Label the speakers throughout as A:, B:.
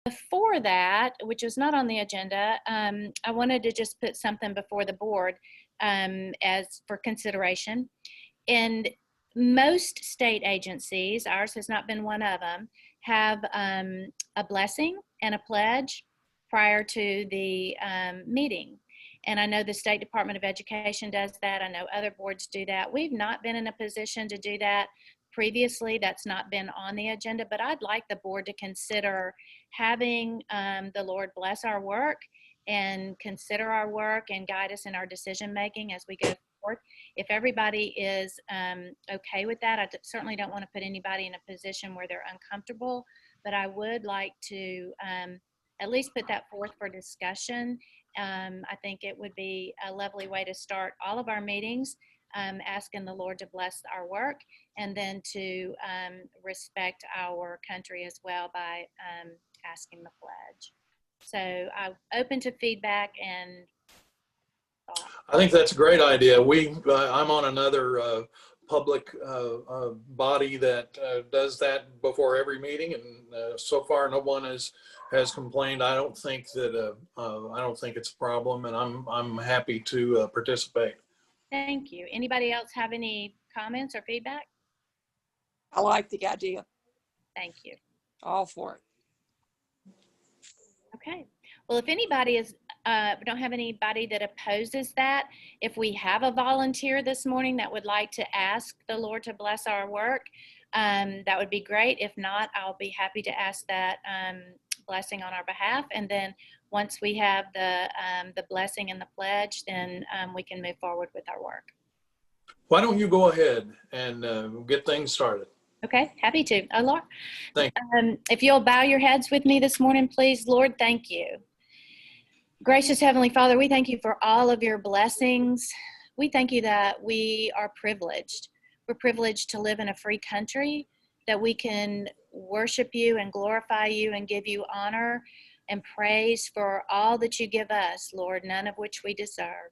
A: before that, which was not on the agenda, I wanted to just put something before the board as for consideration. And most state agencies, ours has not been one of them, have a blessing and a pledge prior to the meeting. And I know the State Department of Education does that. I know other boards do that. We've not been in a position to do that previously. That's not been on the agenda, but I'd like the board to consider having the Lord bless our work and consider our work and guide us in our decision making as we go forth. If everybody is okay with that, I certainly don't want to put anybody in a position where they're uncomfortable, but I would like to at least put that forth for discussion. I think it would be a lovely way to start all of our meetings, asking the Lord to bless our work, and then to respect our country as well by asking the pledge. So I'm open to feedback and thought.
B: I think that's a great idea. I'm on another public body that does that before every meeting, and so far no one has complained. I don't think that I don't think it's a problem, and I'm happy to participate.
A: Thank you. Anybody else have any comments or feedback?
C: I like the idea.
A: Thank you.
C: All for it.
A: Okay. Well, if anybody is, we don't have anybody that opposes that. If we have a volunteer this morning that would like to ask the Lord to bless our work, that would be great. If not, I'll be happy to ask that blessing on our behalf. And then once we have the blessing and the pledge, then we can move forward with our work.
B: Why don't you go ahead and get things started?
A: Okay, happy to. Oh, Lord.
B: Thank you.
A: If you'll bow your heads with me this morning, please. Lord, thank you. Gracious Heavenly Father, we thank you for all of your blessings. We thank you that we are privileged. We're privileged to live in a free country, that we can worship you and glorify you and give you honor and praise for all that you give us, Lord, none of which we deserve.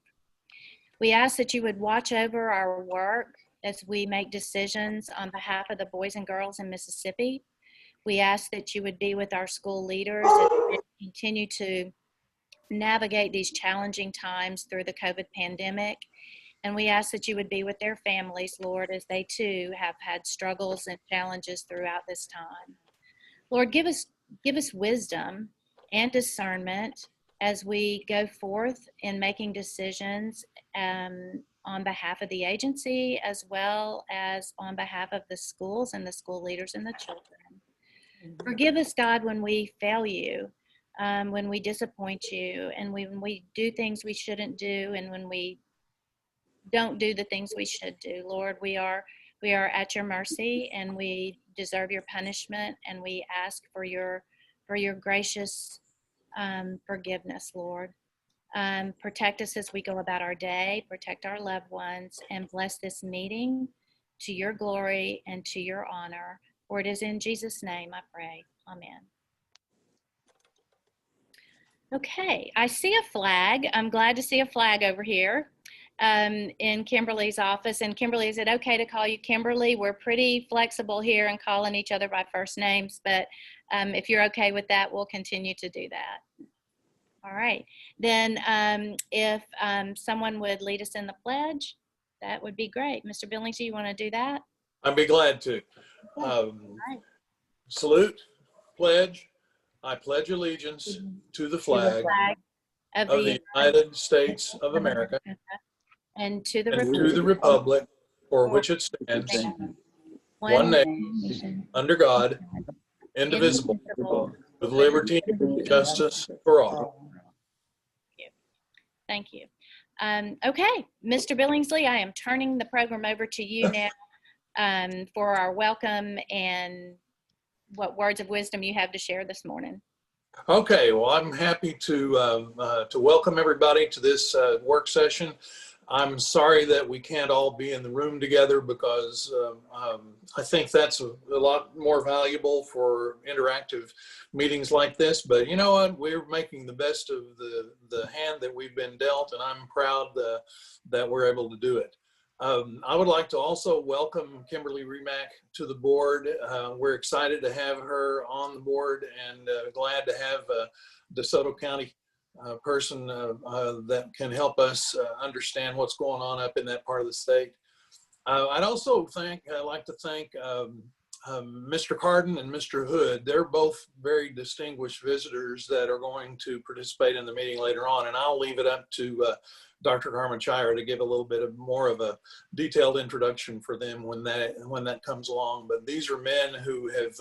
A: We ask that you would watch over our work as we make decisions on behalf of the boys and girls in Mississippi. We ask that you would be with our school leaders as we continue to navigate these challenging times through the COVID pandemic. And we ask that you would be with their families, Lord, as they too have had struggles and challenges throughout this time. Lord, give us wisdom and discernment as we go forth in making decisions on behalf of the agency, as well as on behalf of the schools and the school leaders and the children. Forgive us, God, when we fail you, when we disappoint you, and when we do things we shouldn't do, and when we don't do the things we should do. Lord, we are at your mercy, and we deserve your punishment, and we ask for your gracious forgiveness, Lord. Protect us as we go about our day, protect our loved ones, and bless this meeting to your glory and to your honor. For it is in Jesus' name I pray. Amen. Okay, I see a flag. I'm glad to see a flag over here in Kimberly's office. And Kimberly, is it okay to call you Kimberly? We're pretty flexible here in calling each other by first names, but if you're okay with that, we'll continue to do that. All right, then if someone would lead us in the pledge, that would be great. Mr. Billings, do you want to do that?
B: I'd be glad to.
A: Right.
B: Salute, pledge. I pledge allegiance to the flag
A: of
B: the United States of America
A: and to the
B: republic for which it stands, one nation, under God, indivisible, with liberty and justice for all.
A: Thank you. Okay, Mr. Billingsley, I am turning the program over to you now for our welcome and what words of wisdom you have to share this morning.
B: Okay, well, I'm happy to welcome everybody to this work session. I'm sorry that we can't all be in the room together because I think that's a lot more valuable for interactive meetings like this. But you know what? We're making the best of the hand that we've been dealt, and I'm proud that we're able to do it. I would like to also welcome Kimberly Remack to the board. We're excited to have her on the board and glad to have a DeSoto County person that can help us understand what's going on up in that part of the state. I'd like to thank Mr. Carden and Mr. Hood. They're both very distinguished visitors that are going to participate in the meeting later on, and I'll leave it up to Dr. Carmen Chira to give a little bit more of a detailed introduction for them when that comes along. But these are men who have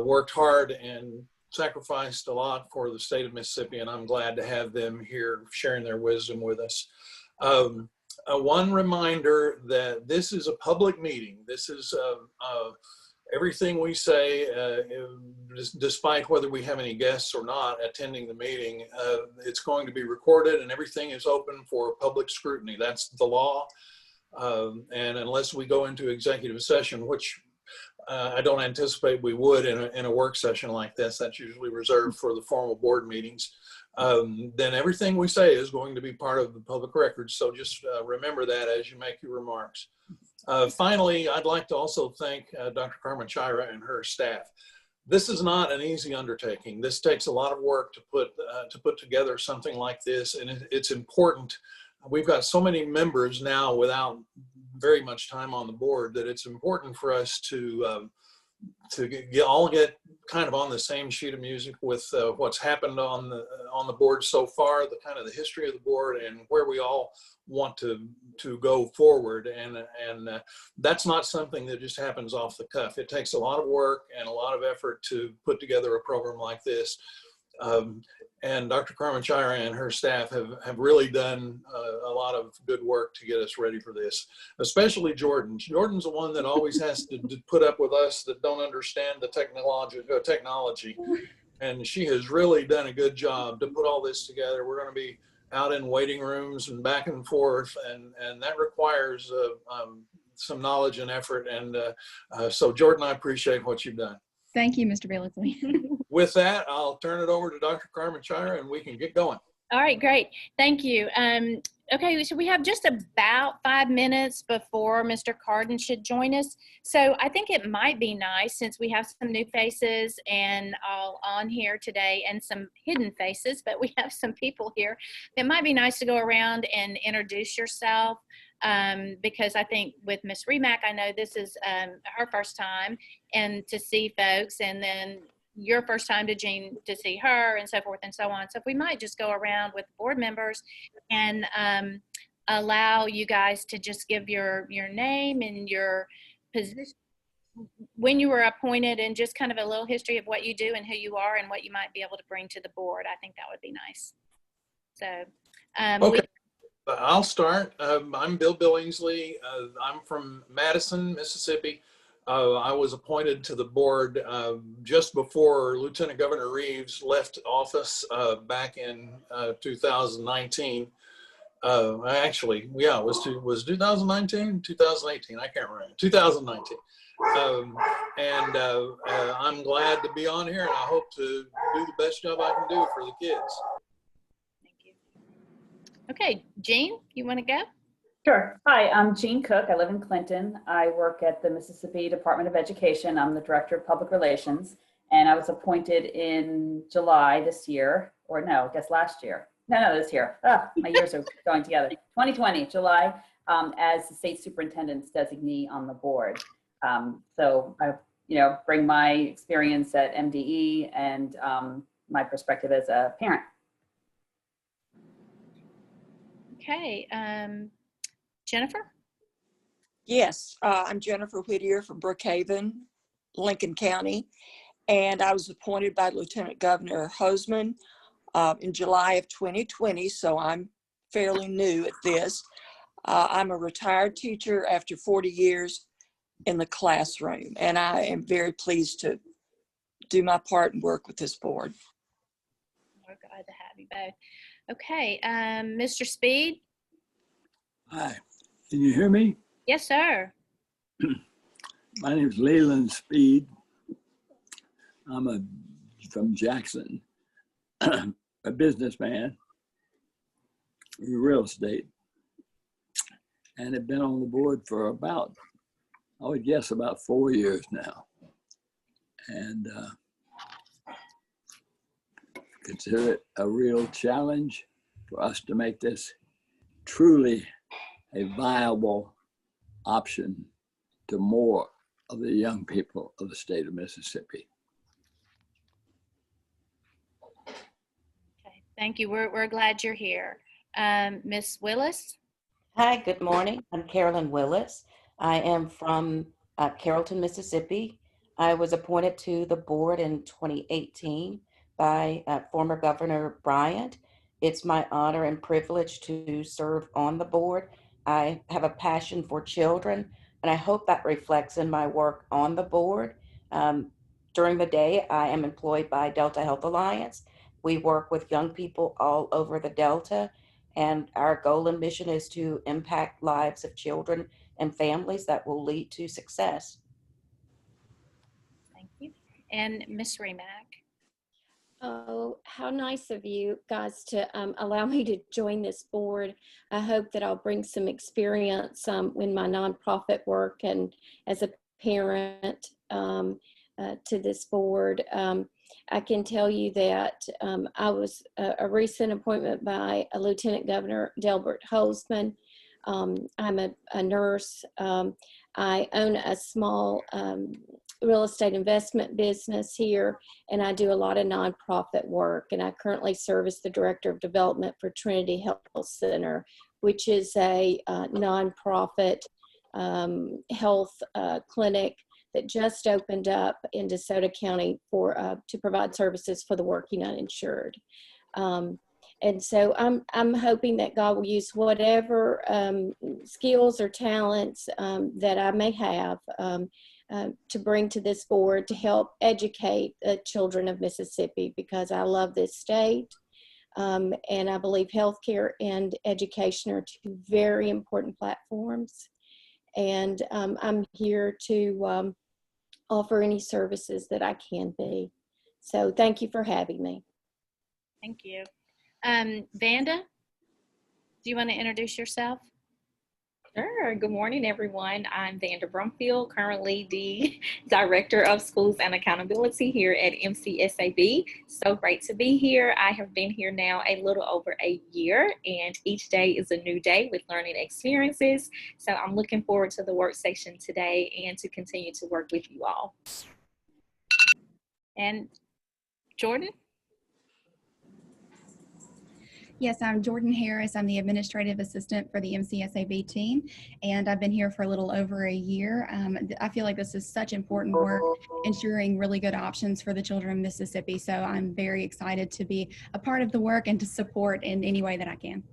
B: worked hard and sacrificed a lot for the state of Mississippi, and I'm glad to have them here sharing their wisdom with us. One reminder that this is a public meeting. This is everything we say, despite whether we have any guests or not attending the meeting, it's going to be recorded and everything is open for public scrutiny. That's the law. And unless we go into executive session, which I don't anticipate we would in a work session like this, that's usually reserved for the formal board meetings, then everything we say is going to be part of the public record. So just remember that as you make your remarks. Finally, I'd like to also thank Dr. Carmen Chira and her staff. This is not an easy undertaking. This takes a lot of work to put together something like this, and it's important. We've got so many members now without very much time on the board that it's important for us to get kind of on the same sheet of music with what's happened on the board so far, the history of the board, and where we all want to go forward. And that's not something that just happens off the cuff. It takes a lot of work and a lot of effort to put together a program like this. And Dr. Carmen Chira and her staff have really done a lot of good work to get us ready for this, especially Jordan. Jordan's the one that always has to put up with us that don't understand the technology. And she has really done a good job to put all this together. We're going to be out in waiting rooms and back and forth, and that requires some knowledge and effort. And so Jordan, I appreciate what you've done.
D: Thank you, Mr. Billingsley.
B: With that, I'll turn it over to Dr. Carmen Chira and we can get going.
A: All right, great. Thank you. Okay, so we have just about 5 minutes before Mr. Carden should join us. So I think it might be nice, since we have some new faces and all on here today and some hidden faces, but we have some people here. It might be nice to go around and introduce yourself. Because I think with Ms. Remack, I know this is her first time and to see folks, and then your first time to Jean to see her, and so forth and so on. So if we might just go around with board members and allow you guys to just give your name and your position, when you were appointed, and just kind of a little history of what you do and who you are and what you might be able to bring to the board. I think that would be nice. So
B: okay. I'll start. I'm Bill Billingsley. I'm from Madison, Mississippi. I was appointed to the board just before Lieutenant Governor Reeves left office back in 2019. Actually, yeah, it was 2019, 2018. I can't remember. 2019. And I'm glad to be on here, and I hope to do the best job I can do for the kids.
A: Okay, Jean, you want to go?
E: Sure. Hi, I'm Jean Cook. I live in Clinton. I work at the Mississippi Department of Education. I'm the Director of Public Relations, and I was appointed in July this year, or no, I guess last year. No, this year. My years are going together. 2020, July, as the State Superintendent's designee on the board. So I, bring my experience at MDE and my perspective as a parent.
A: Okay, Jennifer?
C: Yes, I'm Jennifer Whittier from Brookhaven, Lincoln County, and I was appointed by Lieutenant Governor Hosemann in July of 2020, so I'm fairly new at this. I'm a retired teacher after 40 years in the classroom, and I am very pleased to do my part and work with this board.
A: We're glad to have you both. Okay, Mr. Speed?
F: Hi, can you hear me?
A: Yes, sir.
F: My name is Leland Speed. I'm from Jackson, a businessman in real estate. and have been on the board for about, I would guess, about 4 years now. And consider it a real challenge for us to make this truly a viable option to more of the young people of the state of Mississippi.
A: Okay, thank you. We're glad you're here. Ms. Willis?
D: Hi, good morning. I'm Carolyn Willis. I am from Carrollton, Mississippi. I was appointed to the board in 2018 by former Governor Bryant. It's my honor and privilege to serve on the board. I have a passion for children, and I hope that reflects in my work on the board. During the day, I am employed by Delta Health Alliance. We work with young people all over the Delta, and our goal and mission is to impact lives of children and families that will lead to success.
A: Thank you. And Ms. Remack?
G: Oh, how nice of you guys to allow me to join this board. I hope that I'll bring some experience in my nonprofit work and as a parent to this board. I can tell you that I was a recent appointment by Lieutenant Governor Delbert Holzman. I'm a nurse. I own a small real estate investment business here, and I do a lot of nonprofit work. And I currently serve as the Director of Development for Trinity Health Center, which is a nonprofit health clinic that just opened up in DeSoto County for to provide services for the working uninsured. And so I'm hoping that God will use whatever skills or talents that I may have to bring to this board to help educate the children of Mississippi, because I love this state. And I believe healthcare and education are two very important platforms. And I'm here to offer any services that I can be. So thank you for having me.
A: Thank you. Vanda, do you want to introduce yourself?
H: Sure. Good morning, everyone. I'm Vanda Brumfield, currently the Director of Schools and Accountability here at MCSAB. So great to be here. I have been here now a little over a year, and each day is a new day with learning experiences. So I'm looking forward to the work session today and to continue to work with you all.
A: And Jordan?
I: Yes, I'm Jordan Harris. I'm the administrative assistant for the MCSAB team, and I've been here for a little over a year. I feel like this is such important work, ensuring really good options for the children of Mississippi. So I'm very excited to be a part of the work and to support in any way that I can.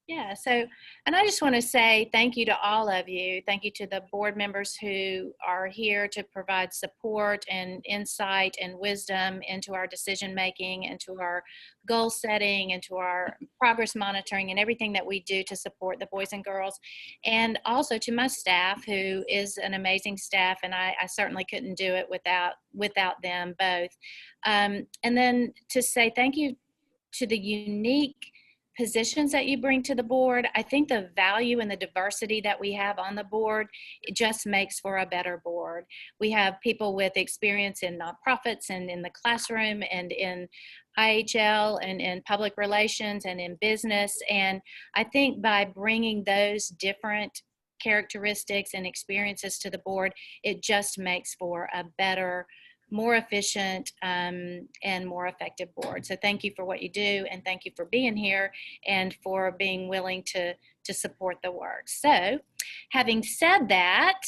A: Yeah, so, and I just want to say thank you to all of you. Thank you to the board members who are here to provide support and insight and wisdom into our decision making, into our goal setting, into our progress monitoring, and everything that we do to support the boys and girls. And also to my staff, who is an amazing staff, and I certainly couldn't do it without them both. And then to say thank you to the unique positions that you bring to the board. I think the value and the diversity that we have on the board, it just makes for a better board. We have people with experience in nonprofits and in the classroom and in IHL and in public relations and in business. And I think by bringing those different characteristics and experiences to the board, it just makes for a better, more efficient and more effective board. So thank you for what you do, and thank you for being here and for being willing to support the work. So having said that,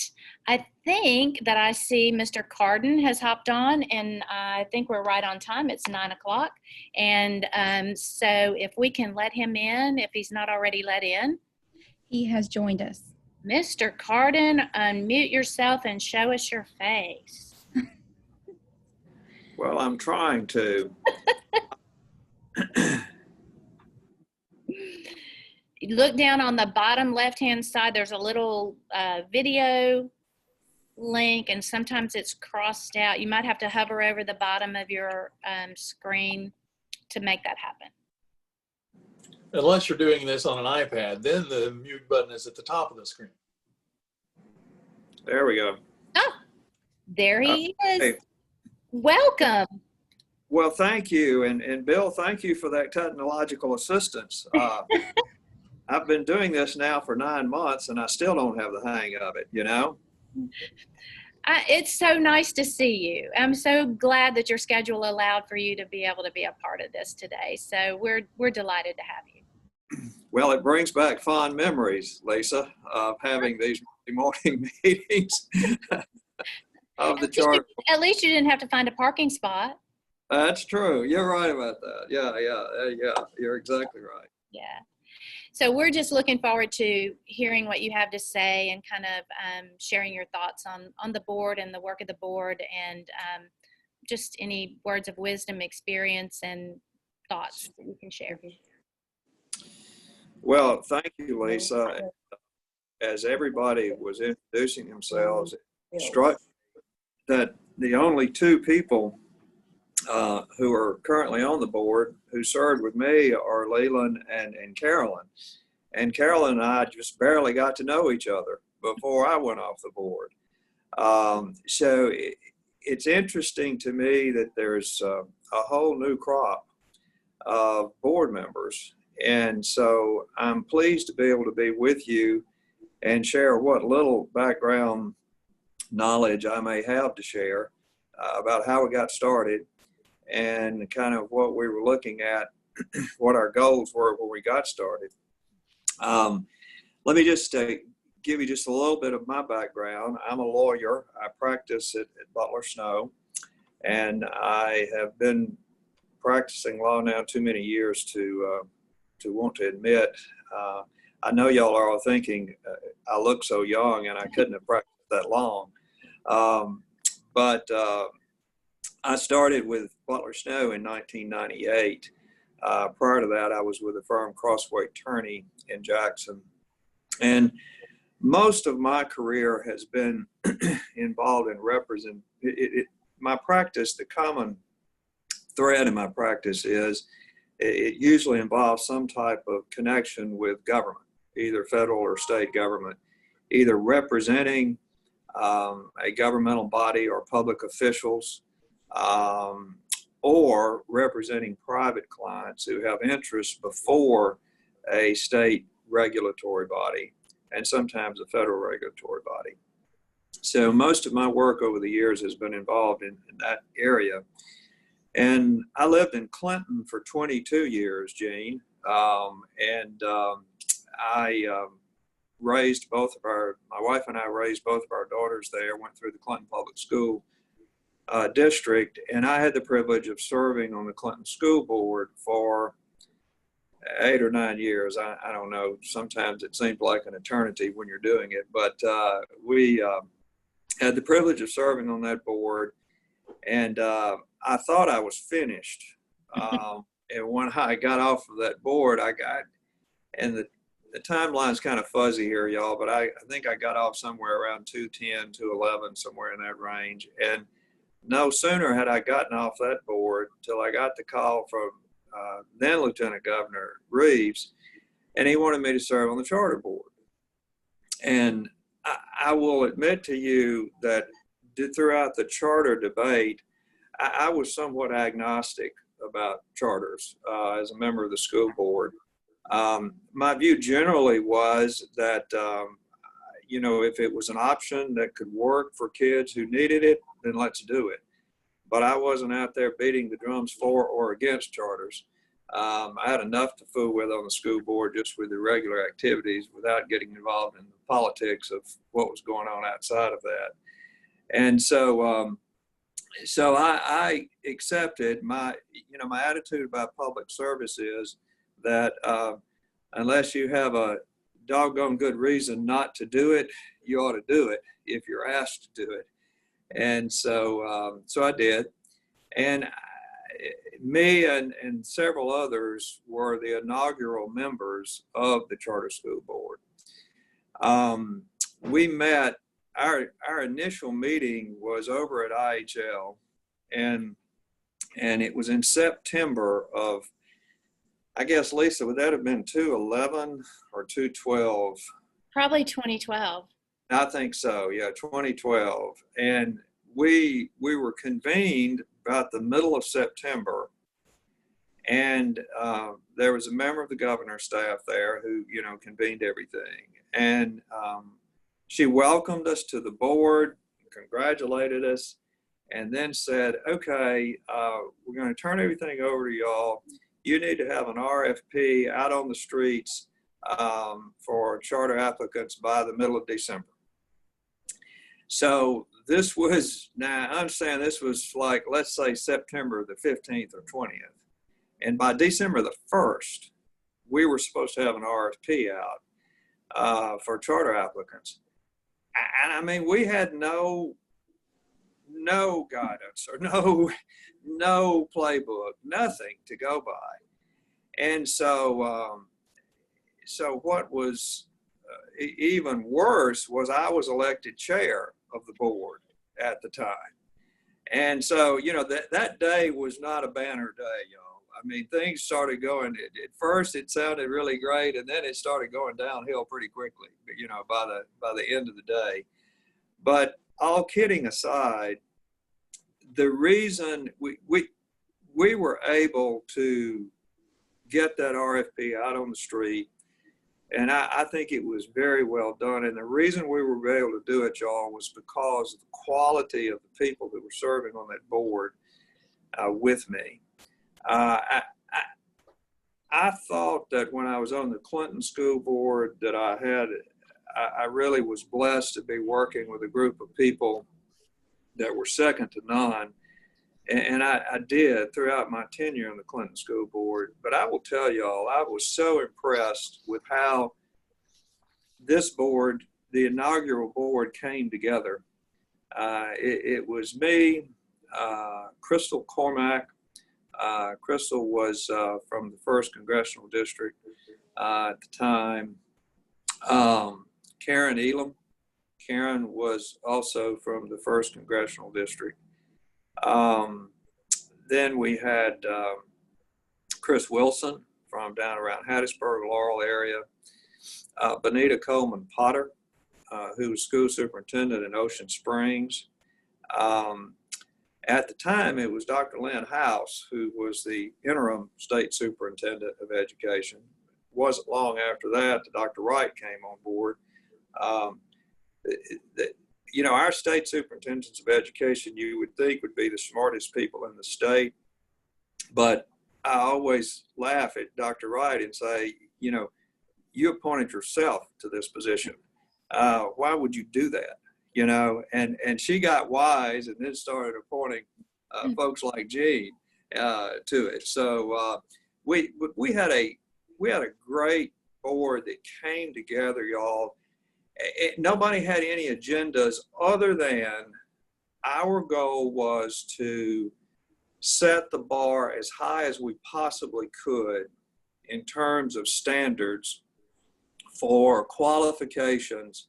A: I think that I see Mr. Carden has hopped on, and I think we're right on time. It's 9 o'clock. And so if we can let him in, if he's not already let in.
I: He has joined us.
A: Mr. Carden, unmute yourself and show us your face.
J: Well, I'm trying to.
A: Look down on the bottom left-hand side. There's a little video link, and sometimes it's crossed out. You might have to hover over the bottom of your screen to make that happen.
B: Unless you're doing this on an iPad, then the mute button is at the top of the screen.
J: There we go.
A: Oh, there he is.
J: Hey.
A: Welcome.
J: Well, thank you. And Bill, thank you for that technological assistance. I've been doing this now for 9 months and I still don't have the hang of it, you know?
A: It's so nice to see you. I'm so glad that your schedule allowed for you to be able to be a part of this today. So we're delighted to have you.
J: Well, it brings back fond memories, Lisa, of having these morning meetings of the charter.
A: At least you didn't have to find a parking spot.
J: That's true. You're right about that. Yeah. You're exactly right.
A: Yeah. So we're just looking forward to hearing what you have to say and kind of sharing your thoughts on the board and the work of the board, and just any words of wisdom, experience, and thoughts that you can share.
J: Well, thank you, Lisa. As everybody was introducing themselves, it struck that the only two people who are currently on the board who served with me are Leland and Carolyn. And Carolyn and I just barely got to know each other before I went off the board. So it's interesting to me that there's a whole new crop of board members. And so I'm pleased to be able to be with you and share what little background knowledge I may have to share about how we got started and kind of what we were looking at, what our goals were when we got started. Let me just give you just a little bit of my background. I'm a lawyer. I practice at Butler Snow, and I have been practicing law now too many years to want to admit. I know y'all are all thinking I look so young and I couldn't have practiced that long. But I started with Butler Snow in 1998. Prior to that, I was with the firm Crossway Turney in Jackson. And most of my career has been involved in my practice. The common thread in my practice is it usually involves some type of connection with government, either federal or state government, either representing a governmental body or public officials, or representing private clients who have interests before a state regulatory body and sometimes a federal regulatory body. So most of my work over the years has been involved in that area. And I lived in Clinton for 22 years, Gene, I raised my wife and I raised both of our daughters there, went through the Clinton Public School district, and I had the privilege of serving on the Clinton School Board for 8 or 9 years. I don't know, sometimes it seems like an eternity when you're doing it, but we had the privilege of serving on that board, and I thought I was finished. And when I got off of that board, and the timeline's kind of fuzzy here, y'all, but I think I got off somewhere around 210, 211, somewhere in that range. And no sooner had I gotten off that board till I got the call from then Lieutenant Governor Reeves, and he wanted me to serve on the charter board. And I will admit to you that throughout the charter debate, I was somewhat agnostic about charters as a member of the school board. My view generally was that, if it was an option that could work for kids who needed it, then let's do it. But I wasn't out there beating the drums for or against charters. I had enough to fool with on the school board just with the regular activities without getting involved in the politics of what was going on outside of that. And so I accepted my attitude about public service is that unless you have a doggone good reason not to do it, you ought to do it if you're asked to do it. And so I did. And me and several others were the inaugural members of the Charter School Board. We met, our initial meeting was over at IHL, and it was in September of I guess, Lisa, would that have been 2011 or 2012?
A: Probably 2012.
J: I think so, yeah, 2012. And we were convened about the middle of September. And there was a member of the governor's staff there who, you know, convened everything. And she welcomed us to the board, congratulated us, and then said, okay, we're going to turn everything over to y'all. You need to have an RFP out on the streets for charter applicants by the middle of December. So this was, now I understand this was like, let's say September the 15th or 20th. And by December the 1st, we were supposed to have an RFP out for charter applicants. And I mean, we had no guidance or no playbook, nothing to go by. And so, so what was even worse was I was elected chair of the board at the time. And so, you know, that day was not a banner day, y'all. I mean, things started going, at first it sounded really great, and then it started going downhill pretty quickly, you know, by the end of the day. But all kidding aside, the reason we were able to get that RFP out on the street, and I think it was very well done. And the reason we were able to do it, y'all, was because of the quality of the people that were serving on that board with me. I thought that when I was on the Clinton School Board that I really was blessed to be working with a group of people that were second to none. And I did throughout my tenure on the Clinton School Board. But I will tell y'all, I was so impressed with how this board, the inaugural board, came together. It was me, Crystal Cormack. Crystal was from the 1st Congressional District at the time. Karen Elam. Karen was also from the 1st Congressional District. Then we had Chris Wilson from down around Hattiesburg, Laurel area. Benita Coleman Potter, who was school superintendent in Ocean Springs. At the time, it was Dr. Lynn House, who was the interim state superintendent of education. It wasn't long after that Dr. Wright came on board. You know, our state superintendents of education, you would think would be the smartest people in the state. But I always laugh at Dr. Wright and say, you know, you appointed yourself to this position. Why would you do that? You know, and she got wise and then started appointing folks like Gene to it. So we had a great board that came together, y'all. Nobody had any agendas other than our goal was to set the bar as high as we possibly could in terms of standards for qualifications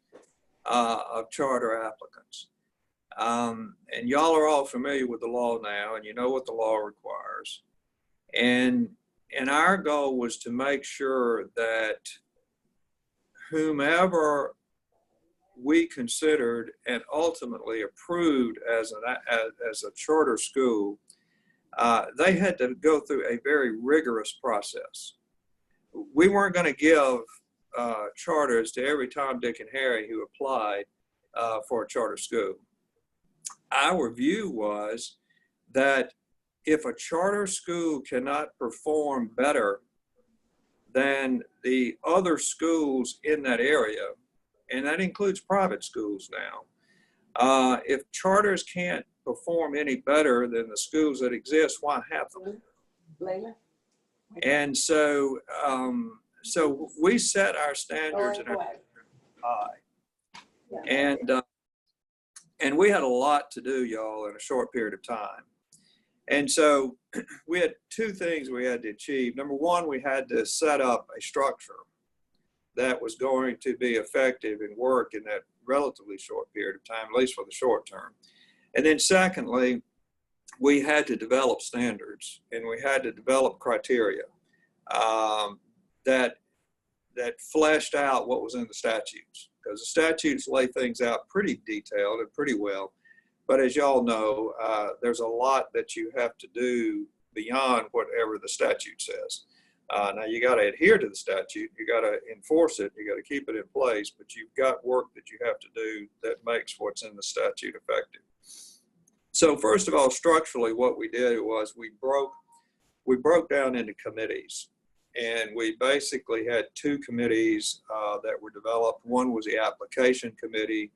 J: of charter applicants. And y'all are all familiar with the law now, and you know what the law requires. And our goal was to make sure that whomever we considered and ultimately approved as a charter school, they had to go through a very rigorous process. We weren't going to give charters to every Tom, Dick, and Harry who applied for a charter school. Our view was that if a charter school cannot perform better than the other schools in that area, and that includes private schools now, if charters can't perform any better than the schools that exist, why have them? And so, so we set our standards and our high. And we had a lot to do, y'all, in a short period of time. And so we had two things we had to achieve. Number one, we had to set up a structure that was going to be effective and work in that relatively short period of time, at least for the short term. And then secondly, we had to develop standards and we had to develop criteria that fleshed out what was in the statutes, because the statutes lay things out pretty detailed and pretty well. But as y'all know, there's a lot that you have to do beyond whatever the statute says. Now you got to adhere to the statute, you got to enforce it, you got to keep it in place, but you've got work that you have to do that makes what's in the statute effective. So first of all, structurally, what we did was we broke down into committees, and we basically had two committees that were developed. One was the application committee,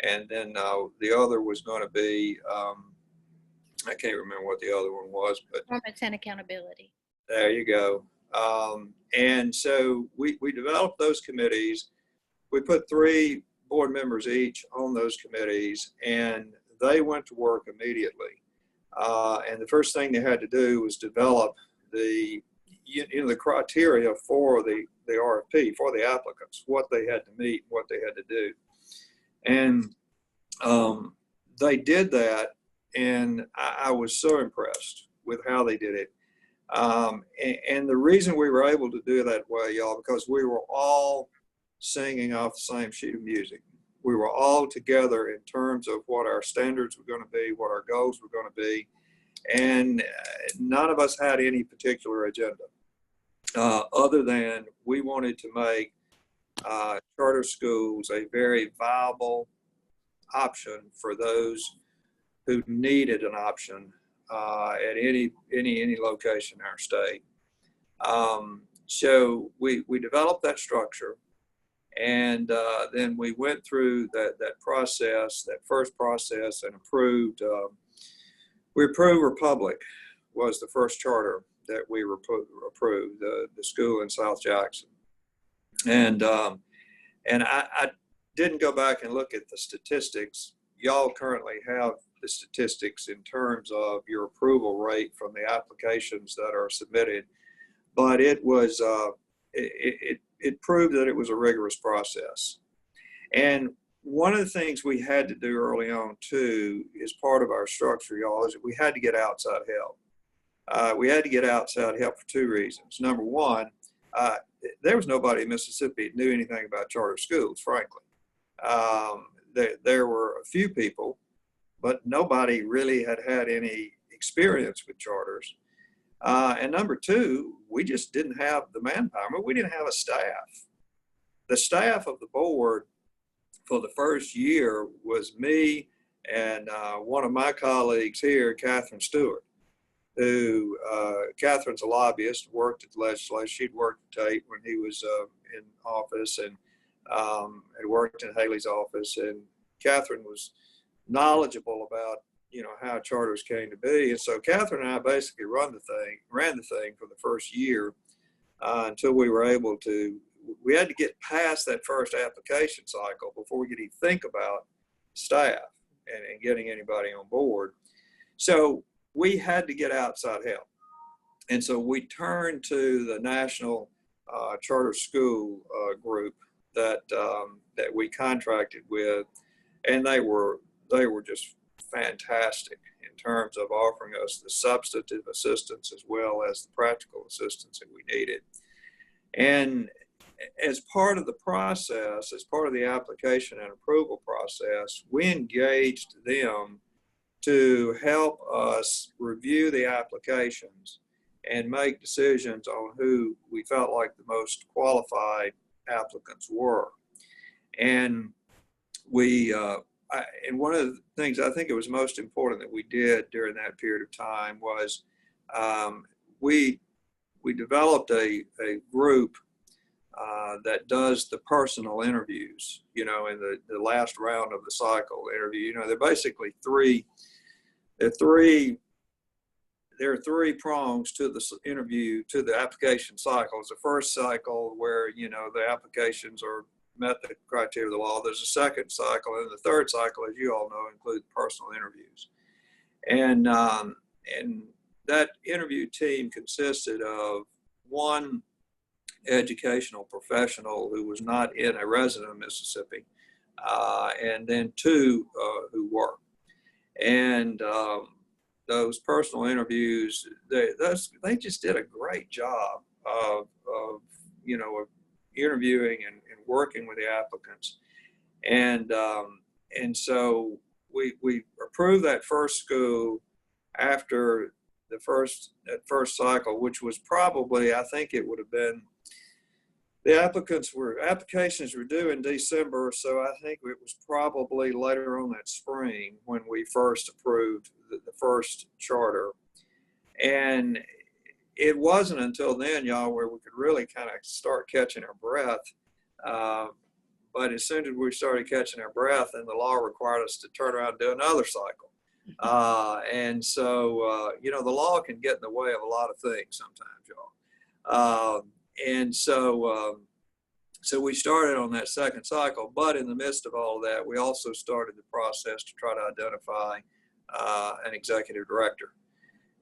J: and then the other was going to be, I can't remember what the other one was, but
A: Performance and accountability.
J: there you go. And so we developed those committees. We put 3 board members each on those committees, and they went to work immediately. And the first thing they had to do was develop the criteria for the RFP, for the applicants, what they had to meet, what they had to do. And they did that, and I was so impressed with how they did it. And the reason we were able to do that way, y'all, because we were all singing off the same sheet of music. We were all together in terms of what our standards were going to be, what our goals were going to be, and none of us had any particular agenda other than we wanted to make charter schools a very viable option for those who needed an option at any location in our state. So we developed that structure, and then we went through that process, that first process, and approved. We approved Republic was the first charter that we approved, the school in South Jackson, and I didn't go back and look at the statistics. Y'all currently have the statistics in terms of your approval rate from the applications that are submitted, but it was it proved that it was a rigorous process. And one of the things we had to do early on too, is part of our structure, y'all, is that we had to get outside help. We had to get outside help for 2 reasons. Number one, there was nobody in Mississippi that knew anything about charter schools, frankly. There were a few people, but nobody really had any experience with charters. And number two, we just didn't have the manpower. We didn't have a staff. The staff of the board for the first year was me and one of my colleagues here, Catherine Stewart, who, Catherine's a lobbyist, worked at the legislature. She'd worked at Tate when he was in office, and had worked in Haley's office. And Catherine was knowledgeable about, how charters came to be. And so Catherine and I basically ran the thing for the first year until we were able to, we had to get past that first application cycle before we could even think about staff and getting anybody on board. So we had to get outside help. And so we turned to the National Charter School Group that we contracted with, and they were just fantastic in terms of offering us the substantive assistance as well as the practical assistance that we needed. And as part of the process, as part of the application and approval process, we engaged them to help us review the applications and make decisions on who we felt like the most qualified applicants were. And and one of the things I think it was most important that we did during that period of time was we developed a group that does the personal interviews, in the last round of the cycle interview. They're basically there are three prongs to the interview, to the application cycle. It's the first cycle where, the applications are met the criteria of the law. There's a second cycle, and the third cycle, as you all know, includes personal interviews. And that interview team consisted of one educational professional who was not in a resident of Mississippi, and then 2 who were. And those personal interviews, they just did a great job of interviewing and working with the applicants. And so we approved that first school after that first cycle, which was probably, I think it would have been, the applications were due in December, so I think it was probably later on that spring when we first approved the first charter. And it wasn't until then, y'all, where we could really kind of start catching our breath. But as soon as we started catching our breath, and the law required us to turn around and do another cycle. And so, the law can get in the way of a lot of things sometimes, y'all. And so we started on that second cycle, but in the midst of all of that, we also started the process to try to identify an executive director.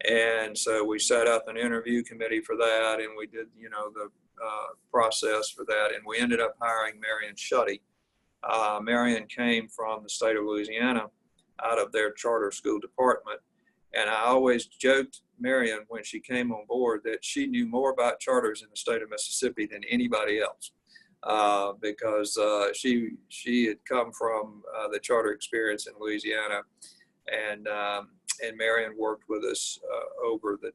J: And so we set up an interview committee for that, and we did, the process for that, and we ended up hiring Marion Shuddy. Marion came from the state of Louisiana out of their charter school department, and I always joked Marion when she came on board that she knew more about charters in the state of Mississippi than anybody else, because she had come from the charter experience in Louisiana, and Marion worked with us over the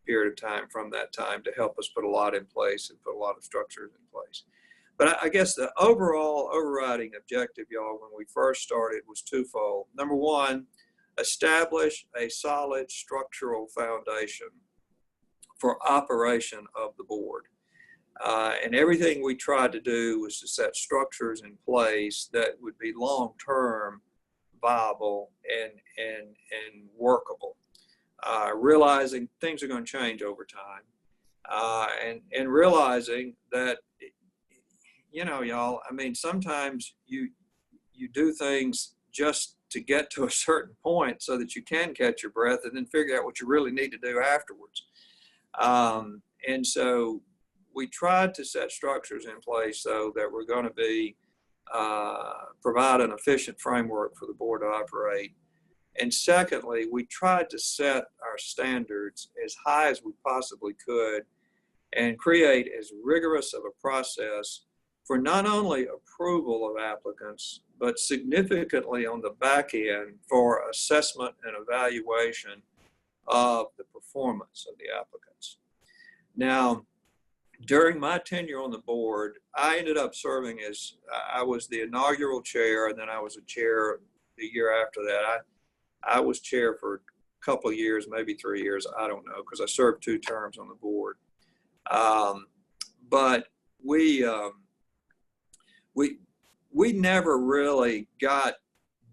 J: period of time from that time to help us put a lot in place and put a lot of structures in place. But I guess the overall overriding objective, y'all, when we first started was twofold. Number one, establish a solid structural foundation for operation of the board. And everything we tried to do was to set structures in place that would be long-term viable and workable. Realizing things are going to change over time, and realizing that, y'all, I mean, sometimes you do things just to get to a certain point so that you can catch your breath and then figure out what you really need to do afterwards. And so we tried to set structures in place so that we're going to be provide an efficient framework for the board to operate. And secondly, we tried to set our standards as high as we possibly could and create as rigorous of a process for not only approval of applicants, but significantly on the back end for assessment and evaluation of the performance of the applicants. Now, during my tenure on the board, I ended up serving as, I was the inaugural chair, and then I was a chair the year after that. I was chair for a couple of years, maybe 3 years, I don't know, because I served 2 terms on the board. But we never really got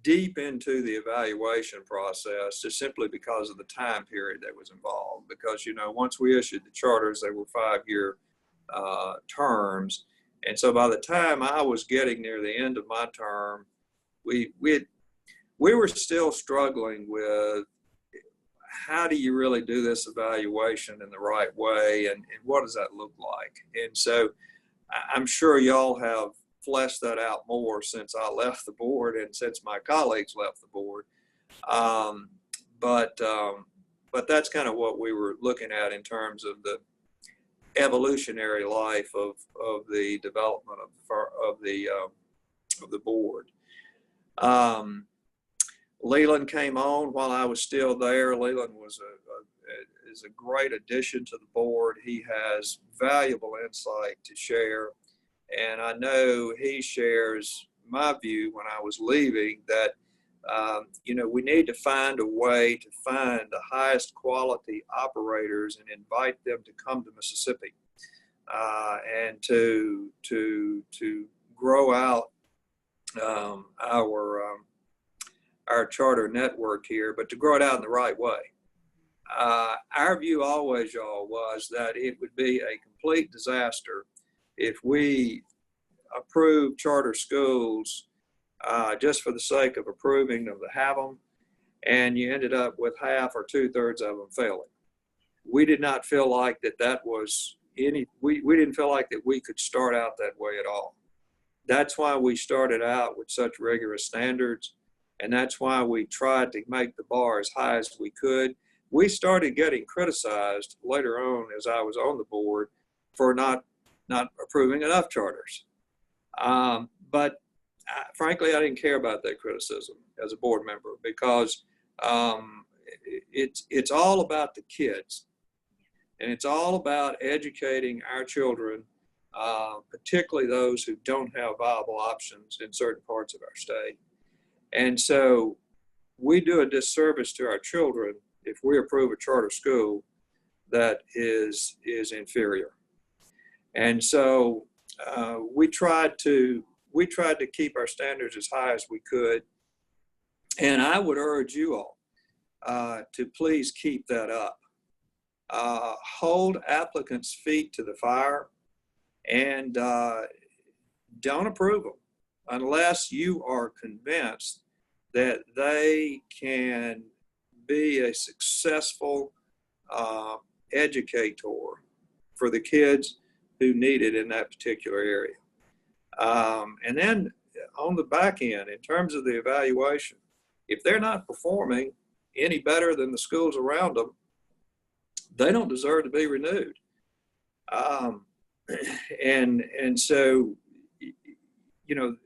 J: deep into the evaluation process just simply because of the time period that was involved. Because, once we issued the charters, they were 5-year terms. And so by the time I was getting near the end of my term, we were still struggling with how do you really do this evaluation in the right way, and what does that look like? And so I'm sure y'all have fleshed that out more since I left the board and since my colleagues left the board. But that's kind of what we were looking at in terms of the evolutionary life of the development of the board. Leland came on while I was still there. Leland is a great addition to the board. He has valuable insight to share, and I know he shares my view when I was leaving that we need to find a way to find the highest quality operators and invite them to come to Mississippi, and to grow out our charter network here, but to grow it out in the right way. Our view always, y'all, was that it would be a complete disaster if we approved charter schools just for the sake of approving them to have them, and you ended up with half or 2/3 of them failing. We did not feel like that was we didn't feel like that we could start out that way at all. That's why we started out with such rigorous standards, and that's why we tried to make the bar as high as we could. We started getting criticized later on as I was on the board for not approving enough charters. But frankly, I didn't care about that criticism as a board member, because it's all about the kids, and it's all about educating our children, particularly those who don't have viable options in certain parts of our state. And so we do a disservice to our children if we approve a charter school that is inferior. And so we tried to keep our standards as high as we could. And I would urge you all to please keep that up. Hold applicants' feet to the fire, and don't approve them unless you are convinced that they can be a successful educator for the kids who need it in that particular area. And then on the back end, in terms of the evaluation, if they're not performing any better than the schools around them, they don't deserve to be renewed. And so, you know,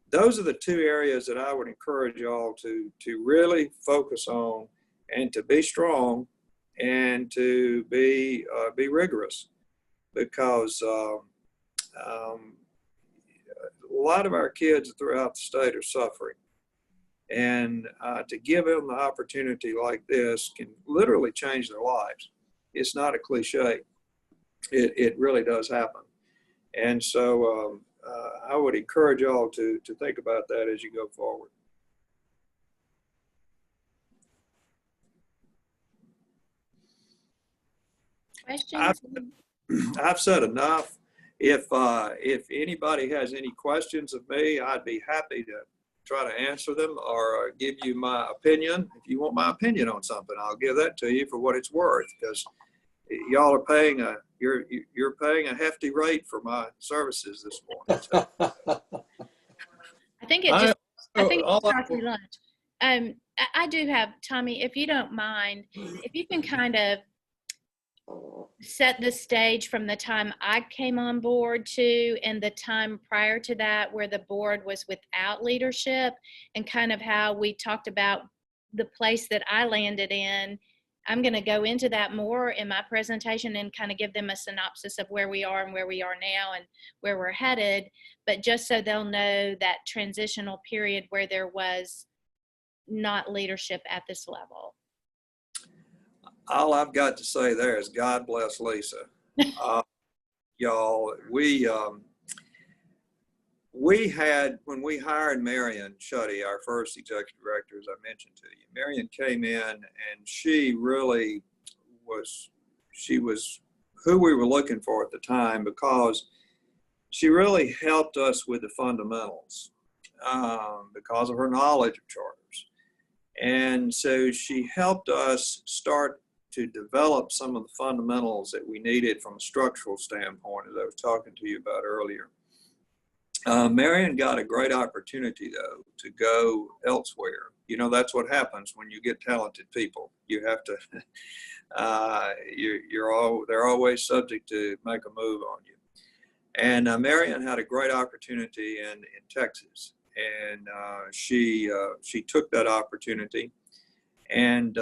J: those are the two areas that I would encourage y'all to really focus on, and to be strong, and to be rigorous, because a lot of our kids throughout the state are suffering, and to give them the opportunity like this can literally change their lives. It's not a cliche. It really does happen. And so I would encourage y'all to think about that as you go forward.
A: Questions?
J: I've said enough. If anybody has any questions of me, I'd be happy to try to answer them or give you my opinion. If you want my opinion on something, I'll give that to you for what it's worth, because y'all are paying you're paying a hefty rate for my services this morning. So.
A: I think it just, I think it's coffee lunch. I do have, Tommy, if you don't mind, if you can kind of set the stage from the time I came on board to and the time prior to that, where the board was without leadership, and kind of how we talked about the place that I landed in. I'm going to go into that more in my presentation and kind of give them a synopsis of where we are and where we are now and where we're headed, but just so they'll know that transitional period where there was not leadership at this level.
J: All I've got to say there is God bless Lisa. Y'all, we had, when we hired Marion Shuddy, our first executive director, as I mentioned to you, Marion came in and she really was who we were looking for at the time, because she really helped us with the fundamentals because of her knowledge of charters. And so she helped us start to develop some of the fundamentals that we needed from a structural standpoint, as I was talking to you about earlier. Marion got a great opportunity, though, to go elsewhere. You know, that's what happens when you get talented people. You have to, they're always subject to make a move on you. And Marion had a great opportunity in Texas, and she took that opportunity. And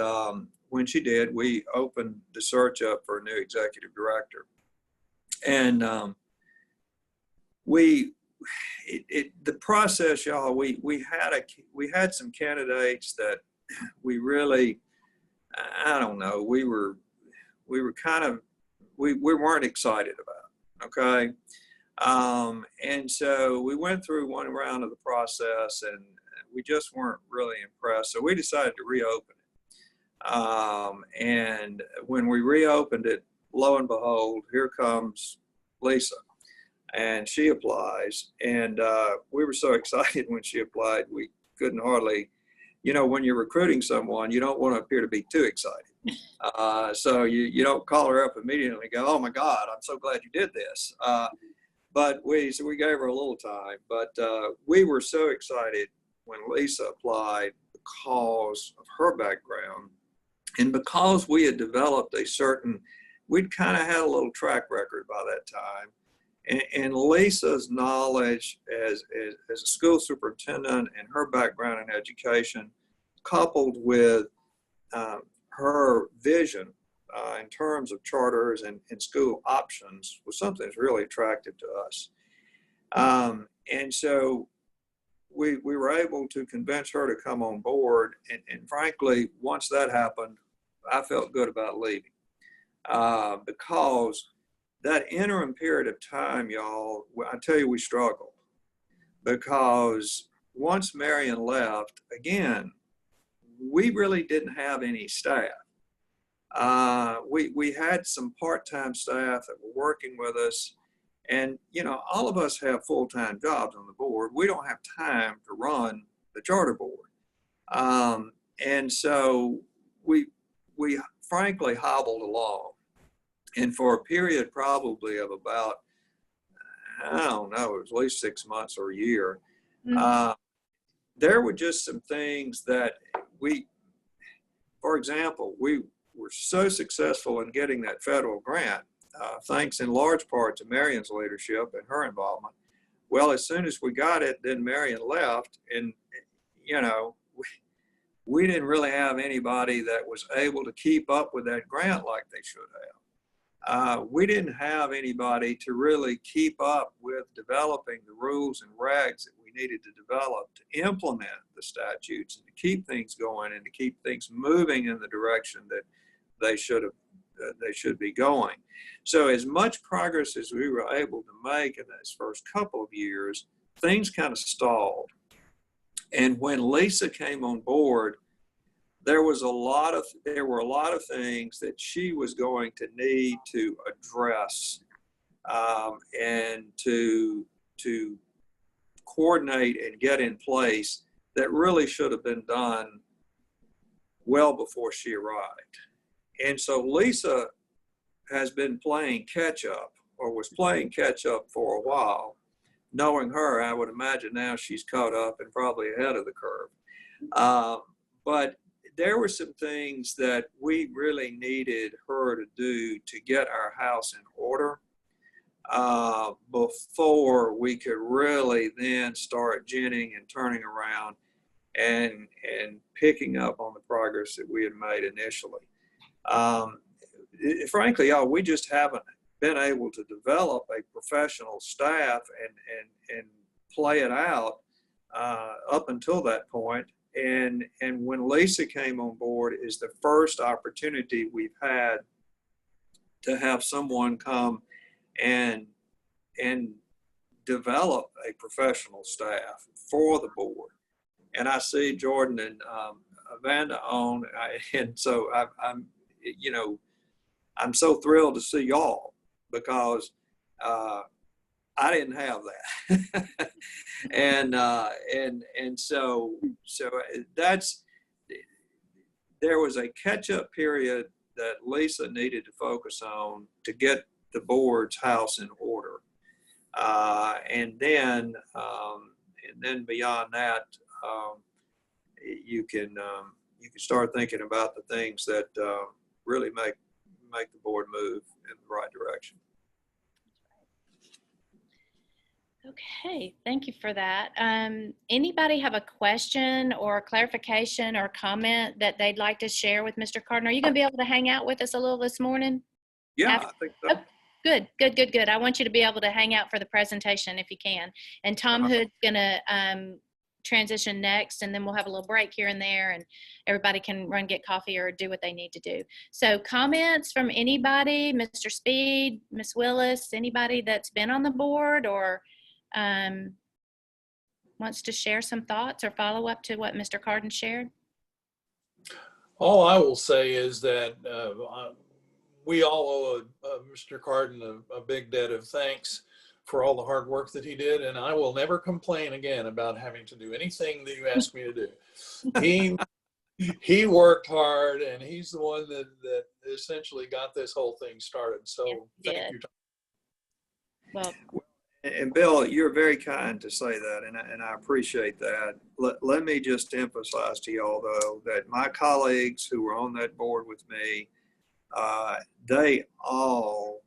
J: when she did, we opened the search up for a new executive director. And the process, y'all, we had some candidates that we really, I don't know, we weren't excited about, okay? And so we went through one round of the process and we just weren't really impressed. So we decided to reopen it. And when we reopened it, lo and behold, here comes Lisa. And she applies, and we were so excited when she applied, we couldn't hardly, you know, when you're recruiting someone, you don't want to appear to be too excited. So you don't call her up immediately and go, oh my God, I'm so glad you did this. But we gave her a little time, but we were so excited when Lisa applied because of her background and because we had developed a certain we'd kind of had a little track record by that time. And Lisa's knowledge as a school superintendent and her background in education, coupled with her vision in terms of charters and school options, was something that's really attractive to us. And so we were able to convince her to come on board. And frankly, once that happened, I felt good about leaving because that interim period of time, y'all, I tell you, we struggled because once Marion left, again, we really didn't have any staff. We had some part-time staff that were working with us, and you know, all of us have full-time jobs on the board. We don't have time to run the charter board, and so we frankly hobbled along. And for a period probably of about, I don't know, it was at least 6 months or a year, there were just some things that for example, we were so successful in getting that federal grant, thanks in large part to Marion's leadership and her involvement. Well, as soon as we got it, then Marion left, and you know, we didn't really have anybody that was able to keep up with that grant like they should have. We didn't have anybody to really keep up with developing the rules and regs that we needed to develop to implement the statutes and to keep things going and to keep things moving in the direction that they should be going. So as much progress as we were able to make in those first couple of years, things kind of stalled. And when Lisa came on board, there were a lot of things that she was going to need to address and to coordinate and get in place that really should have been done well before she arrived. And so Lisa has been playing catch up, or was playing catch up for a while. Knowing her, I would imagine now she's caught up and probably ahead of the curve. But there were some things that we really needed her to do to get our house in order before we could really then start ginning and turning around and picking up on the progress that we had made initially. Frankly, y'all, we just haven't been able to develop a professional staff and play it out up until that point. And when Lisa came on board is the first opportunity we've had to have someone come and develop a professional staff for the board. And I see Jordan and Amanda on, and so I'm so thrilled to see y'all because I didn't have that. and so there was a catch-up period that Lisa needed to focus on to get the board's house in order. And then beyond that, you can start thinking about the things that really make the board move in the right direction.
A: Okay, thank you for that. Anybody have a question or clarification or comment that they'd like to share with Mr. Carden? Are you going to be able to hang out with us a little this morning?
J: Yeah, I think so.
A: Oh, good. I want you to be able to hang out for the presentation if you can. And Tom Hood's going to transition next, and then we'll have a little break here and there, and everybody can run get coffee or do what they need to do. So comments from anybody, Mr. Speed, Ms. Willis, anybody that's been on the board or wants to share some thoughts or follow up to what Mr. Carden shared?
B: All I will say is that we all owe Mr. Carden a big debt of thanks for all the hard work that he did, and I will never complain again about having to do anything that you asked me to do. He worked hard, and he's the one that essentially got this whole thing started. So
A: yes,
B: thank you.
A: Well,
J: and Bill, you're very kind to say that, and I appreciate that. Let me just emphasize to y'all, though, that my colleagues who were on that board with me They all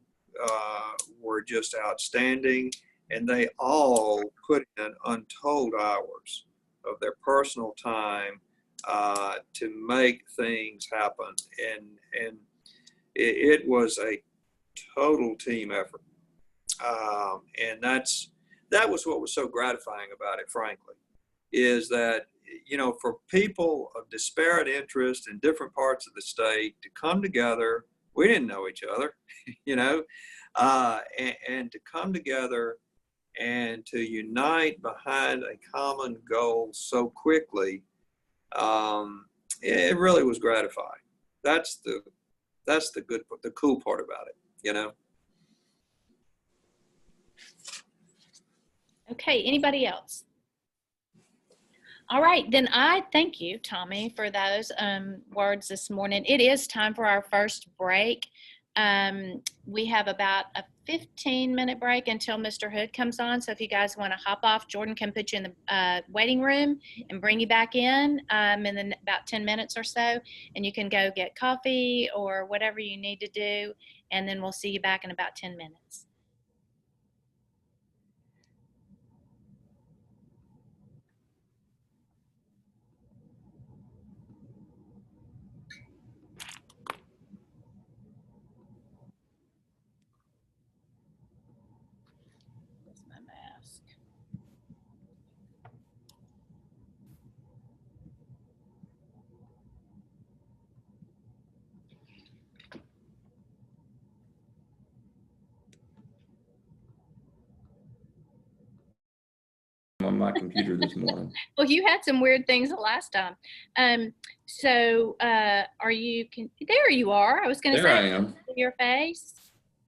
J: were just outstanding, and they all put in untold hours of their personal time to make things happen. And it was a total team effort. And that was what was so gratifying about it, frankly, is that, you know, for people of disparate interest in different parts of the state to come together, we didn't know each other, you know, and to come together and to unite behind a common goal so quickly, it really was gratifying. That's the cool part about it, you know.
A: Okay, anybody else? All right, then I thank you, Tommy, for those words this morning. It is time for our first break. We have about a 15-minute break until Mr. Hood comes on. So if you guys want to hop off, Jordan can put you in the waiting room and bring you back in then about 10 minutes or so. And you can go get coffee or whatever you need to do. And then we'll see you back in about 10 minutes.
K: On my computer this morning.
A: Well, you had some weird things the last time. Are you, there you are. I was going to say,
K: There I am.
A: Your face.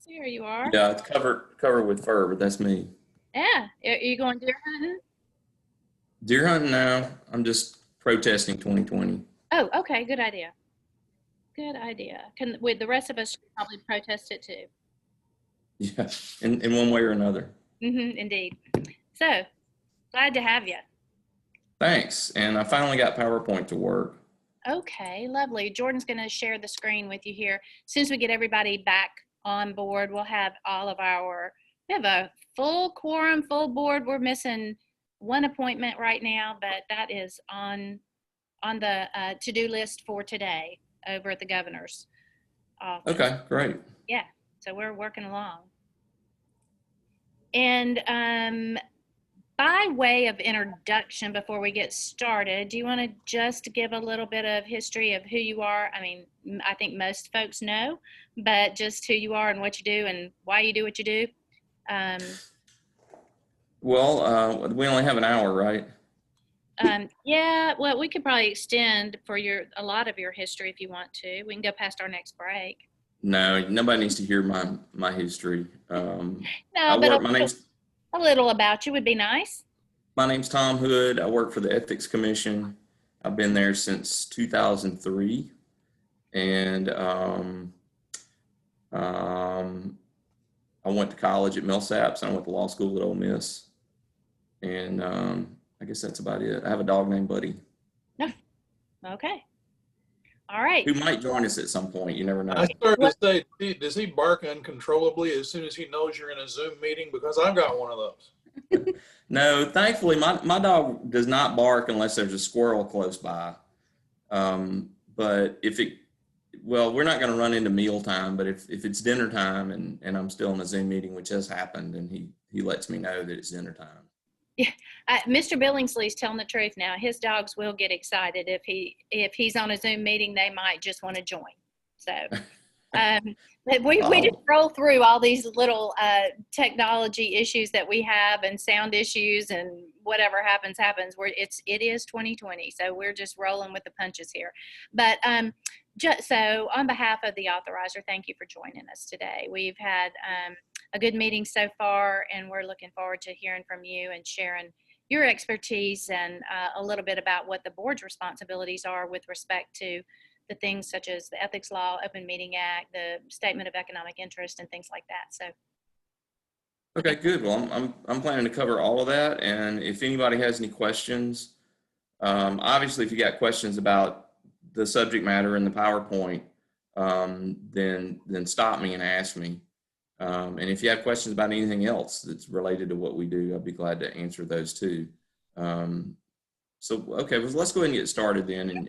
A: There you are.
K: Yeah, it's covered with fur, but that's me.
A: Yeah. Are you going deer hunting?
K: Deer hunting now. I'm just protesting 2020.
A: Oh, okay. Good idea. Good idea. With the rest of us probably protest it too.
K: Yeah, in one way or another.
A: Indeed. So, glad to have you.
K: Thanks. And I finally got PowerPoint to work.
A: Okay, lovely. Jordan's going to share the screen with you here. As soon as we get everybody back on board, we'll have we have a full quorum, full board. We're missing one appointment right now, but that is on the to-do list for today over at the governor's office.
K: Okay, great.
A: Yeah, so we're working along. And by way of introduction, before we get started, do you want to just give a little bit of history of who you are? I mean, I think most folks know, but just who you are and what you do and why you do what you do.
K: Well, we only have an hour, right?
A: Yeah, well, we could probably extend for a lot of your history if you want to. We can go past our next break.
K: No, nobody needs to hear my history.
A: No, but a little about you would be nice.
K: My name's Tom Hood. I work for the Ethics Commission. I've been there since 2003. And I went to college at Millsaps and I went to law school at Ole Miss. And I guess that's about it. I have a dog named Buddy.
A: No. Okay. All right.
K: Who might join us at some point. You never know.
B: I started to say, does he bark uncontrollably as soon as he knows you're in a Zoom meeting? Because I've got one of those.
K: No, thankfully, my dog does not bark unless there's a squirrel close by. But we're not going to run into mealtime, but if it's dinner time and I'm still in a Zoom meeting, which has happened, and he lets me know that it's dinner time.
A: Yeah, Mr. Billingsley's telling the truth now. His dogs will get excited if he's on a Zoom meeting. They might just want to join. So we just roll through all these little technology issues that we have and sound issues and whatever happens. It is 2020, so we're just rolling with the punches here. But so on behalf of the authorizer, thank you for joining us today. We've had a good meeting so far, and we're looking forward to hearing from you and sharing your expertise and a little bit about what the board's responsibilities are with respect to the things such as the Ethics Law, Open Meeting Act, the Statement of Economic Interest, and things like that. So.
K: Okay, good. Well, I'm planning to cover all of that, and if anybody has any questions, obviously if you got questions about the subject matter in the PowerPoint, then stop me and ask me. And if you have questions about anything else that's related to what we do, I'll be glad to answer those too. Okay, well, let's go ahead and get started then.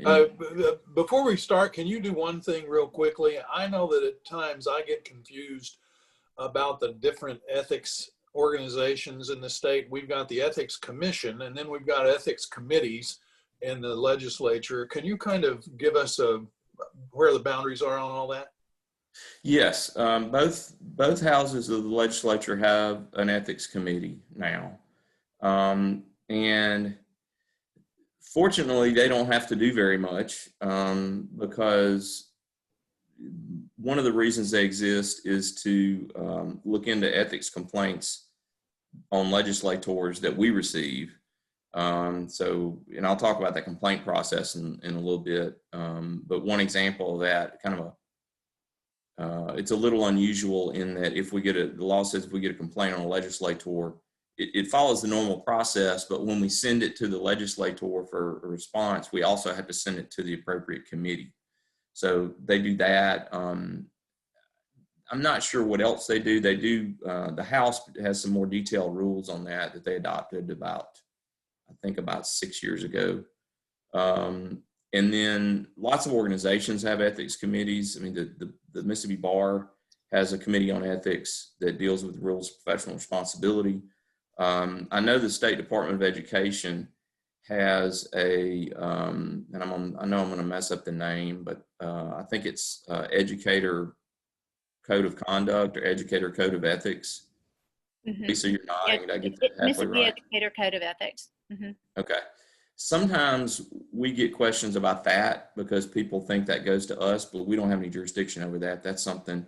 B: Before we start, can you do one thing real quickly? I know that at times I get confused about the different ethics organizations in the state. We've got the Ethics Commission, and then we've got ethics committees in the legislature. Can you kind of give us where the boundaries are on all that?
K: Yes, both houses of the legislature have an ethics committee now. And fortunately, they don't have to do very much because one of the reasons they exist is to look into ethics complaints on legislators that we receive. And I'll talk about that complaint process in a little bit. But one example of that, it's a little unusual in that the law says if we get a complaint on a legislator, it follows the normal process, but when we send it to the legislator for a response, we also have to send it to the appropriate committee. So they do that. I'm not sure what else they do. The House has some more detailed rules on that they adopted about 6 years ago. And then lots of organizations have ethics committees. I mean, the Mississippi Bar has a committee on ethics that deals with rules of professional responsibility. I know the State Department of Education has I know I'm going to mess up the name, but I think it's Educator Code of Conduct or Educator Code of Ethics.
A: Mm-hmm.
K: So you're nodding.
A: Yeah,
K: Did I get that halfway
A: Mississippi
K: right?
A: Educator Code of Ethics. Mm-hmm.
K: Okay. Sometimes we get questions about that because people think that goes to us, but we don't have any jurisdiction over that. That's something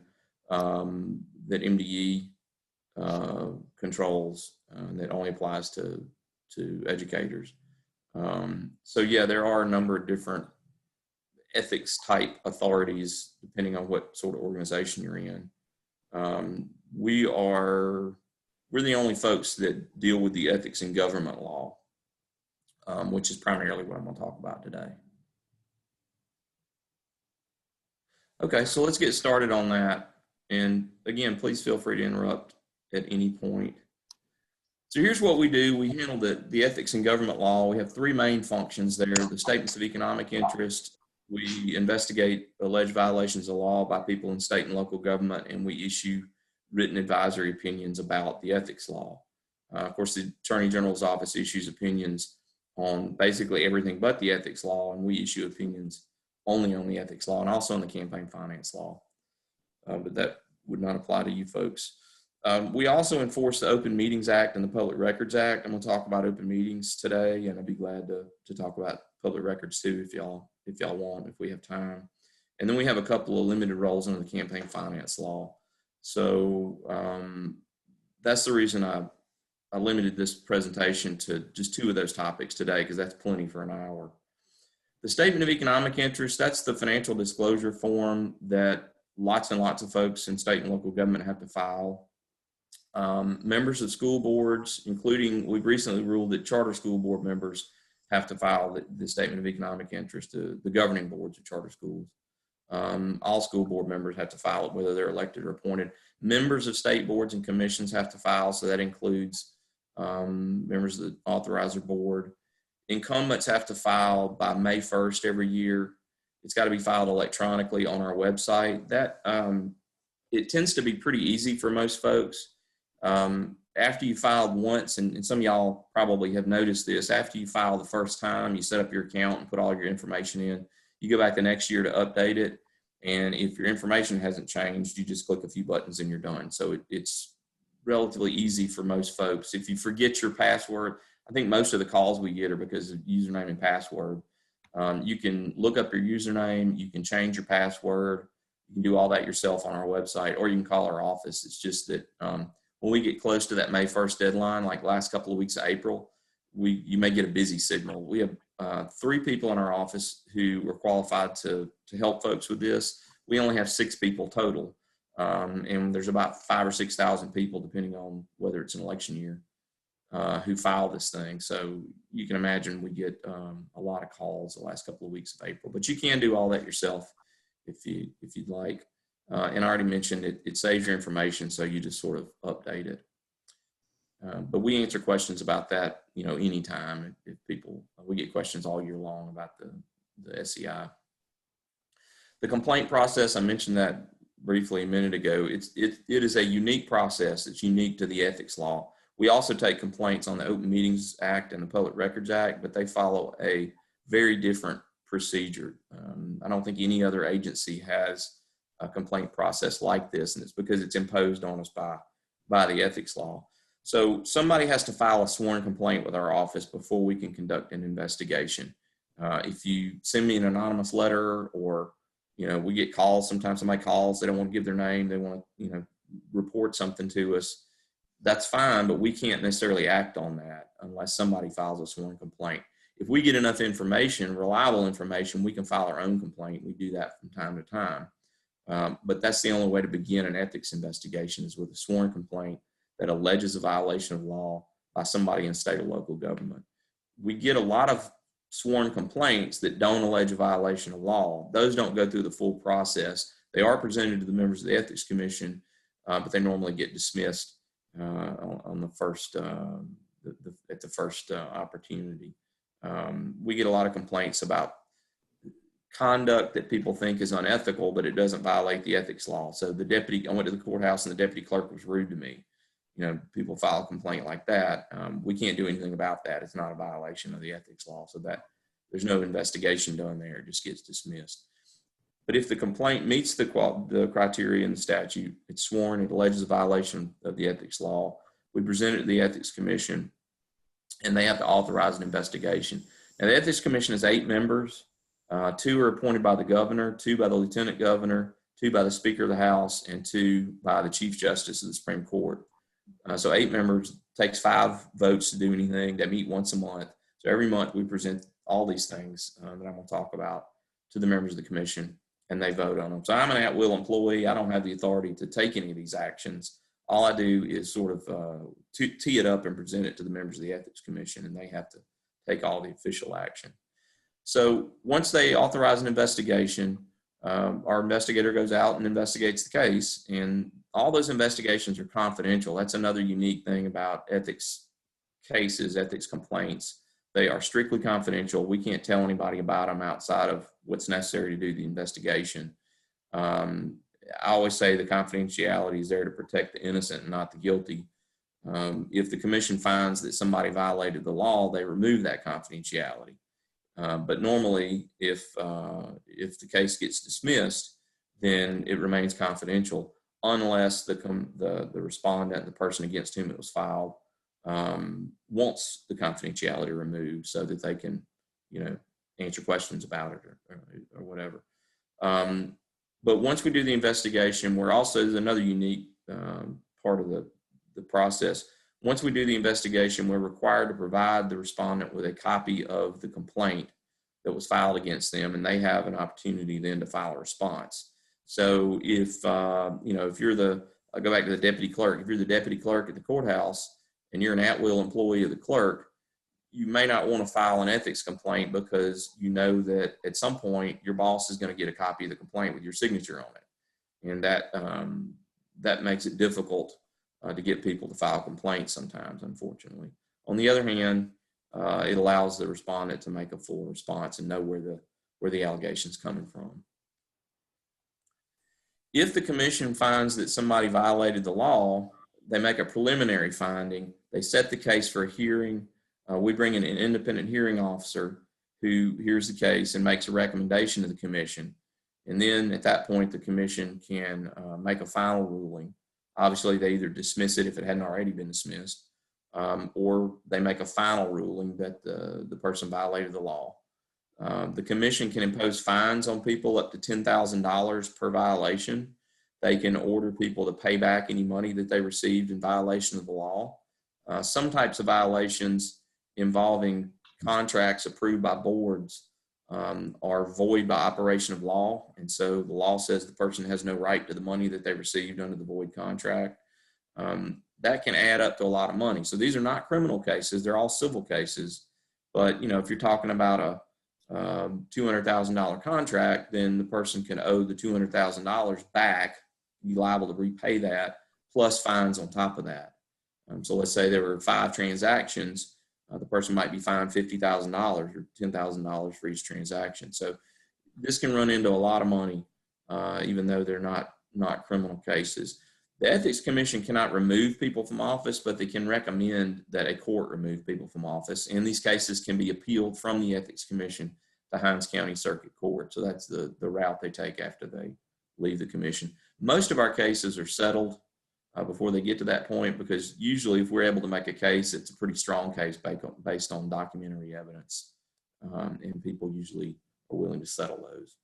K: that MDE controls that only applies to educators. Yeah, there are a number of different ethics type authorities depending on what sort of organization you're in. We're the only folks that deal with the ethics in government law, which is primarily what I'm going to talk about today. Okay, so let's get started on that. And again, please feel free to interrupt at any point. So here's what we do. We handle the ethics in government law. We have three main functions there: the statements of economic interest. We investigate alleged violations of law by people in state and local government, and we issue written advisory opinions about the ethics law. Of course, the Attorney General's office issues opinions on basically everything but the ethics law, and we issue opinions only on the ethics law and also on the campaign finance law. But that would not apply to you folks. We also enforce the Open Meetings Act and the Public Records Act. I'm going to talk about open meetings today, and I'd be glad to talk about public records too if y'all want, if we have time. And then we have a couple of limited roles under the campaign finance law. So that's the reason I limited this presentation to just two of those topics today, because that's plenty for an hour. The statement of economic interest, that's the financial disclosure form that lots and lots of folks in state and local government have to file. Members of school boards, including, we've recently ruled that charter school board members have to file the statement of economic interest to the governing boards of charter schools. All school board members have to file it, whether they're elected or appointed. Members of state boards and commissions have to file, so that includes members of the authorizer board. Incumbents have to file by May 1st every year. It's got to be filed electronically on our website. That it tends to be pretty easy for most folks. After you filed once, and some of y'all probably have noticed this, after you file the first time, you set up your account and put all your information in. You go back the next year to update it, and if your information hasn't changed, you just click a few buttons and you're done. So it's relatively easy for most folks. If you forget your password, I think most of the calls we get are because of username and password. You can look up your username, you can change your password, you can do all that yourself on our website, or you can call our office. It's just that when we get close to that May 1st deadline, like last couple of weeks of April, you may get a busy signal. We have 3 people in our office who are qualified to help folks with this. We only have 6 people total, and there's about 5,000 or 6,000 people, depending on whether it's an election year, who file this thing. So you can imagine we get a lot of calls the last couple of weeks of April. But you can do all that yourself if you'd like. And I already mentioned it saves your information, so you just sort of update it. But we answer questions about that, anytime. If people, we get questions all year long about the SEI. The complaint process, I mentioned that briefly a minute ago. It is a unique process. It's unique to the ethics law. We also take complaints on the Open Meetings Act and the Public Records Act, but they follow a very different procedure. I don't think any other agency has a complaint process like this, and it's because it's imposed on us by the ethics law. So somebody has to file a sworn complaint with our office before we can conduct an investigation. If you send me an anonymous letter, or we get calls, sometimes somebody calls, they don't want to give their name, they want to report something to us, that's fine, but we can't necessarily act on that unless somebody files a sworn complaint. If we get enough information, reliable information, we can file our own complaint. We do that from time to time. But that's the only way to begin an ethics investigation, is with a sworn complaint that alleges a violation of law by somebody in state or local government. We get a lot of sworn complaints that don't allege a violation of law. Those don't go through the full process. They are presented to the members of the Ethics Commission, but they normally get dismissed on the first at the first opportunity. We get a lot of complaints about conduct that people think is unethical, but it doesn't violate the ethics law. So I went to the courthouse and the deputy clerk was rude to me. People file a complaint like that. We can't do anything about that. It's not a violation of the ethics law. So that there's no investigation done there. It just gets dismissed. But if the complaint meets the criteria in the statute, it's sworn, it alleges a violation of the ethics law, we present it to the Ethics Commission, and they have to authorize an investigation. Now, the Ethics Commission has 8 members. 2 are appointed by the governor, 2 by the lieutenant governor, 2 by the Speaker of the House, and 2 by the Chief Justice of the Supreme Court. So 8 members, takes 5 votes to do anything. They meet once a month. So every month we present all these things that I'm going to talk about to the members of the commission, and they vote on them. So I'm an at-will employee. I don't have the authority to take any of these actions. All I do is sort of tee it up and present it to the members of the Ethics Commission, and they have to take all the official action. So once they authorize an investigation, our investigator goes out and investigates the case, and all those investigations are confidential. That's another unique thing about ethics cases, ethics complaints. They are strictly confidential. We can't tell anybody about them outside of what's necessary to do the investigation. I always say the confidentiality is there to protect the innocent and not the guilty. If the commission finds that somebody violated the law, they remove that confidentiality. But normally, if the case gets dismissed, then it remains confidential unless the respondent, the person against whom it was filed, wants the confidentiality removed so that they can, answer questions about it or whatever. But once we do the investigation, there's another unique part of the process. Once we do the investigation, we're required to provide the respondent with a copy of the complaint that was filed against them, and they have an opportunity then to file a response. So if you're I'll go back to the deputy clerk. If you're the deputy clerk at the courthouse and you're an at-will employee of the clerk, you may not want to file an ethics complaint because you know that at some point your boss is going to get a copy of the complaint with your signature on it. And that makes it difficult to get people to file complaints sometimes, unfortunately. On the other hand, it allows the respondent to make a full response and know where the allegation's coming from. If the commission finds that somebody violated the law, they make a preliminary finding. They set the case for a hearing. We bring in an independent hearing officer who hears the case and makes a recommendation to the commission. And then at that point, the commission can make a final ruling. Obviously, they either dismiss it if it hadn't already been dismissed, or they make a final ruling that the person violated the law. The commission can impose fines on people up to $10,000 per violation. They can order people to pay back any money that they received in violation of the law. Some types of violations involving contracts approved by boards are void by operation of law. And so the law says the person has no right to the money that they received under the void contract. That can add up to a lot of money. So these are not criminal cases. They're all civil cases. But, if you're talking about $200,000 contract, then the person can owe the $200,000 back, be liable to repay that, plus fines on top of that. So let's say there were 5 transactions, the person might be fined $50,000 or $10,000 for each transaction. So this can run into a lot of money, even though they're not criminal cases. The Ethics Commission cannot remove people from office, but they can recommend that a court remove people from office. And these cases can be appealed from the Ethics Commission to Hinds County Circuit Court. So that's the route they take after they leave the commission. Most of our cases are settled before they get to that point, because usually if we're able to make a case, it's a pretty strong case based on documentary evidence. And people usually are willing to settle those.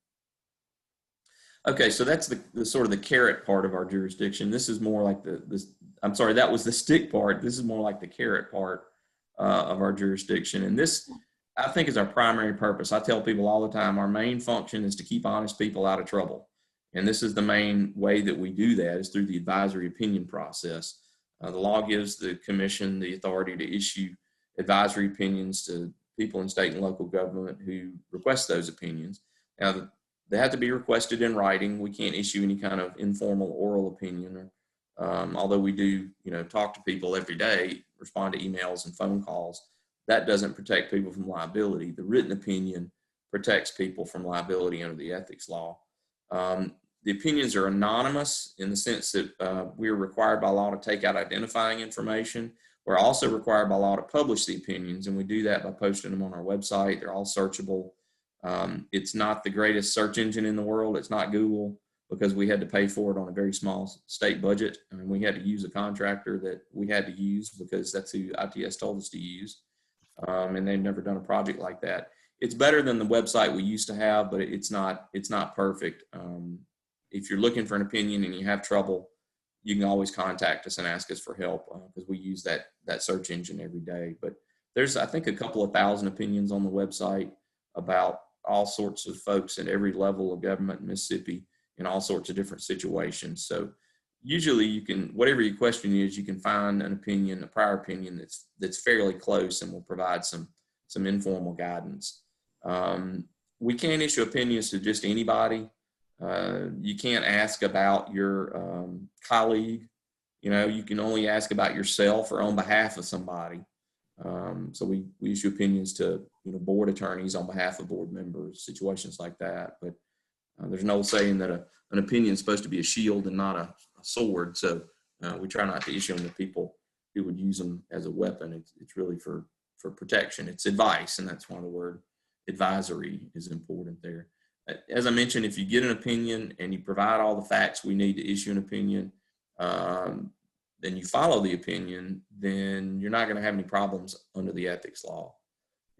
K: Okay, so that's the sort of the carrot part of our jurisdiction. This is more like I'm sorry, that was the stick part. This is more like the carrot part of our jurisdiction. And this, I think, is our primary purpose. I tell people all the time, our main function is to keep honest people out of trouble. And this is the main way that we do that, is through the advisory opinion process. The law gives the commission the authority to issue advisory opinions to people in state and local government who request those opinions. Now, they have to be requested in writing. We can't issue any kind of informal oral opinion, although we do, talk to people every day, respond to emails and phone calls. That doesn't protect people from liability. The written opinion protects people from liability under the ethics law. The opinions are anonymous in the sense that we're required by law to take out identifying information. We're also required by law to publish the opinions, and we do that by posting them on our website. They're all searchable. It's not the greatest search engine in the world. It's not Google, because we had to pay for it on a very small state budget. I mean, we had to use a contractor that we had to use because that's who ITS told us to use. And they've never done a project like that. It's better than the website we used to have, but it's not perfect. If you're looking for an opinion and you have trouble, you can always contact us and ask us for help, because we use that search engine every day. But there's, I think, a couple of thousand opinions on the website about all sorts of folks at every level of government in Mississippi in all sorts of different situations. So usually you can, whatever your question is, you can find an opinion, a prior opinion that's fairly close and will provide some informal guidance. We can't issue opinions to just anybody. You can't ask about your colleague. You can only ask about yourself or on behalf of somebody. So we issue opinions to board attorneys on behalf of board members, situations like that. But there's an old saying that an opinion is supposed to be a shield and not a sword. So we try not to issue them to people who would use them as a weapon. It's really for protection. It's advice, and that's why the word advisory is important there. As I mentioned, if you get an opinion and you provide all the facts we need to issue an opinion, then you follow the opinion, then you're not going to have any problems under the ethics law.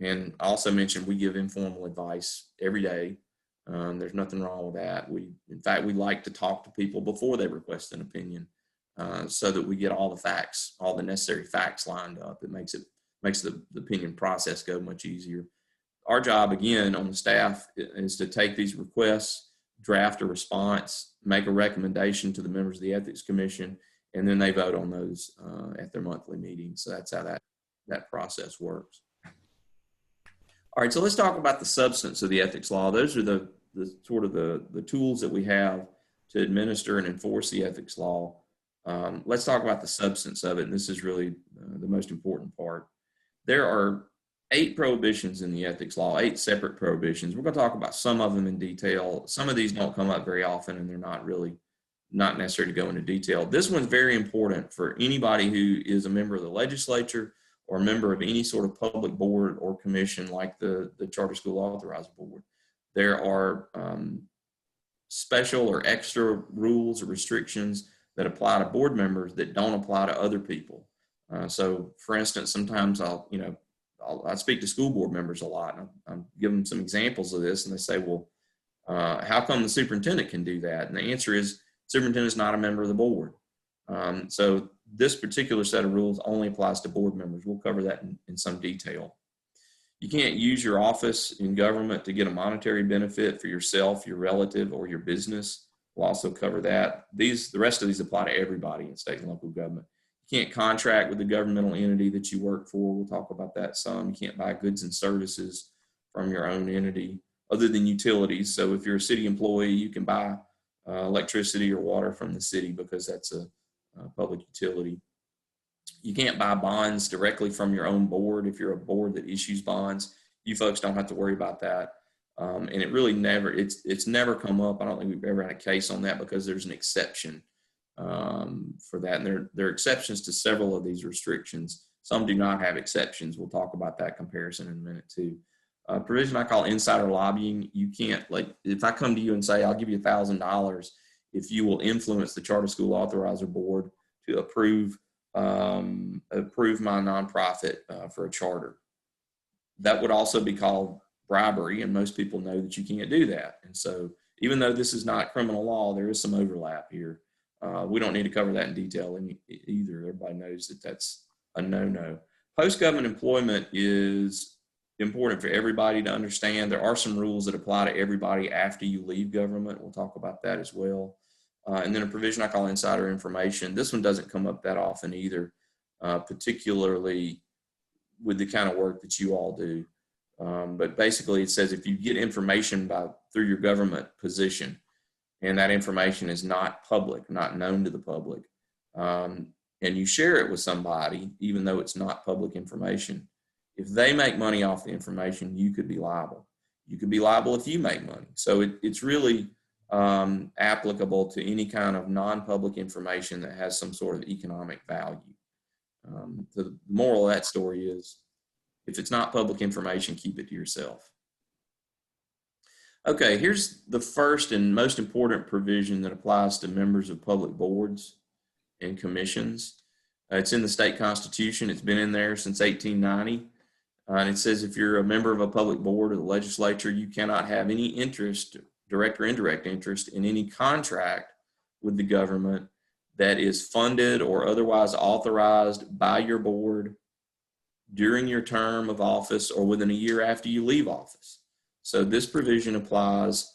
K: And I also mentioned we give informal advice every day. There's nothing wrong with that. In fact, we like to talk to people before they request an opinion, so that we get all the facts, all the necessary facts lined up. It makes the opinion process go much easier. Our job, again, on the staff is to take these requests, draft a response, make a recommendation to the members of the Ethics Commission, and then they vote on those at their monthly meetings. So that's how that process works. All right, so let's talk about the substance of the ethics law. Those are the sort of the tools that we have to administer and enforce the ethics law. Let's talk about the substance of it, and this is really the most important part. There are 8 prohibitions in the ethics law, 8 separate prohibitions. We're going to talk about some of them in detail. Some of these don't come up very often, and they're not necessary to go into detail. This one's very important for anybody who is a member of the legislature or a member of any sort of public board or commission like the Charter School Authorized Board. There are special or extra rules or restrictions that apply to board members that don't apply to other people. So, for instance, sometimes I speak to school board members a lot, and I give them some examples of this, and they say, well, how come the superintendent can do that? And the answer is, superintendent's not a member of the board. So this particular set of rules only applies to board members. We'll cover that in some detail. You can't use your office in government to get a monetary benefit for yourself, your relative, or your business. We'll also cover that. The rest of these apply to everybody in state and local government. You can't contract with the governmental entity that you work for. We'll talk about that some. You can't buy goods and services from your own entity other than utilities. So if you're a city employee, you can buy electricity or water from the city because that's a public utility. You can't buy bonds directly from your own board. If you're a board that issues bonds, you folks don't have to worry about that. And it really never, it's never come up. I don't think we've ever had a case on that because there's an exception for that. And there are exceptions to several of these restrictions. Some do not have exceptions. We'll talk about that comparison in a minute too. Provision I call insider lobbying. You can't, like, if I come to you and say, I'll give you $1,000 if you will influence the Charter School Authorizer Board to approve my nonprofit for a charter. That would also be called bribery, and most people know that you can't do that. And so even though this is not criminal law, there is some overlap here. We don't need to cover that in detail either. Everybody knows that that's a no-no. Post-government employment is important for everybody to understand. There are some rules that apply to everybody after you leave government. We'll talk about that as well. And then a provision I call insider information. This one doesn't come up that often either, particularly with the kind of work that you all do. But basically it says if you get information through your government position and that information is not public, not known to the public, and you share it with somebody, even though it's not public information, if they make money off the information, you could be liable. You could be liable if you make money. So it's really applicable to any kind of non-public information that has some sort of economic value. The moral of that story is, if it's not public information, keep it to yourself. Okay, here's the first and most important provision that applies to members of public boards and commissions. It's in the state constitution. It's been in there since 1890. And it says if you're a member of a public board or the legislature, you cannot have any interest, direct or indirect interest, in any contract with the government that is funded or otherwise authorized by your board during your term of office or within a year after you leave office. So this provision applies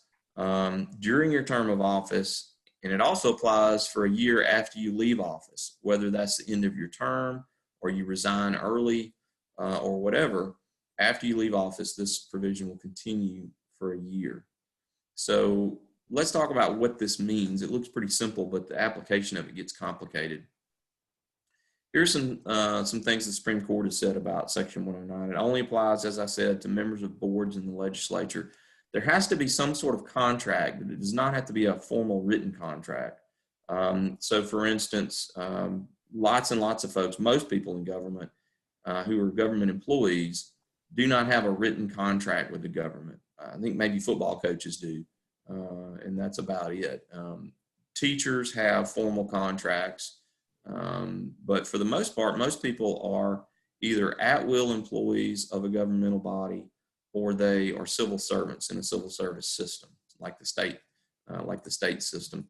K: during your term of office, and it also applies for a year after you leave office, whether that's the end of your term or you resign early or whatever. After you leave office, this provision will continue for a year. So let's talk about what this means. It looks pretty simple, but the application of it gets complicated. Here's some things the Supreme Court has said about Section 109. It only applies, as I said, to members of boards in the legislature. There has to be some sort of contract, but it does not have to be a formal written contract. So for instance, lots and lots of folks, most people in government who are government employees, do not have a written contract with the government. I think maybe football coaches do, and that's about it. Teachers have formal contracts, but for the most part, most people are either at-will employees of a governmental body or they are civil servants in a civil service system, like the state system.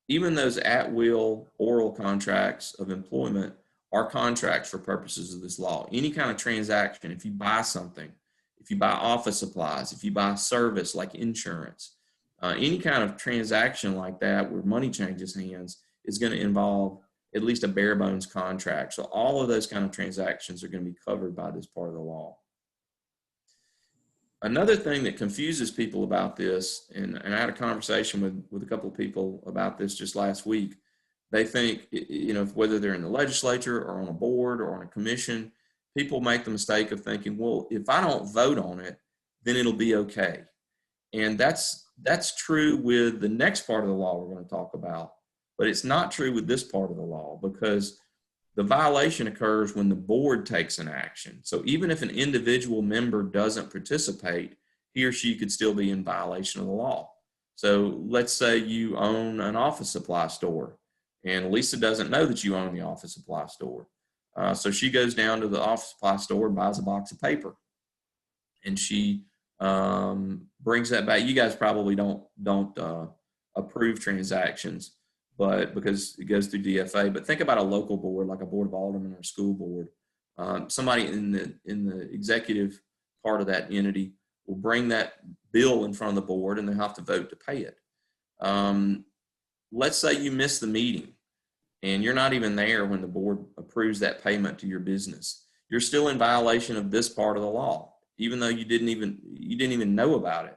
K: Even those at-will oral contracts of employment are contracts for purposes of this law. Any kind of transaction, if you buy something, if you buy office supplies, if you buy service like insurance, any kind of transaction like that where money changes hands is going to involve at least a bare bones contract. So all of those kind of transactions are going to be covered by this part of the law. Another thing that confuses people about this, and I had a conversation with a couple of people about this just last week. They think, you know, whether they're in the legislature or on a board or on a commission, people make the mistake of thinking, well, if I don't vote on it, then it'll be okay. And that's true with the next part of the law we're going to talk about, but it's not true with this part of the law, because the violation occurs when the board takes an action. So even if an individual member doesn't participate, he or she could still be in violation of the law. So let's say you own an office supply store, and Lisa doesn't know that you own the office supply store. So she goes down to the office supply store and buys a box of paper, and she brings that back. You guys probably don't approve transactions, but because it goes through DFA. But think about a local board, like a board of aldermen or a school board. Somebody in the executive part of that entity will bring that bill in front of the board, and they'll have to vote to pay it. Let's say you miss the meeting and you're not even there when the board approves that payment to your business. You're still in violation of this part of the law. even though you didn't even know about it,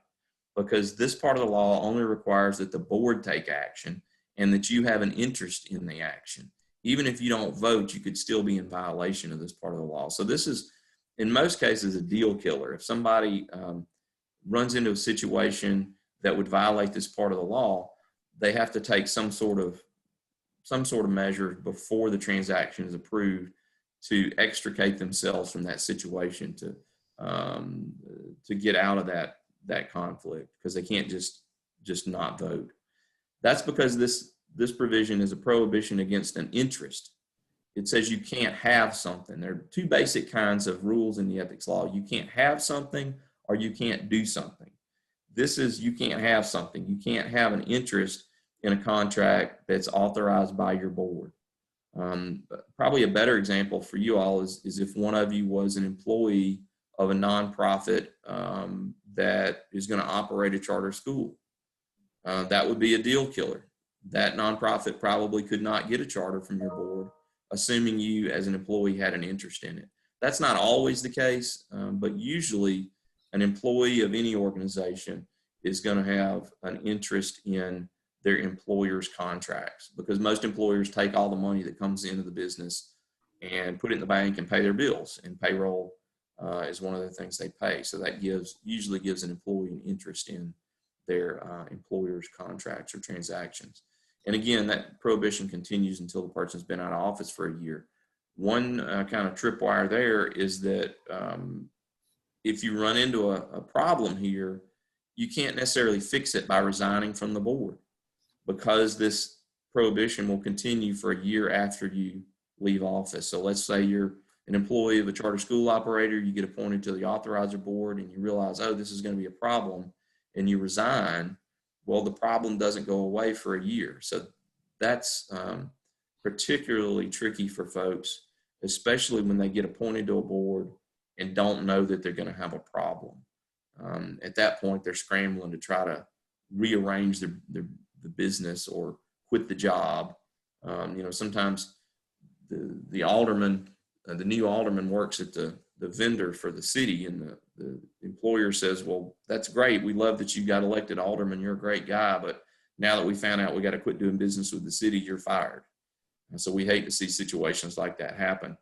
K: because this part of the law only requires that the board take action and that you have an interest in the action. Even if you don't vote, you could still be in violation of this part of the law. So this is, in most cases, a deal killer. If somebody runs into a situation that would violate this part of the law, they have to take some sort of measure before the transaction is approved to extricate themselves from that situation, to get out of that conflict, because they can't just not vote. That's because this provision is a prohibition against an interest. It says you can't have something. There are two basic kinds of rules in the ethics law. You can't have something or you can't do something. This is, you can't have something. You can't have an interest in a contract that's authorized by your board. Probably a better example for you all is if one of you was an employee of a nonprofit that is going to operate a charter school. That would be a deal killer. That nonprofit probably could not get a charter from your board, assuming you as an employee had an interest in it. That's not always the case, but usually an employee of any organization is going to have an interest in their employer's contracts, because most employers take all the money that comes into the business and put it in the bank and pay their bills, and payroll is one of the things they pay. So that usually gives an employee an interest in their employer's contracts or transactions. And again, that prohibition continues until the person's been out of office for a year. One kind of tripwire there is that if you run into a problem here, you can't necessarily fix it by resigning from the board, because this prohibition will continue for a year after you leave office. So let's say you're an employee of a charter school operator, you get appointed to the authorizer board and you realize, oh, this is going to be a problem, and you resign. Well, the problem doesn't go away for a year. So that's particularly tricky for folks, especially when they get appointed to a board and don't know that they're going to have a problem. At that point, they're scrambling to try to rearrange the business or quit the job. Sometimes the alderman, the new alderman works at the vendor for the city, and the employer says, well, that's great. We love that you got elected alderman. You're a great guy. But now that we found out we got to quit doing business with the city, you're fired. And so we hate to see situations like that happen.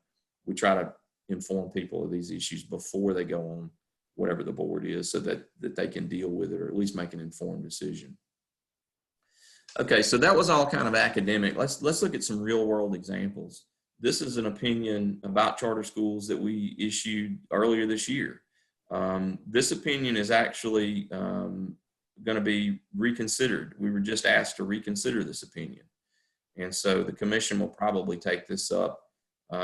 K: We try to inform people of these issues before they go on whatever the board is, so that they can deal with it, or at least make an informed decision. Okay, so that was all kind of academic. Let's look at some real world examples. This is an opinion about charter schools that we issued earlier this year. This opinion is actually going to be reconsidered. We were just asked to reconsider this opinion. And so the commission will probably take this up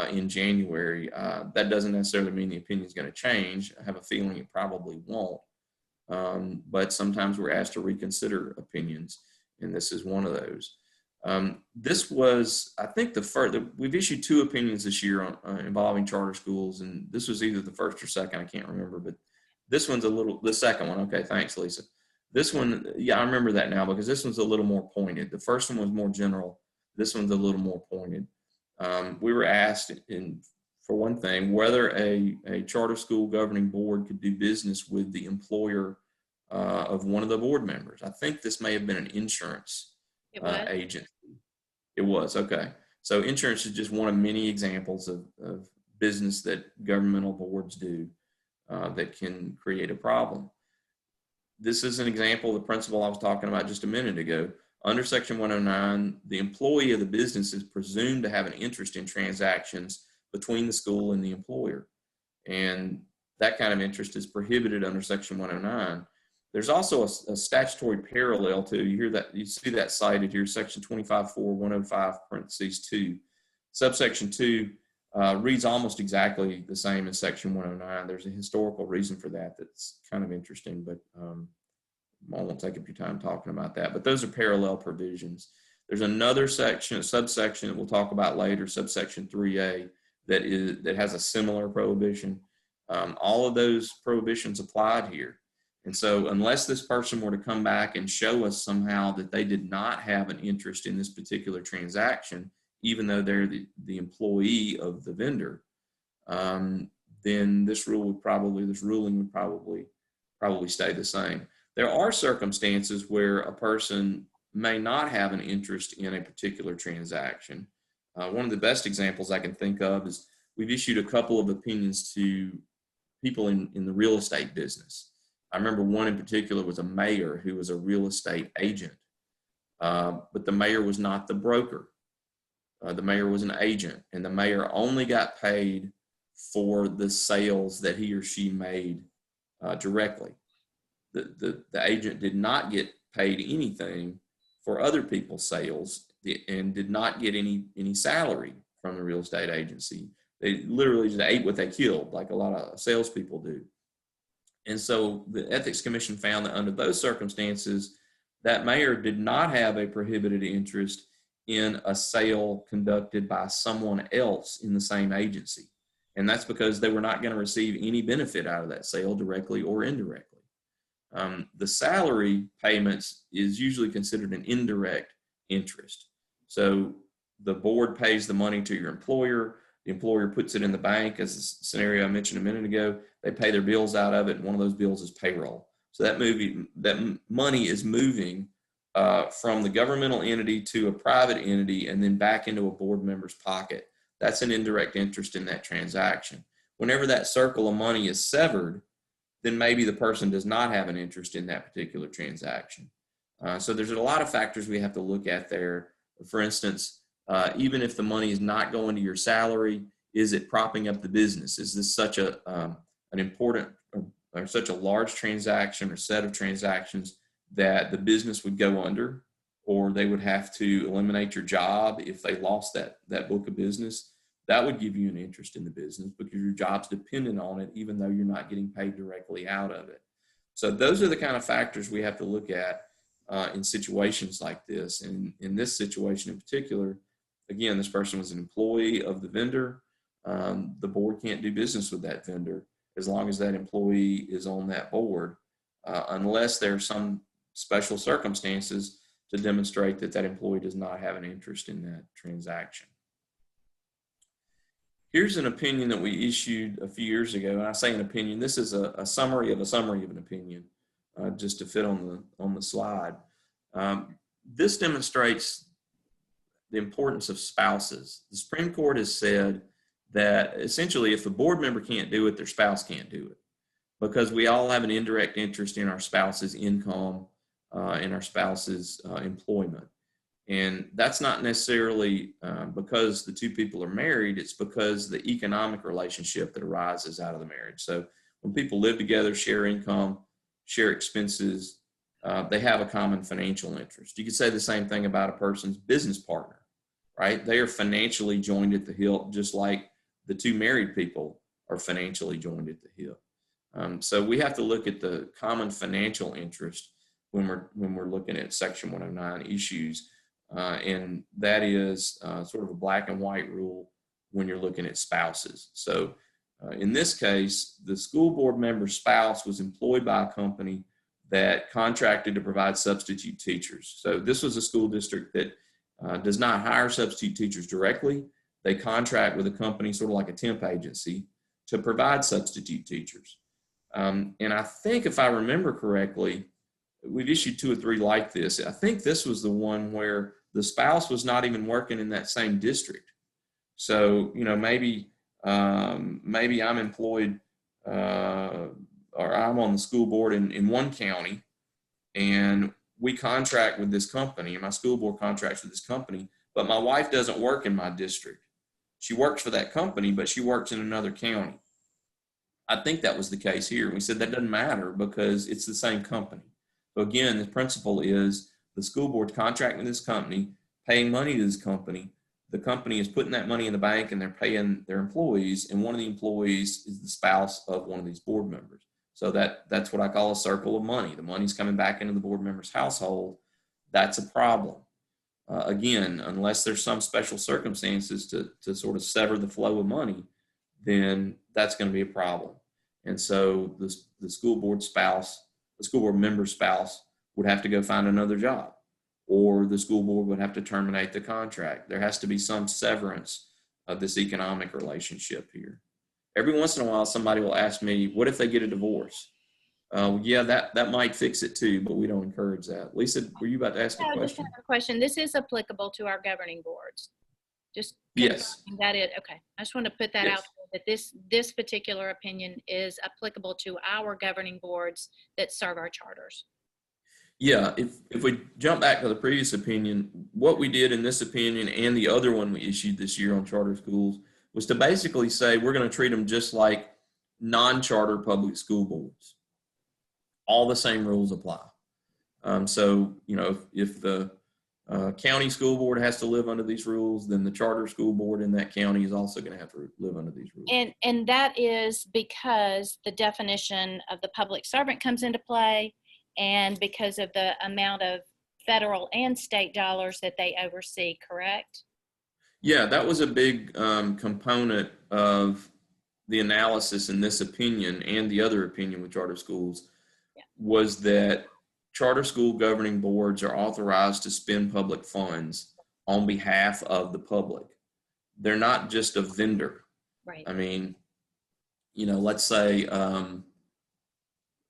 K: in January. That doesn't necessarily mean the opinion is going to change. I have a feeling it probably won't. But sometimes we're asked to reconsider opinions, and this is one of those. This was, I think, the first. We've issued two opinions this year on, involving charter schools, and this was either the first or second. I can't remember, but this one's the second one. Okay, thanks, Lisa. This one, yeah, I remember that now, because this one's a little more pointed. The first one was more general. This one's a little more pointed. We were asked, for one thing, whether a charter school governing board could do business with the employer of one of the board members. I think this may have been an insurance agency. It was, okay. So insurance is just one of many examples of business that governmental boards do that can create a problem. This is an example of the principle I was talking about just a minute ago. Under Section 109, the employee of the business is presumed to have an interest in transactions between the school and the employer. And that kind of interest is prohibited under Section 109. There's also a statutory parallel to, you see that cited here, Section 25.4.105 parentheses 2. Subsection 2 reads almost exactly the same as Section 109. There's a historical reason for that that's kind of interesting, but I won't take up your time talking about that. But those are parallel provisions. There's another subsection that we'll talk about later, subsection 3A, that has a similar prohibition. All of those prohibitions applied here. And so unless this person were to come back and show us somehow that they did not have an interest in this particular transaction, even though they're the employee of the vendor, then this ruling would probably stay the same. There are circumstances where a person may not have an interest in a particular transaction. One of the best examples I can think of is we've issued a couple of opinions to people in the real estate business. I remember one in particular was a mayor who was a real estate agent, but the mayor was not the broker. The mayor was an agent, and the mayor only got paid for the sales that he or she made directly. The agent did not get paid anything for other people's sales and did not get any salary from the real estate agency. They literally just ate what they killed, like a lot of salespeople do. And so the Ethics Commission found that under those circumstances, that mayor did not have a prohibited interest in a sale conducted by someone else in the same agency. And that's because they were not going to receive any benefit out of that sale directly or indirectly. The salary payments is usually considered an indirect interest. So the board pays the money to your employer. The employer puts it in the bank, as the scenario I mentioned a minute ago. They pay their bills out of it, and one of those bills is payroll. So that money is moving from the governmental entity to a private entity and then back into a board member's pocket. That's an indirect interest in that transaction. Whenever that circle of money is severed, then maybe the person does not have an interest in that particular transaction. So there's a lot of factors we have to look at there. For instance, even if the money is not going to your salary, is it propping up the business? Is this such an important or such a large transaction or set of transactions that the business would go under, or they would have to eliminate your job if they lost that book of business? That would give you an interest in the business because your job's dependent on it, even though you're not getting paid directly out of it. So those are the kind of factors we have to look at in situations like this. And in this situation in particular, again, this person was an employee of the vendor. The board can't do business with that vendor as long as that employee is on that board, unless there are some special circumstances to demonstrate that that employee does not have an interest in that transaction. Here's an opinion that we issued a few years ago, and I say an opinion. This is a summary of an opinion, just to fit on the slide. This demonstrates the importance of spouses. The Supreme Court has said that essentially if a board member can't do it, their spouse can't do it, because we all have an indirect interest in our spouse's income and our spouse's employment. And that's not necessarily because the two people are married, it's because the economic relationship that arises out of the marriage. So when people live together, share income, share expenses, they have a common financial interest. You could say the same thing about a person's business partner, right? They are financially joined at the hip, just like the two married people are financially joined at the hip. So we have to look at the common financial interest when we're looking at Section 109 issues. And that is sort of a black and white rule when you're looking at spouses. So in this case, the school board member's spouse was employed by a company that contracted to provide substitute teachers. So this was a school district that does not hire substitute teachers directly. They contract with a company, sort of like a temp agency, to provide substitute teachers. And I think if I remember correctly, we've issued 2 or 3 like this. I think this was the one where the spouse was not even working in that same district. So, maybe I'm employed or I'm on the school board in one county, and we contract with this company, and my school board contracts with this company, but my wife doesn't work in my district. She works for that company, but she works in another county. I think that was the case here. We said that doesn't matter because it's the same company. So again, the principle is the school board's contracting with this company, paying money to this company. The company is putting that money in the bank and they're paying their employees, and one of the employees is the spouse of one of these board members. So that's what I call a circle of money. The money's coming back into the board member's household. That's a problem. Again, unless there's some special circumstances to sort of sever the flow of money, then that's going to be a problem. And so the school board member's spouse would have to go find another job, or the school board would have to terminate the contract. There has to be some severance of this economic relationship here. every once in a while, somebody will ask me, what if they get a divorce? Yeah, that might fix it too, but we don't encourage that. Lisa, were you about to ask a
A: No, just
K: question?
A: have a question. This is applicable to our governing boards. Just
K: Yes.
A: confirming that it, okay. I just want to put that
K: Yes.
A: out there, that this particular opinion is applicable to our governing boards that serve our charters.
K: Yeah, if we jump back to the previous opinion, what we did in this opinion and the other one we issued this year on charter schools was to basically say we're going to treat them just like non-charter public school boards. All the same rules apply. So, you know, if the county school board has to live under these rules, then the charter school board in that county is also going to have to live under these rules.
A: And that is because the definition of the public servant comes into play, and because of the amount of federal and state dollars that they oversee, correct?
K: Yeah, that was a big component of the analysis in this opinion and the other opinion with charter schools, was that charter school governing boards are authorized to spend public funds on behalf of the public. They're not just a vendor.
A: Right.
K: I mean, you know, let's say,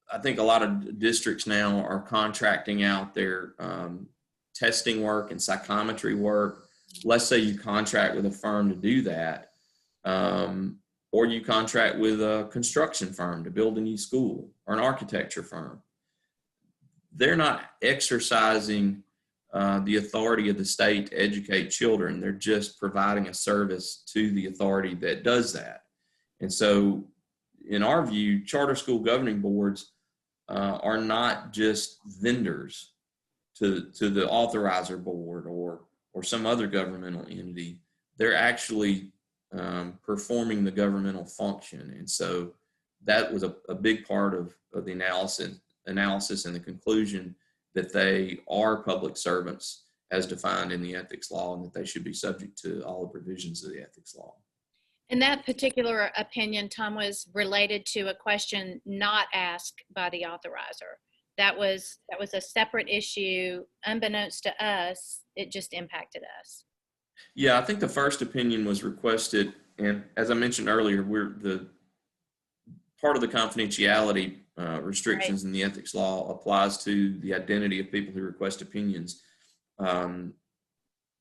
K: I think a lot of districts now are contracting out their testing work and psychometry work. Let's say you contract with a firm to do that, or you contract with a construction firm to build a new school, or an architecture firm. They're not exercising the authority of the state to educate children. They're just providing a service to the authority that does that. And so, in our view, charter school governing boards are not just vendors to the authorizer board or some other governmental entity. They're actually performing the governmental function. And so that was a big part of the analysis and the conclusion that they are public servants as defined in the ethics law, and that they should be subject to all the provisions of the ethics law.
A: And that particular opinion, Tom, was related to a question not asked by the authorizer. That was a separate issue. Unbeknownst to us, it just impacted us.
K: Yeah, I think the first opinion was requested, and as I mentioned earlier, we're the part of the confidentiality restrictions in the ethics law applies to the identity of people who request opinions.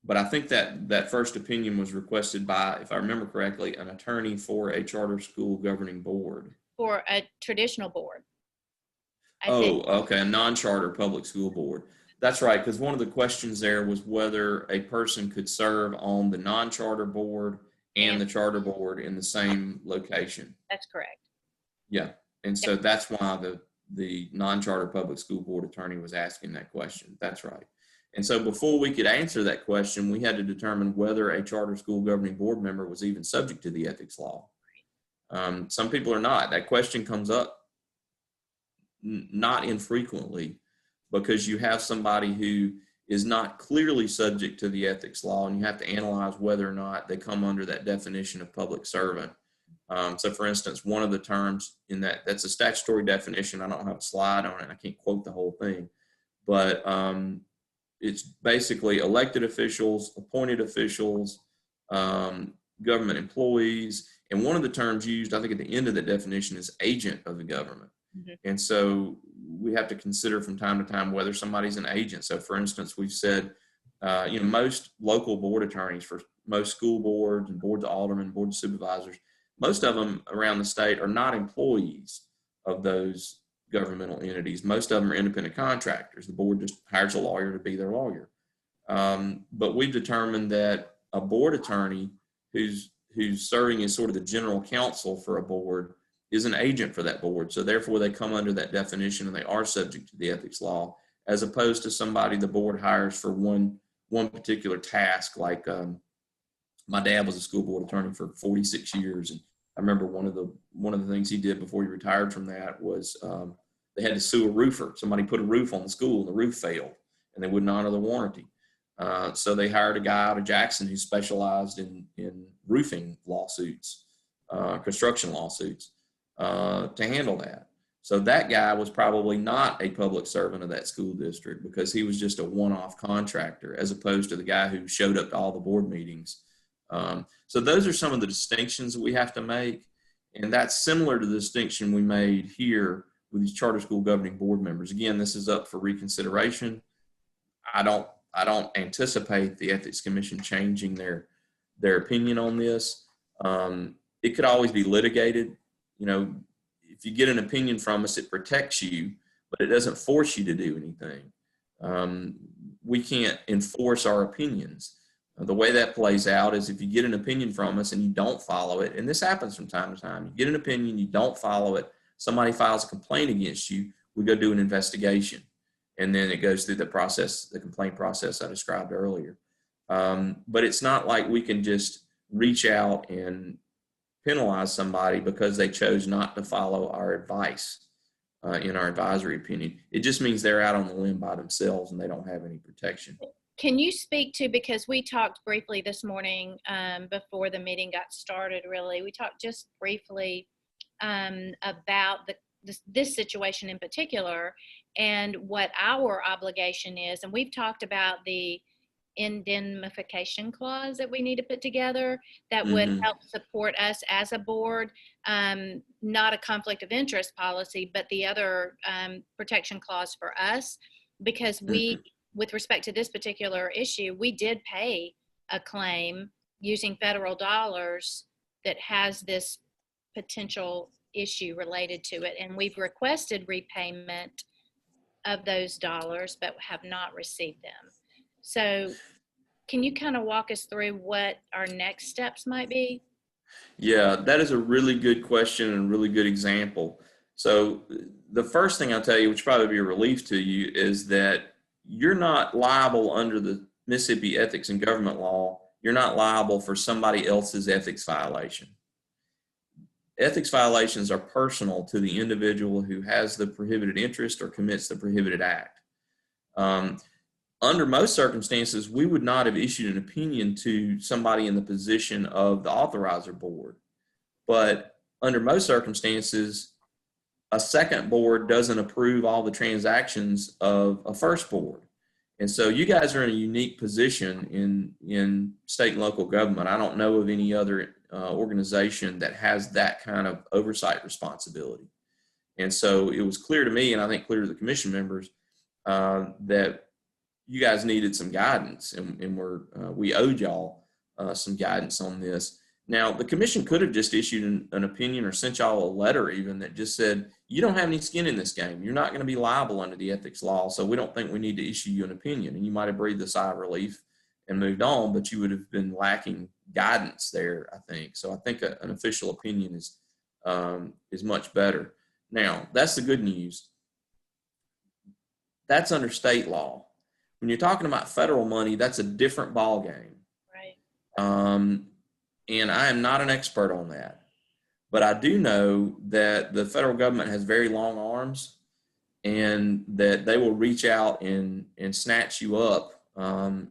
K: But I think that first opinion was requested by, if I remember correctly, an attorney for a charter school governing board.
A: For a traditional board.
K: Okay, a non-charter public school board. That's right, because one of the questions there was whether a person could serve on the non-charter board and the charter board in the same location.
A: That's correct.
K: Yeah, and so that's why the non-charter public school board attorney was asking that question. That's right. And so before we could answer that question, we had to determine whether a charter school governing board member was even subject to the ethics law. Some people are not. That question comes up not infrequently, because you have somebody who is not clearly subject to the ethics law, and you have to analyze whether or not they come under that definition of public servant. So for instance, one of the terms in that's a statutory definition. I don't have a slide on it. I can't quote the whole thing, but it's basically elected officials, appointed officials, government employees. And one of the terms used, I think at the end of the definition, is agent of the government. Mm-hmm. And so we have to consider from time to time whether somebody's an agent. So for instance, we've said, most local board attorneys for most school boards and boards of aldermen, boards of supervisors, most of them around the state are not employees of those governmental entities. Most of them are independent contractors. The board just hires a lawyer to be their lawyer. But we've determined that a board attorney who's serving as sort of the general counsel for a board is an agent for that board. So therefore they come under that definition and they are subject to the ethics law, as opposed to somebody the board hires for one particular task. Like my dad was a school board attorney for 46 years. And I remember one of the things he did before he retired from that was they had to sue a roofer. Somebody put a roof on the school and the roof failed and they wouldn't honor the warranty. So they hired a guy out of Jackson who specialized in roofing lawsuits, construction lawsuits, to handle that. So that guy was probably not a public servant of that school district, because he was just a one-off contractor, as opposed to the guy who showed up to all the board meetings. So those are some of the distinctions that we have to make. And that's similar to the distinction we made here with these charter school governing board members. Again, this is up for reconsideration. I don't anticipate the Ethics Commission changing their opinion on this. It could always be litigated. You know, if you get an opinion from us, it protects you, but it doesn't force you to do anything. We can't enforce our opinions. The way that plays out is if you get an opinion from us and you don't follow it, and this happens from time to time, you get an opinion, you don't follow it, somebody files a complaint against you, we go do an investigation. And then it goes through the process, the complaint process I described earlier. But it's not like we can just reach out and penalize somebody because they chose not to follow our advice in our advisory opinion. It just means they're out on the limb by themselves and they don't have any protection.
A: Can you speak to, because we talked briefly this morning before the meeting got started, really, we talked just briefly about this situation in particular and what our obligation is. And we've talked about the indemnification clause that we need to put together that would help support us as a board, not a conflict of interest policy, but the other protection clause for us, because we, with respect to this particular issue, we did pay a claim using federal dollars that has this potential issue related to it. And we've requested repayment of those dollars, but have not received them. So can you kind of walk us through what our next steps might be?
K: Yeah, that is a really good question and a really good example. So the first thing I'll tell you, which will probably be a relief to you, is that you're not liable under the Mississippi Ethics and Government Law. You're not liable for somebody else's ethics violation. Ethics violations are personal to the individual who has the prohibited interest or commits the prohibited act. Under most circumstances, we would not have issued an opinion to somebody in the position of the authorizer board. But under most circumstances, a second board doesn't approve all the transactions of a first board. And so you guys are in a unique position in state and local government. I don't know of any other organization that has that kind of oversight responsibility. And so it was clear to me, and I think clear to the commission members, that you guys needed some guidance, and we owed y'all some guidance on this. Now, the commission could have just issued an opinion or sent y'all a letter even that just said, you don't have any skin in this game. You're not going to be liable under the ethics law, so we don't think we need to issue you an opinion. And you might have breathed a sigh of relief and moved on, but you would have been lacking guidance there, I think. So I think an official opinion is much better. Now, that's the good news. That's under state law. When you're talking about federal money, that's a different ballgame. Right. And I am not an expert on that. But I do know that the federal government has very long arms and that they will reach out and snatch you up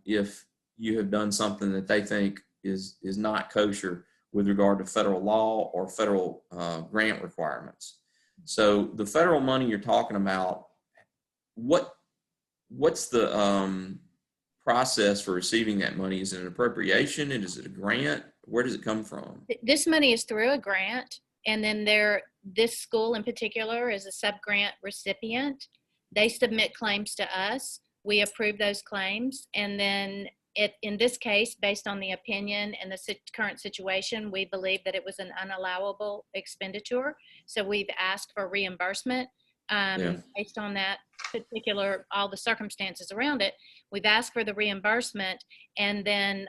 K: if you have done something that they think is not kosher with regard to federal law or federal grant requirements. So the federal money you're talking about, what's the process for receiving that money? Is it an appropriation? Is it a grant? Where does it come from?
A: This money is through a grant, and then this school in particular is a sub-grant recipient. They submit claims to us. We approve those claims, and then in this case, based on the opinion and the current situation, we believe that it was an unallowable expenditure. So we've asked for reimbursement based on that particular, all the circumstances around it. We've asked for the reimbursement, and then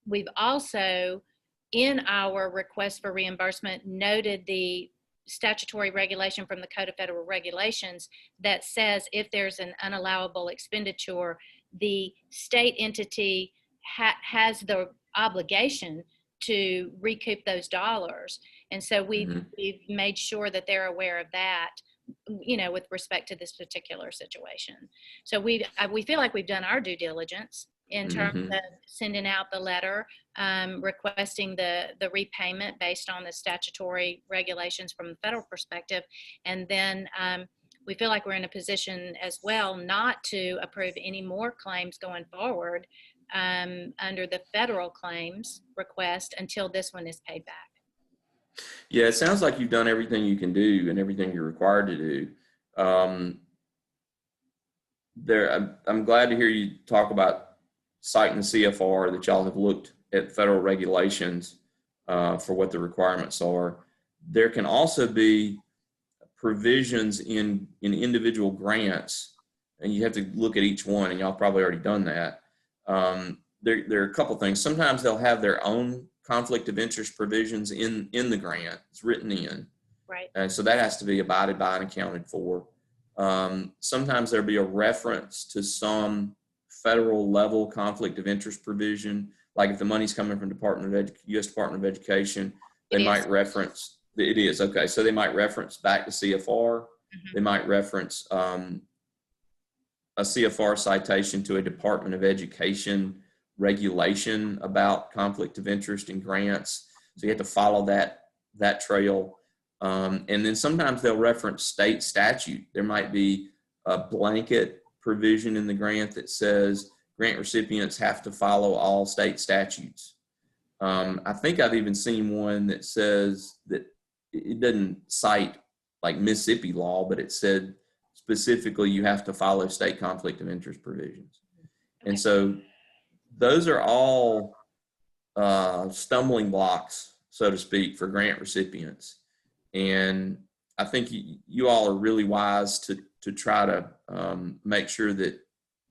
A: we've also, in our request for reimbursement, noted the statutory regulation from the Code of Federal Regulations that says if there's an unallowable expenditure, the state entity has the obligation to recoup those dollars. And so we've made sure that they're aware of that, with respect to this particular situation. So we feel like we've done our due diligence in terms of sending out the letter, requesting the repayment based on the statutory regulations from the federal perspective. And then we feel like we're in a position as well not to approve any more claims going forward under the federal claims request until this one is paid back.
K: Yeah, it sounds like you've done everything you can do and everything you're required to do. I'm glad to hear you talk about citing the CFR, that y'all have looked at federal regulations for what the requirements are. There can also be provisions in individual grants, and you have to look at each one, and y'all probably already done that. There are a couple things. Sometimes they'll have their own conflict of interest provisions in the grant. It's written in.
A: Right.
K: And so that has to be abided by and accounted for. Sometimes there'll be a reference to some federal level conflict of interest provision. Like if the money's coming from U.S. Department of Education, they might reference, it is, okay. So they might reference back to CFR. Mm-hmm. They might reference a CFR citation to a Department of Education regulation about conflict of interest in grants. So you have to follow that trail. And then sometimes they'll reference state statute. There might be a blanket provision in the grant that says grant recipients have to follow all state statutes. I think I've even seen one that says that it doesn't cite like Mississippi law, but it said specifically you have to follow state conflict of interest provisions. Okay. And so those are all stumbling blocks, so to speak, for grant recipients. And I think you all are really wise to try to make sure that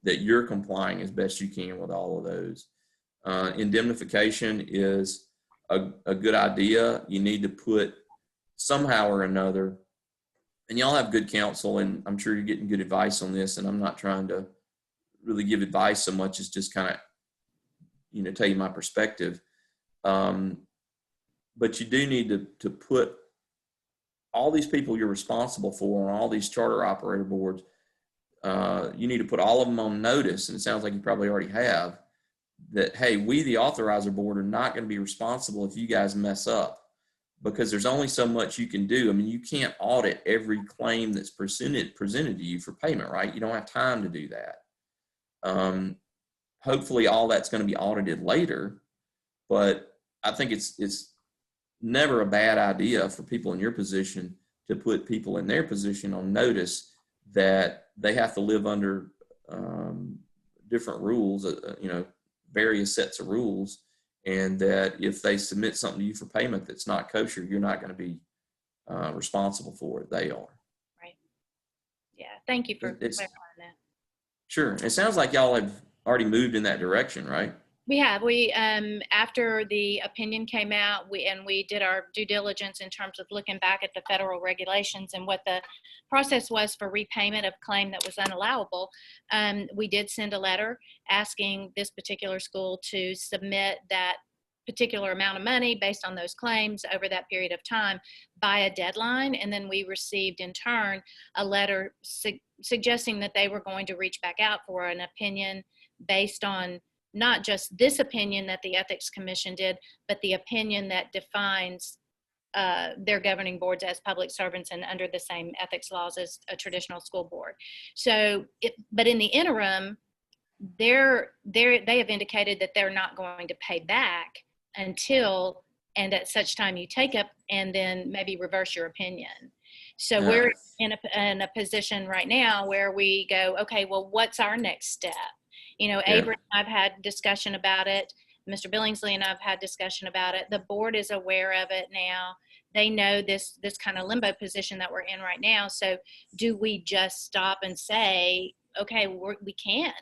K: you're complying as best you can with all of those. Indemnification is a good idea. You need to put somehow or another, and y'all have good counsel, and I'm sure you're getting good advice on this, and I'm not trying to really give advice so much as just kind of, tell you my perspective. But you do need to put all these people you're responsible for on all these charter operator boards. You need to put all of them on notice, and it sounds like you probably already have, that, hey, we, the authorizer board, are not going to be responsible if you guys mess up, because there's only so much you can do. I mean, you can't audit every claim that's presented to you for payment, right? You don't have time to do that. Hopefully all that's going to be audited later, but I think it's never a bad idea for people in your position to put people in their position on notice that they have to live under different rules, various sets of rules, and that if they submit something to you for payment that's not kosher, you're not going to be responsible for it. They are. Right.
A: Yeah. Thank you for clarifying that.
K: Sure. It sounds like y'all have already moved in that direction, right?
A: We have. We after the opinion came out, we did our due diligence in terms of looking back at the federal regulations and what the process was for repayment of claim that was unallowable. We did send a letter asking this particular school to submit that particular amount of money based on those claims over that period of time by a deadline, and then we received in turn a letter suggesting that they were going to reach back out for an opinion based on not just this opinion that the Ethics Commission did, but the opinion that defines their governing boards as public servants and under the same ethics laws as a traditional school board. So, but in the interim, they have indicated that they're not going to pay back until and at such time you take up and then maybe reverse your opinion. So yeah. We're in a position right now where we go, okay, well, what's our next step? Abram and I've had discussion about it. Mr. Billingsley and I've had discussion about it. The board is aware of it now. They know this kind of limbo position that we're in right now. So do we just stop and say, okay, we can't,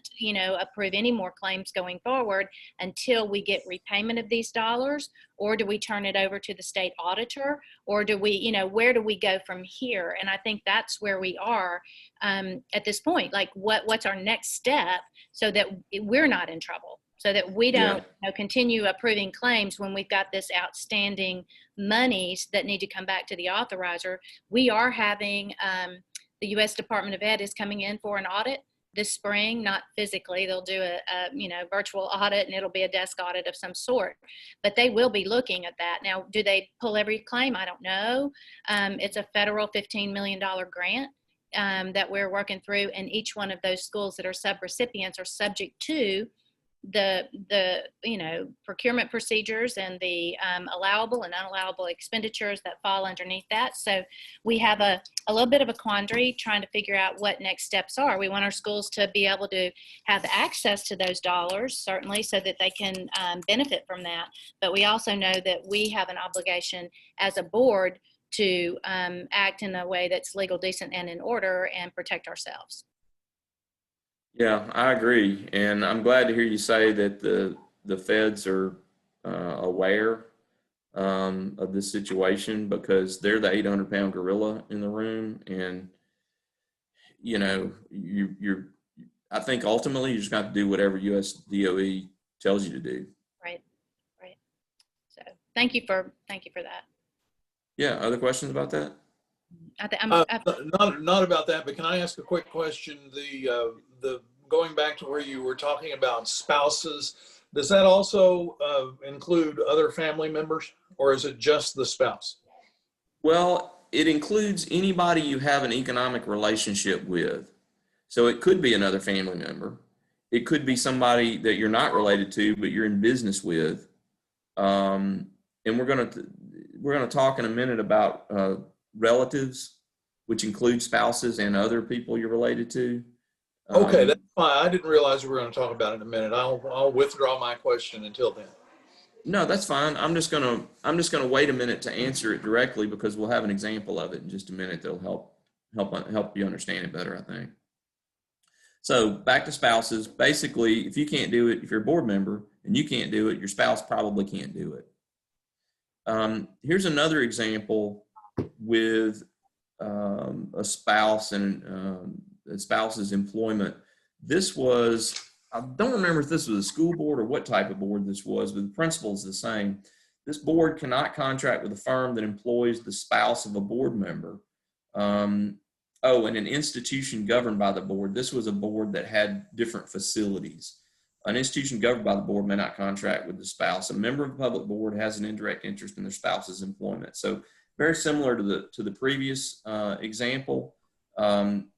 A: approve any more claims going forward until we get repayment of these dollars? Or do we turn it over to the state auditor? Or do we, where do we go from here? And I think that's where we are at this point. Like, what's our next step so that we're not in trouble? So that we don't continue approving claims when we've got this outstanding monies that need to come back to the authorizer. We are having the U.S. Department of Ed is coming in for an audit this spring, not physically. They'll do a virtual audit, and it'll be a desk audit of some sort. But they will be looking at that. Now, do they pull every claim? I don't know. It's a federal $15 million grant that we're working through, and each one of those schools that are subrecipients are subject to procurement procedures and the allowable and unallowable expenditures that fall underneath that. So we have a little bit of a quandary trying to figure out what next steps are. We want our schools to be able to have access to those dollars, certainly, so that they can benefit from that. But we also know that we have an obligation as a board to act in a way that's legal, decent, and in order, and protect ourselves.
K: Yeah, I agree. And I'm glad to hear you say that the feds are aware of this situation, because they're the 800-pound gorilla in the room. And, you know, I think ultimately you just got to do whatever US DOE tells you to do.
A: Right. So thank you for that.
K: Yeah, other questions about that?
B: Not about that, but can I ask a quick question? The going back to where you were talking about spouses, does that also include other family members, or is it just the spouse?
K: Well, it includes anybody you have an economic relationship with. So it could be another family member. It could be somebody that you're not related to, but you're in business with. And we're going to talk in a minute about relatives, which include spouses and other people you're related to.
B: Okay, that's fine. I didn't realize we were going to talk about it in a minute. I'll withdraw my question until then.
K: No, that's fine. I'm just gonna wait a minute to answer it directly, because we'll have an example of it in just a minute that'll help you understand it better, I think. So back to spouses. Basically, if you can't do it, if you're a board member and you can't do it, your spouse probably can't do it. Here's another example with a spouse and a spouse's employment. This was, I don't remember if this was a school board or what type of board this was, but the principle is the same. This board cannot contract with a firm that employs the spouse of a board member. And an institution governed by the board. This was a board that had different facilities. An institution governed by the board may not contract with the spouse. A member of the public board has an indirect interest in their spouse's employment. So very similar to the previous example.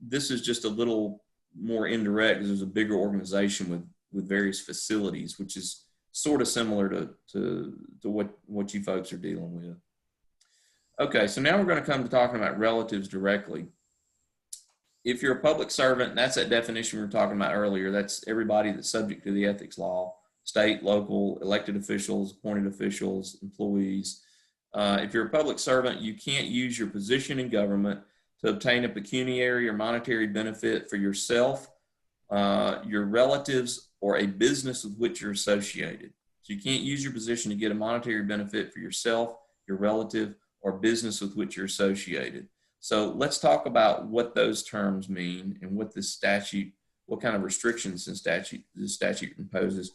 K: This is just a little more indirect, because there's a bigger organization with various facilities, which is sort of similar to what you folks are dealing with. Okay, so now we're going to come to talking about relatives directly. If you're a public servant, that's that definition we were talking about earlier. That's everybody that's subject to the ethics law: state, local, elected officials, appointed officials, employees. If you're a public servant, you can't use your position in government to obtain a pecuniary or monetary benefit for yourself, your relatives, or a business with which you're associated. So you can't use your position to get a monetary benefit for yourself, your relative, or business with which you're associated. So let's talk about what those terms mean and what this statute, what kind of restrictions this statute imposes.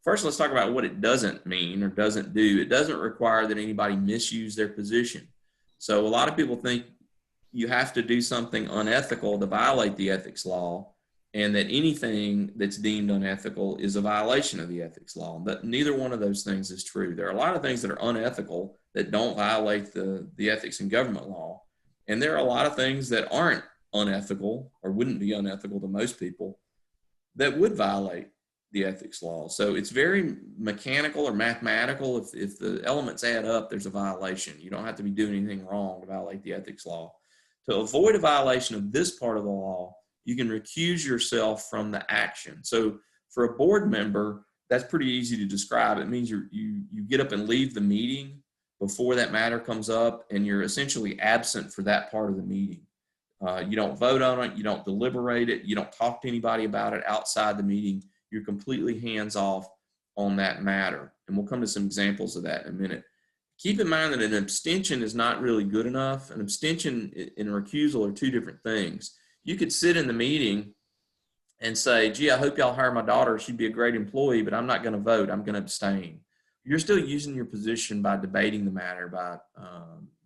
K: First, let's talk about what it doesn't mean or doesn't do. It doesn't require that anybody misuse their position. So a lot of people think you have to do something unethical to violate the ethics law, and that anything that's deemed unethical is a violation of the ethics law. But neither one of those things is true. There are a lot of things that are unethical that don't violate the ethics and government law. And there are a lot of things that aren't unethical, or wouldn't be unethical to most people, that would violate the ethics law. So it's very mechanical or mathematical. If the elements add up, there's a violation. You don't have to be doing anything wrong to violate the ethics law. To avoid a violation of this part of the law, you can recuse yourself from the action. So for a board member, that's pretty easy to describe. It means you get up and leave the meeting before that matter comes up, and you're essentially absent for that part of the meeting. You don't vote on it, you don't deliberate it, you don't talk to anybody about it outside the meeting. You're completely hands off on that matter. And we'll come to some examples of that in a minute. Keep in mind that an abstention is not really good enough. An abstention and a recusal are two different things. You could sit in the meeting and say, gee, I hope y'all hire my daughter. She'd be a great employee, but I'm not going to vote. I'm going to abstain. You're still using your position by debating the matter, by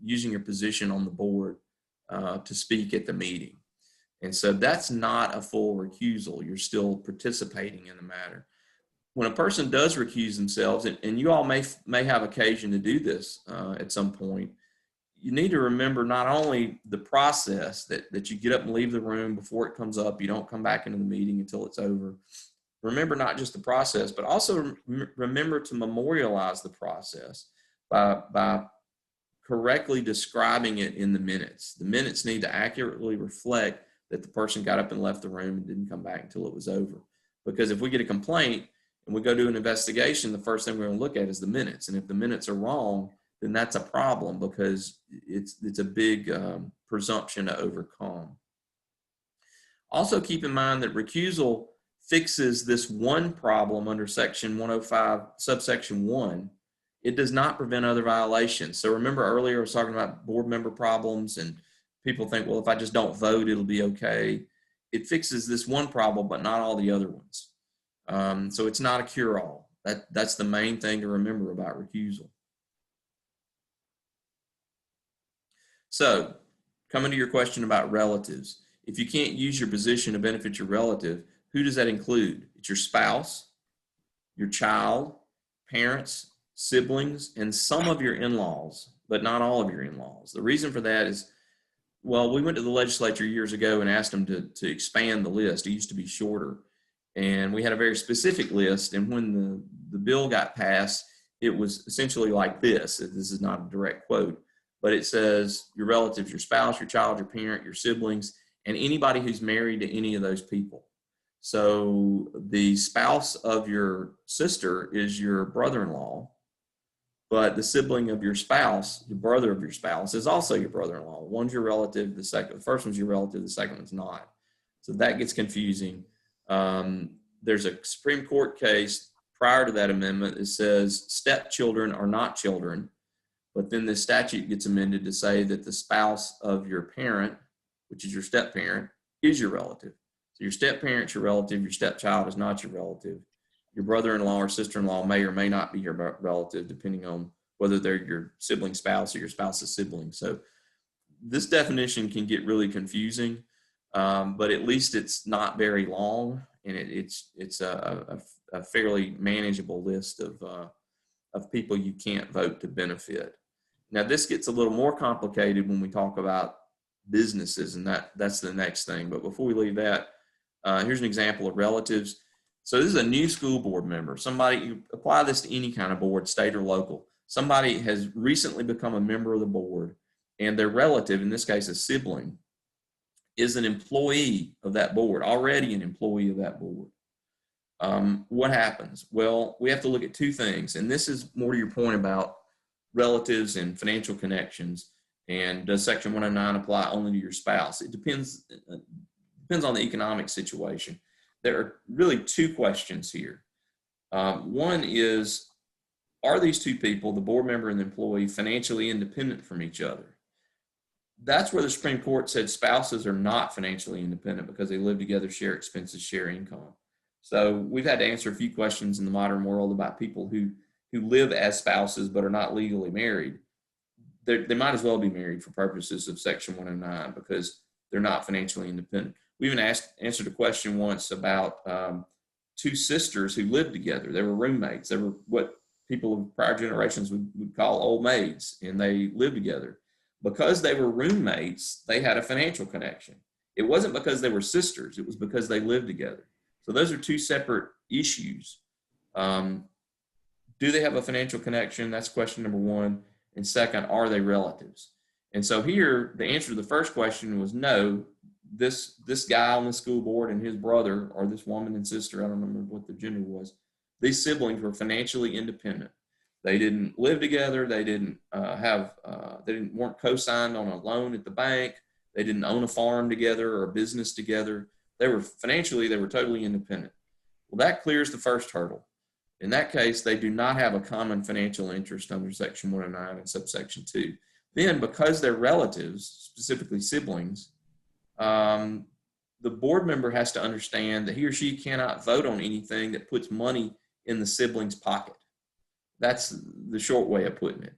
K: using your position on the board to speak at the meeting. And so that's not a full recusal. You're still participating in the matter. When a person does recuse themselves, and you all may have occasion to do this at some point, you need to remember not only the process that you get up and leave the room before it comes up, you don't come back into the meeting until it's over, remember not just the process, but also remember to memorialize the process by correctly describing it in the minutes. The minutes need to accurately reflect that the person got up and left the room and didn't come back until it was over. Because if we get a complaint and we go do an investigation, the first thing we're going to look at is the minutes. And if the minutes are wrong, then that's a problem, because it's a big presumption to overcome. Also keep in mind that recusal fixes this one problem under section 105, subsection 1. It does not prevent other violations. So remember earlier I was talking about board member problems, and people think, well, if I just don't vote, it'll be okay. It fixes this one problem, but not all the other ones. So it's not a cure-all. That's the main thing to remember about recusal. So coming to your question about relatives, if you can't use your position to benefit your relative, who does that include? It's your spouse, your child, parents, siblings, and some of your in-laws, but not all of your in-laws. The reason for that is, well, we went to the legislature years ago and asked them to expand the list. It used to be shorter. And we had a very specific list. And when the bill got passed, it was essentially like this. This is not a direct quote, but it says your relatives, your spouse, your child, your parent, your siblings, and anybody who's married to any of those people. So the spouse of your sister is your brother-in-law, but the sibling of your spouse, the brother of your spouse, is also your brother-in-law. One's your relative, the first one's your relative, the second one's not. So that gets confusing. There's a Supreme Court case prior to that amendment that says stepchildren are not children, but then the statute gets amended to say that the spouse of your parent, which is your step-parent, is your relative. So your step-parent's your relative, your stepchild is not your relative. Your brother-in-law or sister-in-law may or may not be your relative, depending on whether they're your sibling spouse or your spouse's sibling. So this definition can get really confusing, but at least it's not very long, and it's a fairly manageable list of people you can't vote to benefit. Now, this gets a little more complicated when we talk about businesses, and that's the next thing. But before we leave that, here's an example of relatives. So this is a new school board member. Somebody, you apply this to any kind of board, state or local. Somebody has recently become a member of the board, and their relative, in this case a sibling, is an employee of that board, already an employee of that board. What happens? Well, we have to look at two things, and this is more to your point about relatives and financial connections. And does Section 109 apply only to your spouse? It depends on the economic situation. There are really two questions here. One is, are these two people, the board member and the employee, financially independent from each other? That's where the Supreme Court said spouses are not financially independent because they live together, share expenses, share income. So we've had to answer a few questions in the modern world about people who live as spouses but are not legally married. They might as well be married for purposes of Section 109 because they're not financially independent. We even answered a question once about two sisters who lived together. They were roommates. They were what people of prior generations would call old maids, and they lived together. Because they were roommates, they had a financial connection. It wasn't because they were sisters. It was because they lived together. So those are two separate issues. Do they have a financial connection? That's question number one. And second, are they relatives? And so here, the answer to the first question was no. This guy on the school board and his brother, or this woman and sister, I don't remember what the gender was, these siblings were financially independent. They didn't live together. They weren't co-signed on a loan at the bank. They didn't own a farm together or a business together. They were totally independent. Well, that clears the first hurdle. In that case, they do not have a common financial interest under Section 109 and subsection 2. Then, because they're relatives, specifically siblings, the board member has to understand that he or she cannot vote on anything that puts money in the sibling's pocket. That's the short way of putting it.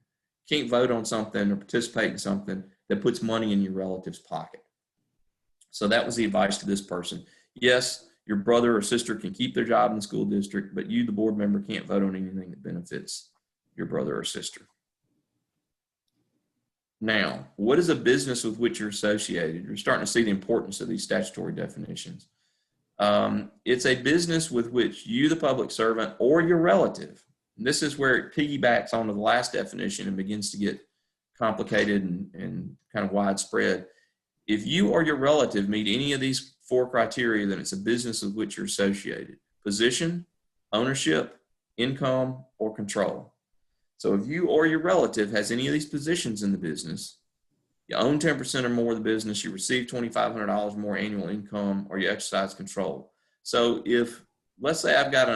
K: You can't vote on something or participate in something that puts money in your relative's pocket. So that was the advice to this person. Yes, your brother or sister can keep their job in the school district, but you, the board member, can't vote on anything that benefits your brother or sister. Now, what is a business with which you're associated? You're starting to see the importance of these statutory definitions. It's a business with which you, the public servant, or your relative, and this is where it piggybacks onto the last definition and begins to get complicated and kind of widespread. If you or your relative meet any of these 4 criteria, then it's a business with which you're associated: position, ownership, income, or control. So if you or your relative has any of these positions in the business, you own 10% or more of the business, you receive $2,500 more annual income, or you exercise control. So if, let's say I've got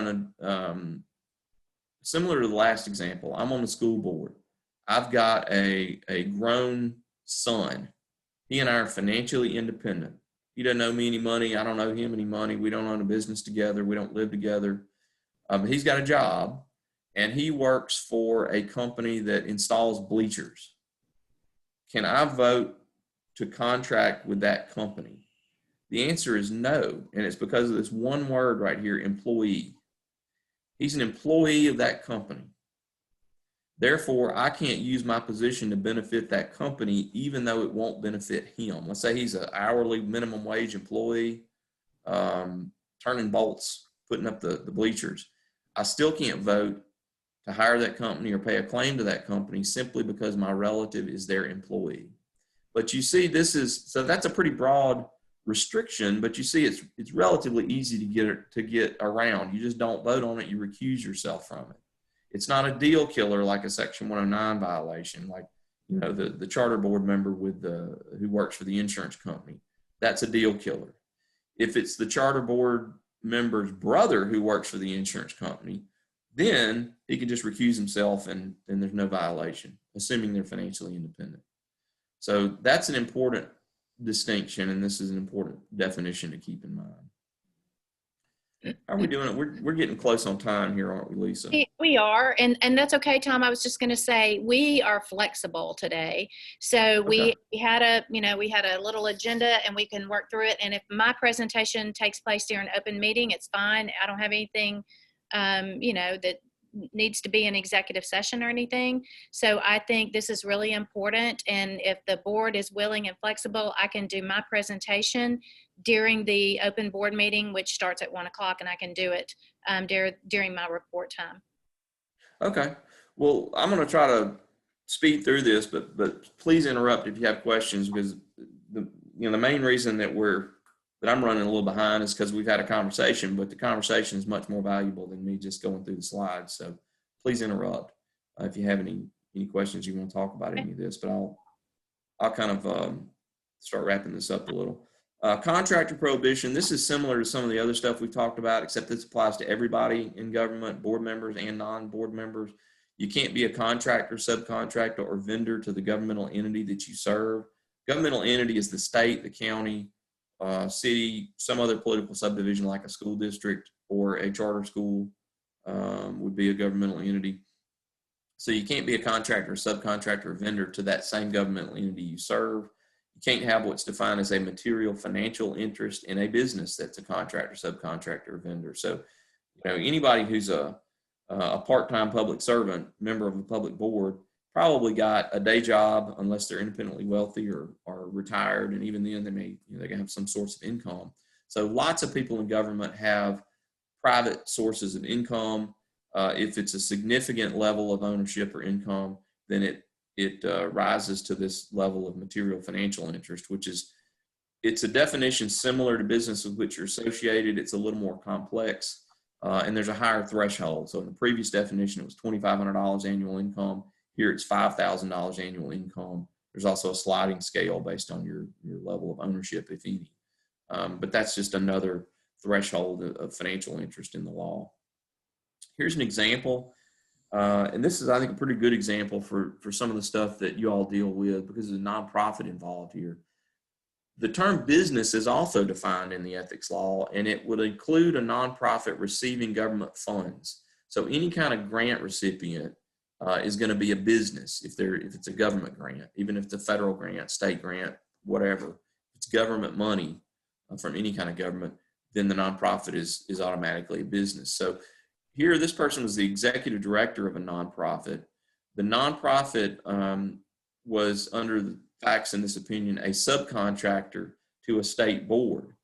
K: similar to the last example, I'm on the school board. I've got a grown son. He and I are financially independent. He doesn't owe me any money. I don't owe him any money. We don't own a business together. We don't live together. He's got a job, and he works for a company that installs bleachers. Can I vote to contract with that company? The answer is no, and it's because of this one word right here, employee. He's an employee of that company. Therefore, I can't use my position to benefit that company, even though it won't benefit him. Let's say he's an hourly minimum wage employee, turning bolts, putting up the bleachers. I still can't vote to hire that company or pay a claim to that company simply because my relative is their employee. But you see, so that's a pretty broad restriction, but you see it's relatively easy to get around. You just don't vote on it, you recuse yourself from it. It's not a deal killer like a Section 109 violation, like the charter board member who works for the insurance company. That's a deal killer. If it's the charter board member's brother who works for the insurance company, then he can just recuse himself and there's no violation, assuming they're financially independent. So that's an important distinction, and this is an important definition to keep in mind. How are we doing it? We're getting close on time here, aren't we, Lisa?
A: We are, and that's okay, Tom. I was just going to say we are flexible today. So we had a little agenda, and we can work through it. And if my presentation takes place during an open meeting, it's fine. I don't have anything, that needs to be an executive session or anything. So I think this is really important. And if the board is willing and flexible, I can do my presentation during the open board meeting, which starts at 1 o'clock, and I can do it during my report time. Okay.
K: Well, I'm going to try to speed through this, but please interrupt if you have questions, because the main reason that I'm running a little behind is because we've had a conversation, but the conversation is much more valuable than me just going through the slides. So please interrupt if you have any questions you want to talk about any of this, but I'll kind of start wrapping this up a little. Contractor prohibition. This is similar to some of the other stuff we've talked about, except this applies to everybody in government, board members and non-board members. You can't be a contractor, subcontractor, or vendor to the governmental entity that you serve. Governmental entity is the state, the county, city, some other political subdivision like a school district or a charter school would be a governmental entity. So you can't be a contractor, subcontractor, or vendor to that same governmental entity you serve. You can't have what's defined as a material financial interest in a business that's a contractor, subcontractor, or vendor. So, anybody who's a part-time public servant, member of a public board, probably got a day job unless they're independently wealthy or retired, and even then they can have some source of income. So lots of people in government have private sources of income. If it's a significant level of ownership or income, then it rises to this level of material financial interest, it's a definition similar to business with which you're associated. It's a little more complex, and there's a higher threshold. So in the previous definition, it was $2,500 annual income. Here it's $5,000 annual income. There's also a sliding scale based on your level of ownership, if any. But that's just another threshold of financial interest in the law. Here's an example. And this is, I think, a pretty good example for some of the stuff that you all deal with, because there's a nonprofit involved here. The term business is also defined in the ethics law, and it would include a nonprofit receiving government funds. So any kind of grant recipient is going to be a business if it's a government grant, even if it's a federal grant, state grant, whatever. If it's government money from any kind of government, then the nonprofit is automatically a business. So here, this person was the executive director of a nonprofit. The nonprofit was, under the facts in this opinion, a subcontractor to a state board.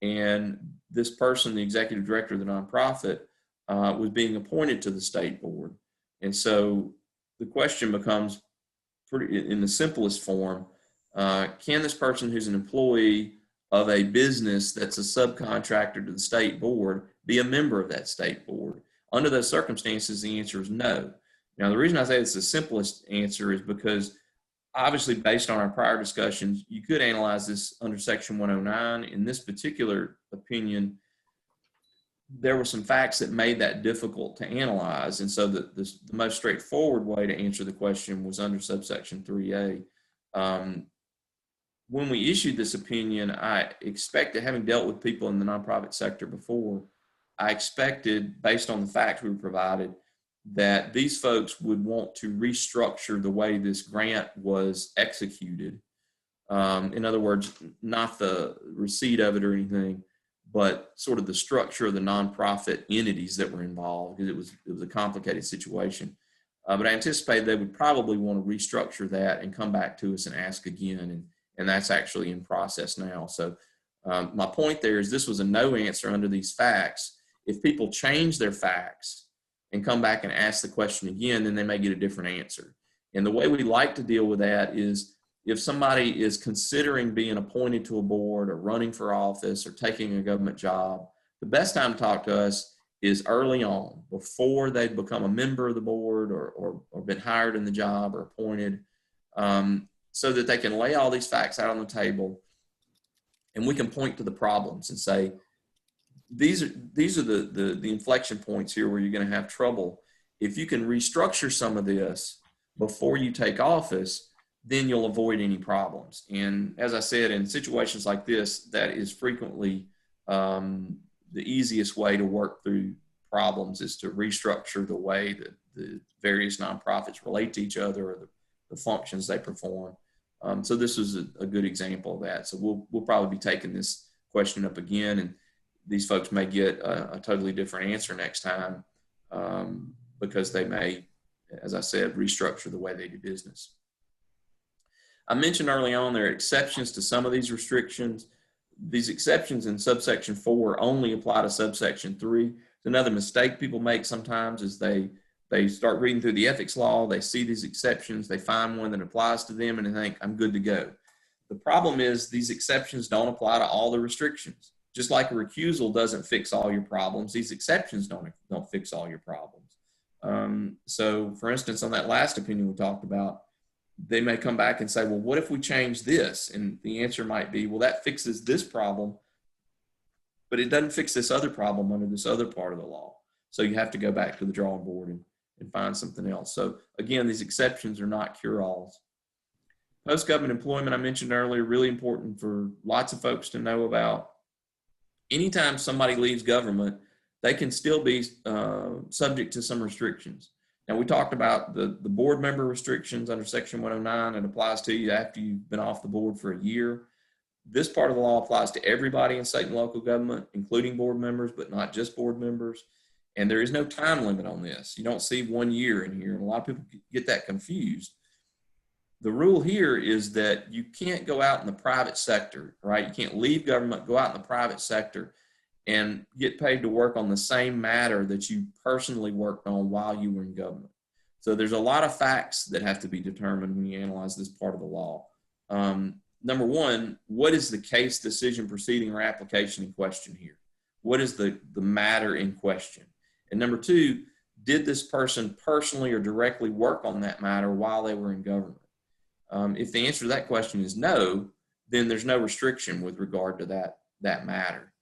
K: And this person, the executive director of the nonprofit, was being appointed to the state board. And so the question becomes, pretty in the simplest form, can this person who's an employee of a business that's a subcontractor to the state board be a member of that state board? Under those circumstances, the answer is no. Now, the reason I say it's the simplest answer is because obviously, based on our prior discussions, you could analyze this under Section 109. In this particular opinion, there were some facts that made that difficult to analyze. And so the most straightforward way to answer the question was under subsection 3A. When we issued this opinion, I expected, having dealt with people in the nonprofit sector before, I expected, based on the facts we were provided, that these folks would want to restructure the way this grant was executed. In other words, not the receipt of it or anything, but sort of the structure of the nonprofit entities that were involved, because it was a complicated situation. But I anticipated they would probably want to restructure that and come back to us and ask again, and that's actually in process now. So my point there is this was a no answer under these facts. If people change their facts and come back and ask the question again, then they may get a different answer. And the way we like to deal with that is if somebody is considering being appointed to a board or running for office or taking a government job, the best time to talk to us is early on, before they've become a member of the board or been hired in the job or appointed, so that they can lay all these facts out on the table and we can point to the problems and say, these are the inflection points here where you're going to have trouble. If you can restructure some of this before you take office, then you'll avoid any problems. And as I said, in situations like this, that is frequently the easiest way to work through problems, is to restructure the way that the various nonprofits relate to each other or the functions they perform. So this was a good example of that. So we'll probably be taking this question up again, and these folks may get a totally different answer next time because they may, as I said, restructure the way they do business. I mentioned early on there are exceptions to some of these restrictions. These exceptions in subsection 4 only apply to subsection 3. Another mistake people make sometimes is they start reading through the ethics law, they see these exceptions, they find one that applies to them, and they think, I'm good to go. The problem is these exceptions don't apply to all the restrictions. Just like a recusal doesn't fix all your problems, these exceptions don't fix all your problems. So for instance, on that last opinion we talked about, they may come back and say, well, what if we change this? And the answer might be, well, that fixes this problem, but it doesn't fix this other problem under this other part of the law. So you have to go back to the drawing board and find something else. So again, these exceptions are not cure-alls. Post-government employment, I mentioned earlier, really important for lots of folks to know about. Anytime somebody leaves government, they can still be subject to some restrictions. Now, we talked about the board member restrictions under Section 109. It applies to you after you've been off the board for a year. This part of the law applies to everybody in state and local government, including board members, but not just board members. And there is no time limit on this. You don't see 1 year in here, and a lot of people get that confused. The rule here is that you can't go out in the private sector, right? You can't leave government, go out in the private sector and get paid to work on the same matter that you personally worked on while you were in government. So there's a lot of facts that have to be determined when you analyze this part of the law. Number one, what is the case, decision, proceeding, or application in question here? What is the matter in question? And number two, did this person personally or directly work on that matter while they were in government? If the answer to that question is no, then there's no restriction with regard to that matter.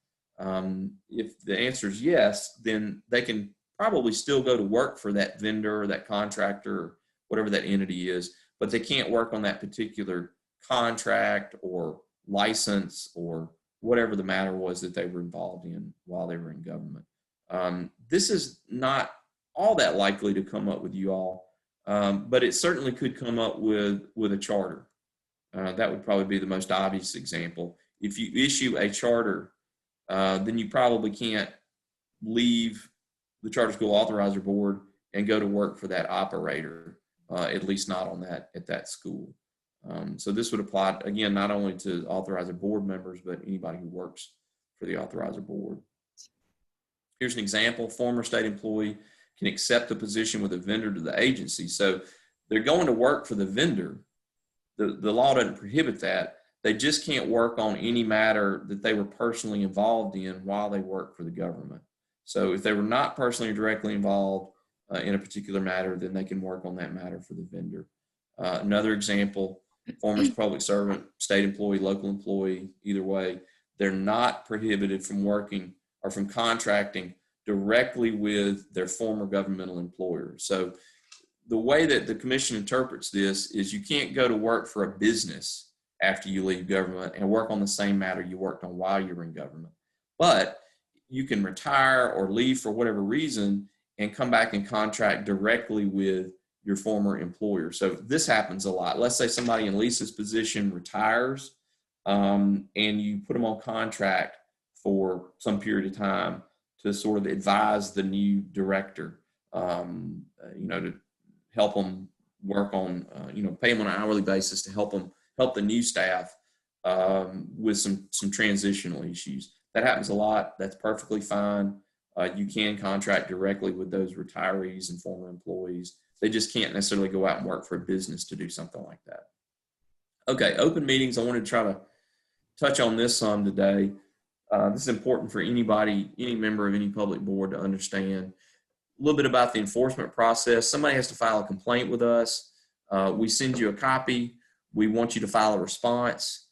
K: If the answer is yes, then they can probably still go to work for that vendor or that contractor or whatever that entity is, but they can't work on that particular contract or license or whatever the matter was that they were involved in while they were in government. This is not all that likely to come up with you all, but it certainly could come up with a charter. That would probably be the most obvious example. If you issue a charter, then you probably can't leave the Charter School Authorizer Board and go to work for that operator, at least not at that school. So this would apply, again, not only to authorizer board members, but anybody who works for the authorizer board. Here's an example. Former state employee can accept a position with a vendor to the agency. So they're going to work for the vendor. The law doesn't prohibit that. They just can't work on any matter that they were personally involved in while they work for the government. So if they were not personally or directly involved in a particular matter, then they can work on that matter for the vendor. Another example, former public servant, state employee, local employee, either way, they're not prohibited from working or from contracting directly with their former governmental employer. So the way that the commission interprets this is you can't go to work for a business after you leave government and work on the same matter you worked on while you were in government. But you can retire or leave for whatever reason and come back and contract directly with your former employer. So this happens a lot. Let's say somebody in Lisa's position retires and you put them on contract for some period of time to sort of advise the new director, to help them work on, pay them on an hourly basis to help the new staff with some transitional issues. That happens a lot. That's perfectly fine. You can contract directly with those retirees and former employees. They just can't necessarily go out and work for a business to do something like that. Okay, open meetings. I want to try to touch on this some today. This is important for anybody, any member of any public board to understand. A little bit about the enforcement process. Somebody has to file a complaint with us. We send you a copy. We want you to file a response.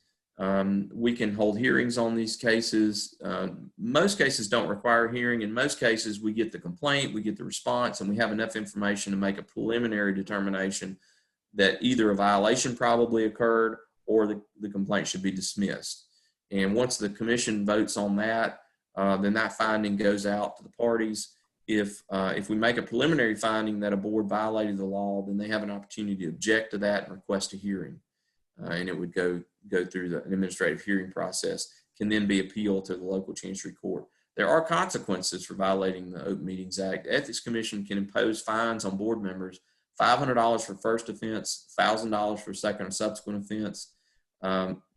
K: We can hold hearings on these cases. Most cases don't require hearing. In most cases, we get the complaint, we get the response, and we have enough information to make a preliminary determination that either a violation probably occurred or the complaint should be dismissed. And once the commission votes on that, then that finding goes out to the parties. If we make a preliminary finding that a board violated the law, then they have an opportunity to object to that and request a hearing. And it would go through an administrative hearing process, can then be appealed to the local chancery court. There are consequences for violating the Open Meetings Act. The Ethics Commission can impose fines on board members, $500 for first offense, $1,000 for second and subsequent offense.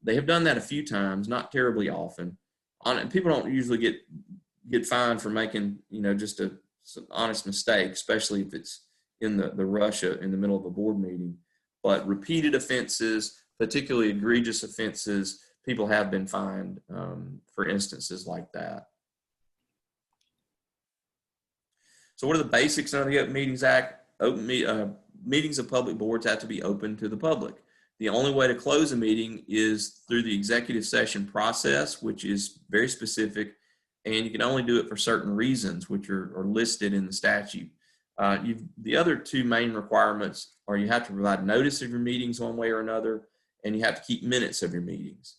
K: They have done that a few times, not terribly often. People don't usually get fined for making, just an honest mistake, especially if it's in the rush in the middle of a board meeting. But repeated offenses, particularly egregious offenses, people have been fined for instances like that. So what are the basics of the Open Meetings Act? Meetings of public boards have to be open to the public. The only way to close a meeting is through the executive session process, which is very specific, and you can only do it for certain reasons, which are listed in the statute. The other two main requirements are you have to provide notice of your meetings one way or another, and you have to keep minutes of your meetings.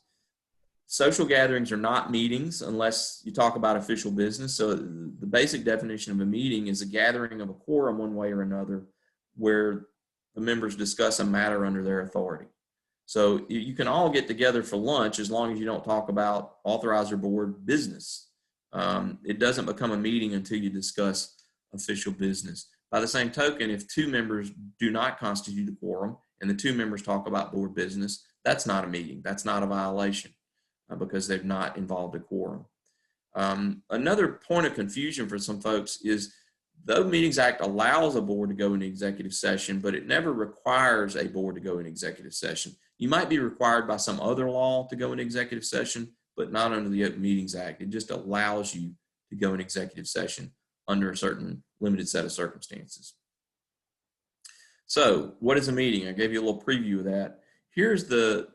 K: Social gatherings are not meetings unless you talk about official business. So the basic definition of a meeting is a gathering of a quorum one way or another where the members discuss a matter under their authority. So you can all get together for lunch as long as you don't talk about authorizer board business. It doesn't become a meeting until you discuss official business. By the same token, if two members do not constitute a quorum and the two members talk about board business, that's not a meeting. That's not a violation because they've not involved a quorum. Another point of confusion for some folks is the Open Meetings Act allows a board to go into executive session, but it never requires a board to go into executive session. You might be required by some other law to go into executive session, but not under the Open Meetings Act. It just allows you to go in executive session under a certain limited set of circumstances. So what is a meeting? I gave you a little preview of that. Here's the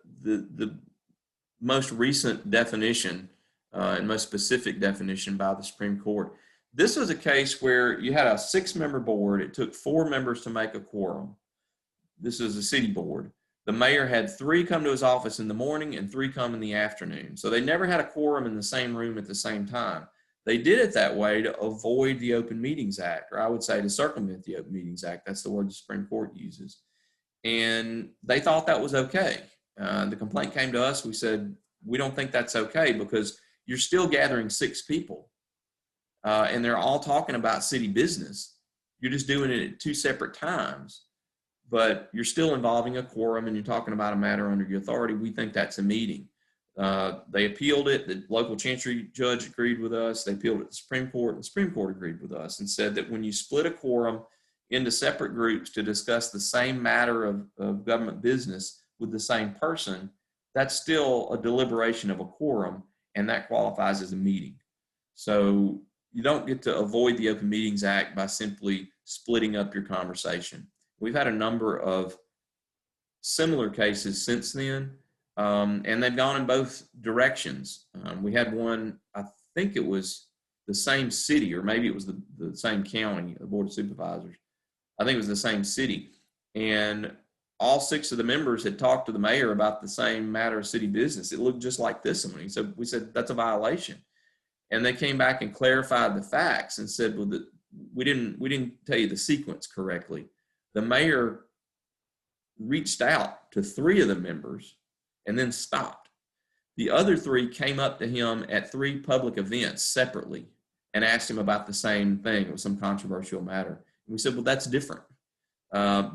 K: most recent definition and most specific definition by the Supreme Court. This was a case where you had a 6-member board. It took 4 members to make a quorum. This is a city board. The mayor had 3 come to his office in the morning and 3 come in the afternoon. So they never had a quorum in the same room at the same time. They did it that way to avoid the Open Meetings Act, or I would say to circumvent the Open Meetings Act. That's the word the Supreme Court uses. And they thought that was okay. The complaint came to us. We said, we don't think that's okay because you're still gathering 6 people. And they're all talking about city business. You're just doing it at 2 separate times, but you're still involving a quorum and you're talking about a matter under your authority. We think that's a meeting. They appealed it. The local chancery judge agreed with us. They appealed it to the Supreme Court, and the Supreme Court agreed with us and said that when you split a quorum into separate groups to discuss the same matter of government business with the same person, that's still a deliberation of a quorum, and that qualifies as a meeting. So you don't get to avoid the Open Meetings Act by simply splitting up your conversation. We've had a number of similar cases since then, and they've gone in both directions. We had one, I think it was the same city, or maybe it was the same county, the Board of Supervisors. I think it was the same city. And all 6 of the members had talked to the mayor about the same matter of city business. It looked just like this one. So we said, that's a violation. And they came back and clarified the facts and said, well, we didn't tell you the sequence correctly. The mayor reached out to 3 of the members and then stopped. The other 3 came up to him at 3 public events separately and asked him about the same thing. It was some controversial matter. And we said, well, that's different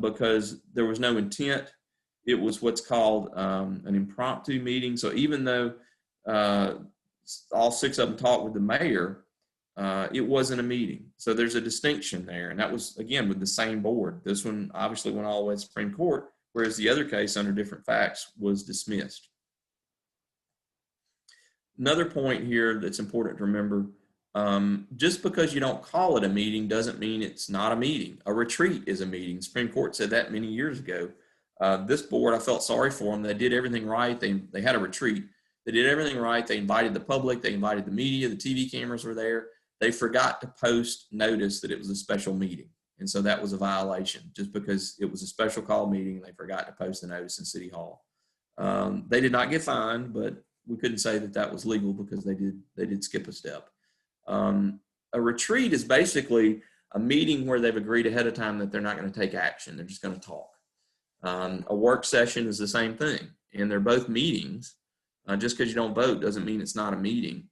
K: because there was no intent. It was what's called an impromptu meeting. So even though all 6 of them talked with the mayor, it wasn't a meeting. So there's a distinction there. And that was, again, with the same board. This one obviously went all the way to the Supreme Court, whereas the other case under different facts was dismissed. Another point here that's important to remember, just because you don't call it a meeting doesn't mean it's not a meeting. A retreat is a meeting. The Supreme Court said that many years ago. This board, I felt sorry for them. They did everything right. They had a retreat. They did everything right. They invited the public. They invited the media. The TV cameras were there. They forgot to post notice that it was a special meeting. And so that was a violation just because it was a special call meeting and they forgot to post the notice in City Hall. They did not get fined, but we couldn't say that that was legal because they did skip a step. A retreat is basically a meeting where they've agreed ahead of time that they're not going to take action. They're just going to talk. A work session is the same thing, and they're both meetings. Just because you don't vote doesn't mean it's not a meeting.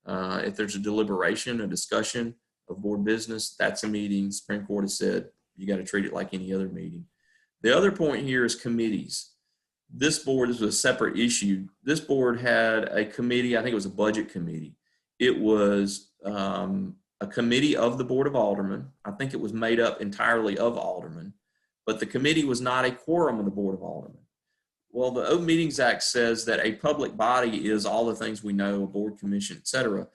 K: If there's a deliberation, a discussion of board business, that's a meeting. Supreme Court has said you got to treat it like any other meeting. The other point here is committees. This board is a separate issue. This board had a committee, I think it was a budget committee. It was a committee of the Board of Aldermen. I think it was made up entirely of aldermen, but the committee was not a quorum of the Board of Aldermen. Well, the Open Meetings Act says that a public body is all the things we know, a board, commission, et cetera,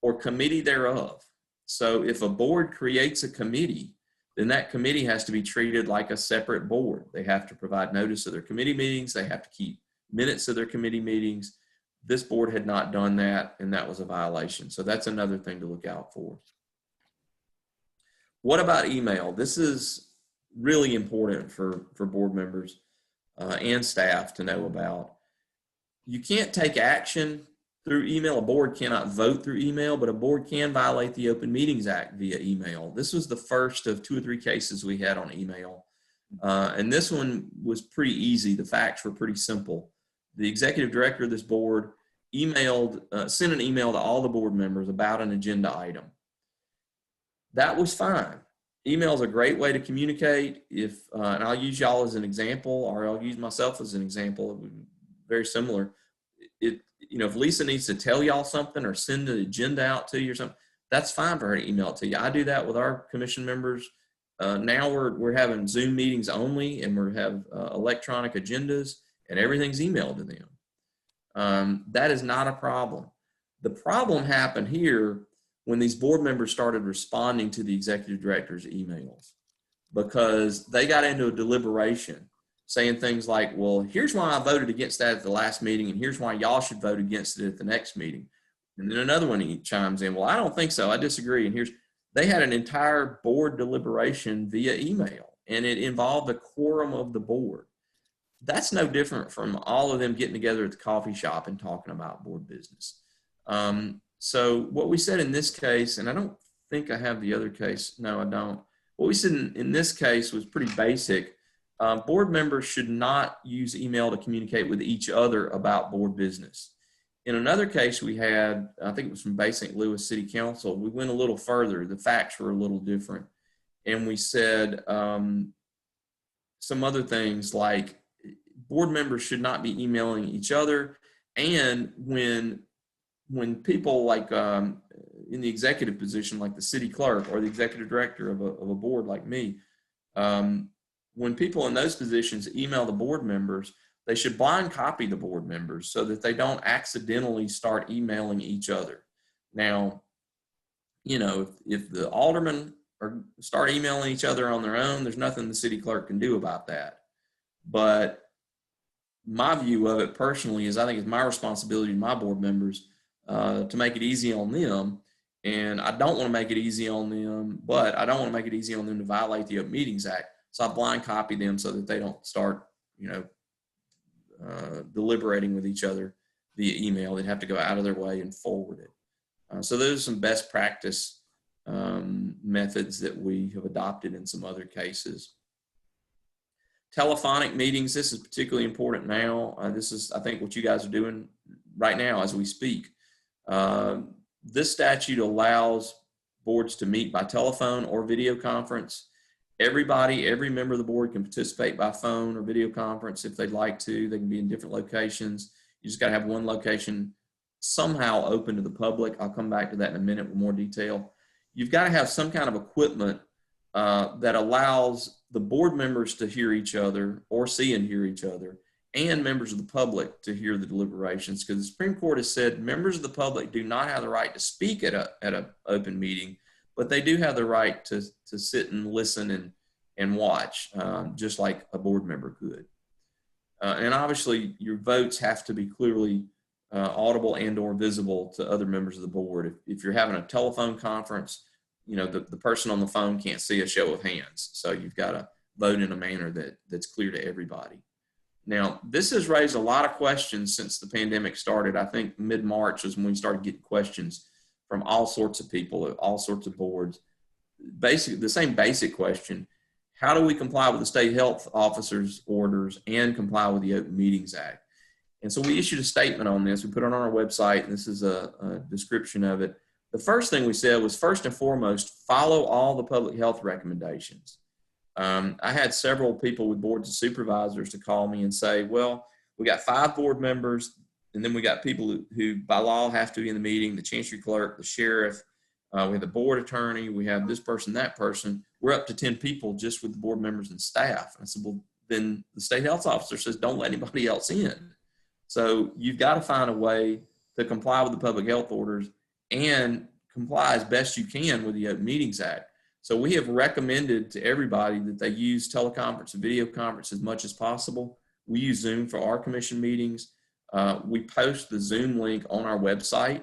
K: or committee thereof. So if a board creates a committee, then that committee has to be treated like a separate board. They have to provide notice of their committee meetings. They have to keep minutes of their committee meetings. This board had not done that, and that was a violation. So that's another thing to look out for. What about email? This is really important for board members and staff to know about. You can't take action through email. A board cannot vote through email, but a board can violate the Open Meetings Act via email. This was the first of 2 or 3 cases we had on email. And this one was pretty easy. The facts were pretty simple. The executive director of this board sent an email to all the board members about an agenda item. That was fine. Email is a great way to communicate. And I'll use y'all as an example, or I'll use myself as an example, very similar. If Lisa needs to tell y'all something or send an agenda out to you or something, that's fine for her to email it to you. I do that with our commission members. Now we're having Zoom meetings only, and we have electronic agendas, and everything's emailed to them. That is not a problem. The problem happened here when these board members started responding to the executive director's emails, because they got into a deliberation saying things like, well, here's why I voted against that at the last meeting, and here's why y'all should vote against it at the next meeting. And then another one chimes in, well, I don't think so, I disagree. And they had an entire board deliberation via email, and it involved a quorum of the board. That's no different from all of them getting together at the coffee shop and talking about board business. So what we said in this case, and I don't think I have the other case. No, I don't. What we said in this case was pretty basic. Board members should not use email to communicate with each other about board business. In another case we had, I think it was from Bay St. Louis City Council, we went a little further. The facts were a little different. And we said some other things like board members should not be emailing each other, And when people like in the executive position, like the city clerk or the executive director of a board like me, when people in those positions email the board members, they should blind copy the board members so that they don't accidentally start emailing each other. Now, you know, if the aldermen start emailing each other on their own, there's nothing the city clerk can do about that. But my view of it personally is I think it's my responsibility to my board members to make it easy on them. And I don't want to make it easy on them, but I don't want to make it easy on them to violate the Open Meetings Act. So I blind copy them so that they don't start, you know, deliberating with each other via email. They'd have to go out of their way and forward it. So those are some best practice methods that we have adopted in some other cases. Telephonic meetings, this is particularly important now. This is, I think, what you guys are doing right now as we speak. This statute allows boards to meet by telephone or video conference. Every member of the board can participate by phone or video conference if they'd like to. They can be in different locations. You just got to have one location somehow open to the public. I'll come back to that in a minute with more detail. You've got to have some kind of equipment that allows the board members to hear each other or see and hear each other, and members of the public to hear the deliberations, because the Supreme Court has said members of the public do not have the right to speak at an open meeting, but they do have the right to sit and listen and watch, just like a board member could. And obviously, your votes have to be clearly audible and or visible to other members of the board. If you're having a telephone conference, you know, the person on the phone can't see a show of hands. So you've got to vote in a manner that's clear to everybody. Now, this has raised a lot of questions since the pandemic started. I think mid-March was when we started getting questions from all sorts of people at all sorts of boards. Basically, the same basic question: how do we comply with the state health officers' orders and comply with the Open Meetings Act? And so we issued a statement on this. We put it on our website, and this is a description of it. The first thing we said was, first and foremost, follow all the public health recommendations. I had several people with boards of supervisors to call me and say, well, we got 5 board members, and then we got people who by law have to be in the meeting, the chancery clerk, the sheriff, we have the board attorney, we have this person, that person. We're up to 10 people just with the board members and staff. And I said, well, then the state health officer says, don't let anybody else in. So you've got to find a way to comply with the public health orders and comply as best you can with the Open Meetings Act. So we have recommended to everybody that they use teleconference and video conference as much as possible. We use Zoom for our commission meetings. We post the Zoom link on our website,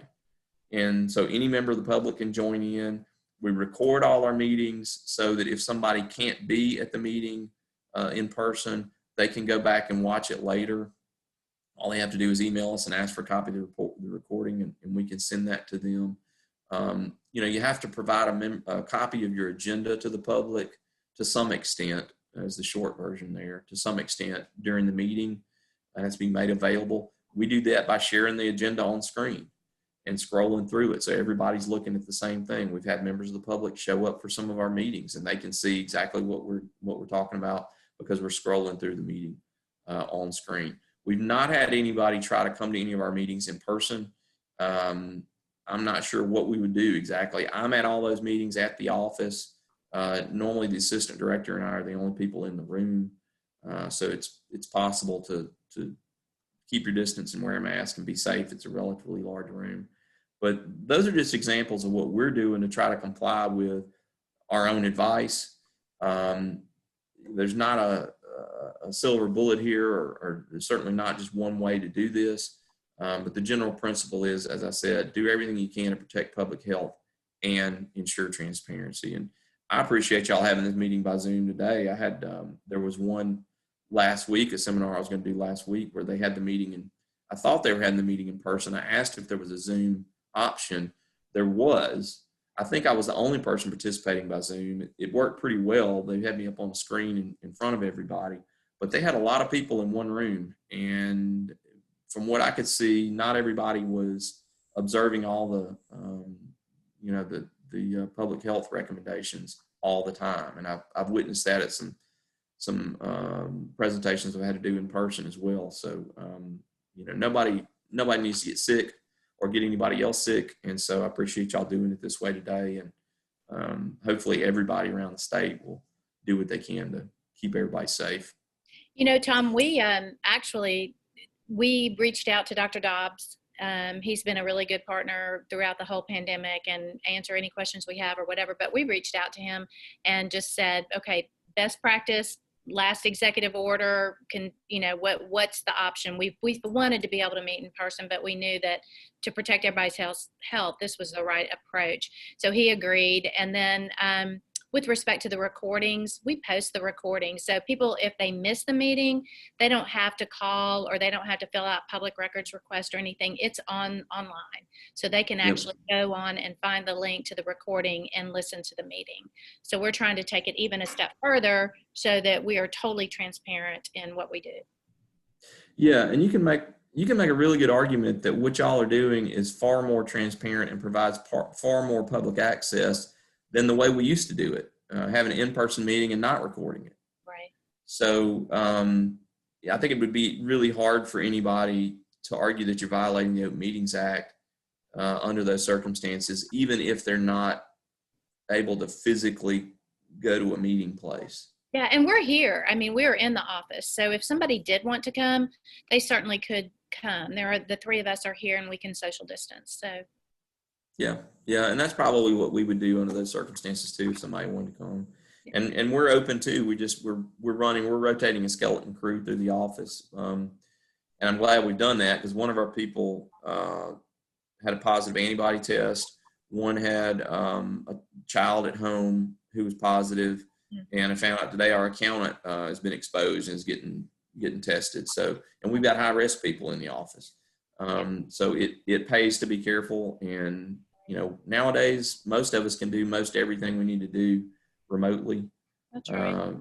K: and so any member of the public can join in. We record all our meetings so that if somebody can't be at the meeting in person, they can go back and watch it later. All they have to do is email us and ask for a copy of the recording, and we can send that to them. You know, you have to provide a copy of your agenda to the public to some extent, as the short version there, to some extent during the meeting, and it's being made available. We do that by sharing the agenda on screen and scrolling through it, so everybody's looking at the same thing. We've had members of the public show up for some of our meetings, and they can see exactly what we're talking about because we're scrolling through the meeting on screen. We've not had anybody try to come to any of our meetings in person. I'm not sure what we would do exactly. I'm at all those meetings at the office. Normally the assistant director and I are the only people in the room. So it's possible to keep your distance and wear a mask and be safe. It's a relatively large room. But those are just examples of what we're doing to try to comply with our own advice. There's not a silver bullet here, or there's certainly not just one way to do this. But the general principle is, as I said, do everything you can to protect public health and ensure transparency. And I appreciate y'all having this meeting by Zoom today. I had, there was one last week, a seminar I was going to do last week where they had the meeting, and I thought they were having the meeting in person. I asked if there was a Zoom option. There was. I think I was the only person participating by Zoom. It worked pretty well. They had me up on the screen in front of everybody, but they had a lot of people in one room, and from what I could see, not everybody was observing all the, you know, the public health recommendations all the time. And I've witnessed that at some presentations I've had to do in person as well. So, you know, nobody nobody needs to get sick or get anybody else sick. And so I appreciate y'all doing it this way today. And hopefully everybody around the state will do what they can to keep everybody safe.
A: You know, Tom, we we reached out to Dr. Dobbs. He's been a really good partner throughout the whole pandemic and answer any questions we have or whatever. But we reached out to him and just said, okay, best practice, last executive order, what's the option? We wanted to be able to meet in person, but we knew that to protect everybody's health, this was the right approach. So he agreed. And then with respect to the recordings, we post the recordings. So people, if they miss the meeting, they don't have to call or they don't have to fill out public records request or anything. It's online. So they can actually go on and find the link to the recording and listen to the meeting. So we're trying to take it even a step further so that we are totally transparent in what we do.
K: Yeah, and you can make a really good argument that what y'all are doing is far more transparent and provides far more public access than the way we used to do it, having an in-person meeting and not recording it.
A: Right.
K: So I think it would be really hard for anybody to argue that you're violating the Open Meetings Act under those circumstances, even if they're not able to physically go to a meeting place.
A: Yeah, and we're here. I mean, we're in the office. So if somebody did want to come, they certainly could come. The three of us are here and we can social distance. So.
K: Yeah, and that's probably what we would do under those circumstances too, if somebody wanted to come. And we're open too. We're rotating a skeleton crew through the office. And I'm glad we've done that because one of our people had a positive antibody test. One had a child at home who was positive. And I found out today our accountant has been exposed and is getting tested. So, and we've got high risk people in the office. So it pays to be careful. And, nowadays, most of us can do most everything we need to do remotely.
A: That's right.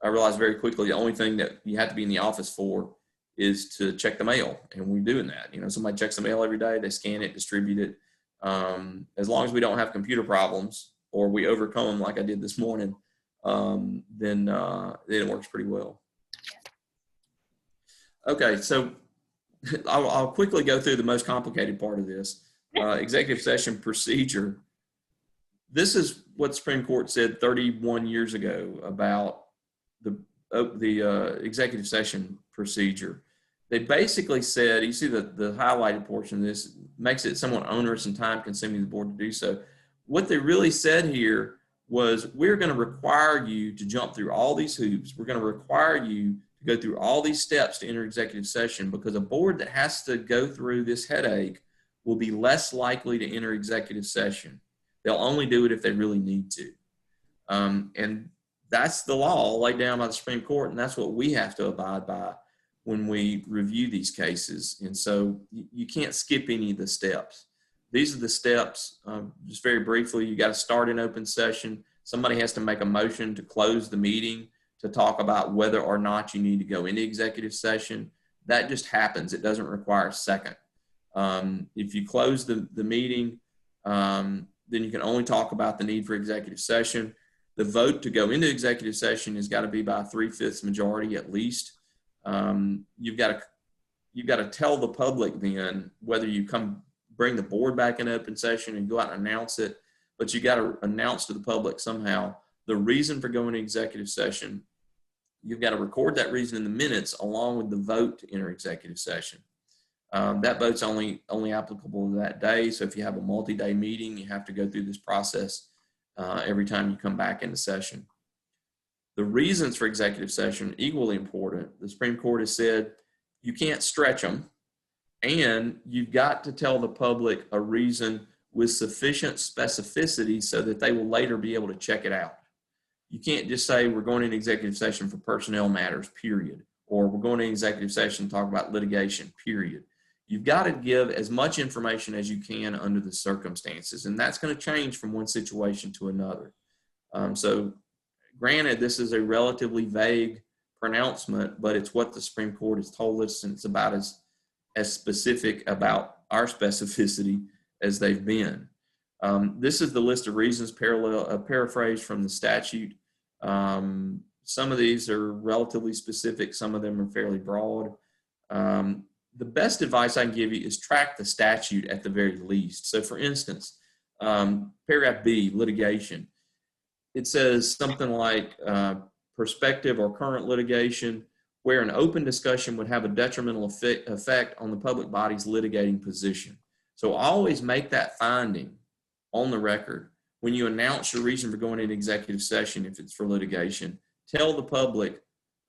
K: I realized very quickly the only thing that you have to be in the office for is to check the mail. And we're doing that. Somebody checks the mail every day, they scan it, distribute it. As long as we don't have computer problems or we overcome them like I did this morning, then it works pretty well. Okay, so I'll quickly go through the most complicated part of this. Executive session procedure. This is what the Supreme Court said 31 years ago about the executive session procedure. They basically said, you see the highlighted portion of this makes it somewhat onerous and time consuming the board to do so. What they really said here was we're going to require you to jump through all these hoops. We're going to require you to go through all these steps to enter executive session because a board that has to go through this headache will be less likely to enter executive session. They'll only do it if they really need to. And that's the law laid down by the Supreme Court, and that's what we have to abide by when we review these cases. And so you can't skip any of the steps. These are the steps. Just very briefly, you got to start an open session. Somebody has to make a motion to close the meeting to talk about whether or not you need to go into executive session. That just happens. It doesn't require a second. If you close the meeting, then you can only talk about the need for executive session. The vote to go into executive session has got to be by 3/5 majority at least. You've got to tell the public then whether you bring the board back in open session and go out and announce it, but you got to announce to the public somehow the reason for going to executive session. You've got to record that reason in the minutes along with the vote to enter executive session. That vote's only applicable that day. So if you have a multi-day meeting, you have to go through this process every time you come back into session. The reasons for executive session, equally important. The Supreme Court has said you can't stretch them, and you've got to tell the public a reason with sufficient specificity so that they will later be able to check it out. You can't just say we're going into executive session for personnel matters, period, or we're going to executive session to talk about litigation, period. You've got to give as much information as you can under the circumstances, and that's going to change from one situation to another. So granted, this is a relatively vague pronouncement, but it's what the Supreme Court has told us, and it's about as specific about our specificity as they've been. This is the list of reasons, paraphrased from the statute. Some of these are relatively specific. Some of them are fairly broad. the best advice I can give you is track the statute at the very least. So for instance, paragraph B, litigation, it says something like prospective or current litigation where an open discussion would have a detrimental effect on the public body's litigating position. So always make that finding on the record. When you announce your reason for going into executive session, if it's for litigation, tell the public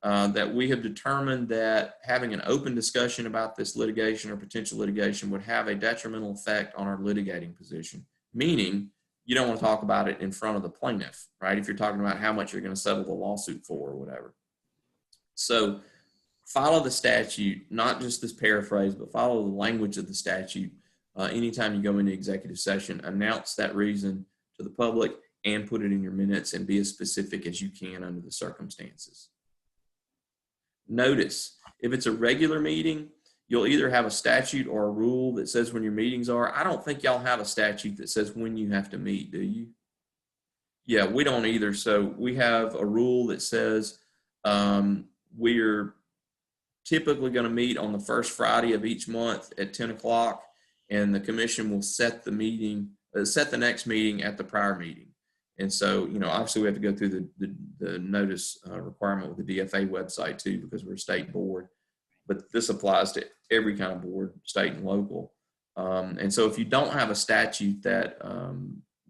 K: that we have determined that having an open discussion about this litigation or potential litigation would have a detrimental effect on our litigating position, meaning you don't want to talk about it in front of the plaintiff, right? If you're talking about how much you're going to settle the lawsuit for or whatever. So follow the statute, not just this paraphrase, but follow the language of the statute. Anytime you go into executive session, announce that reason to the public and put it in your minutes and be as specific as you can under the circumstances. Notice, if it's a regular meeting, you'll either have a statute or a rule that says when your meetings are. I don't think y'all have a statute that says when you have to meet, do you? Yeah, we don't either. So we have a rule that says we're typically going to meet on the first Friday of each month at 10 o'clock, and the commission will set the meeting, set the next meeting at the prior meeting. And so, you know, obviously we have to go through the notice requirement with the DFA website too, because we're a state board, but this applies to every kind of board, state and local. And so if you don't have a statute that,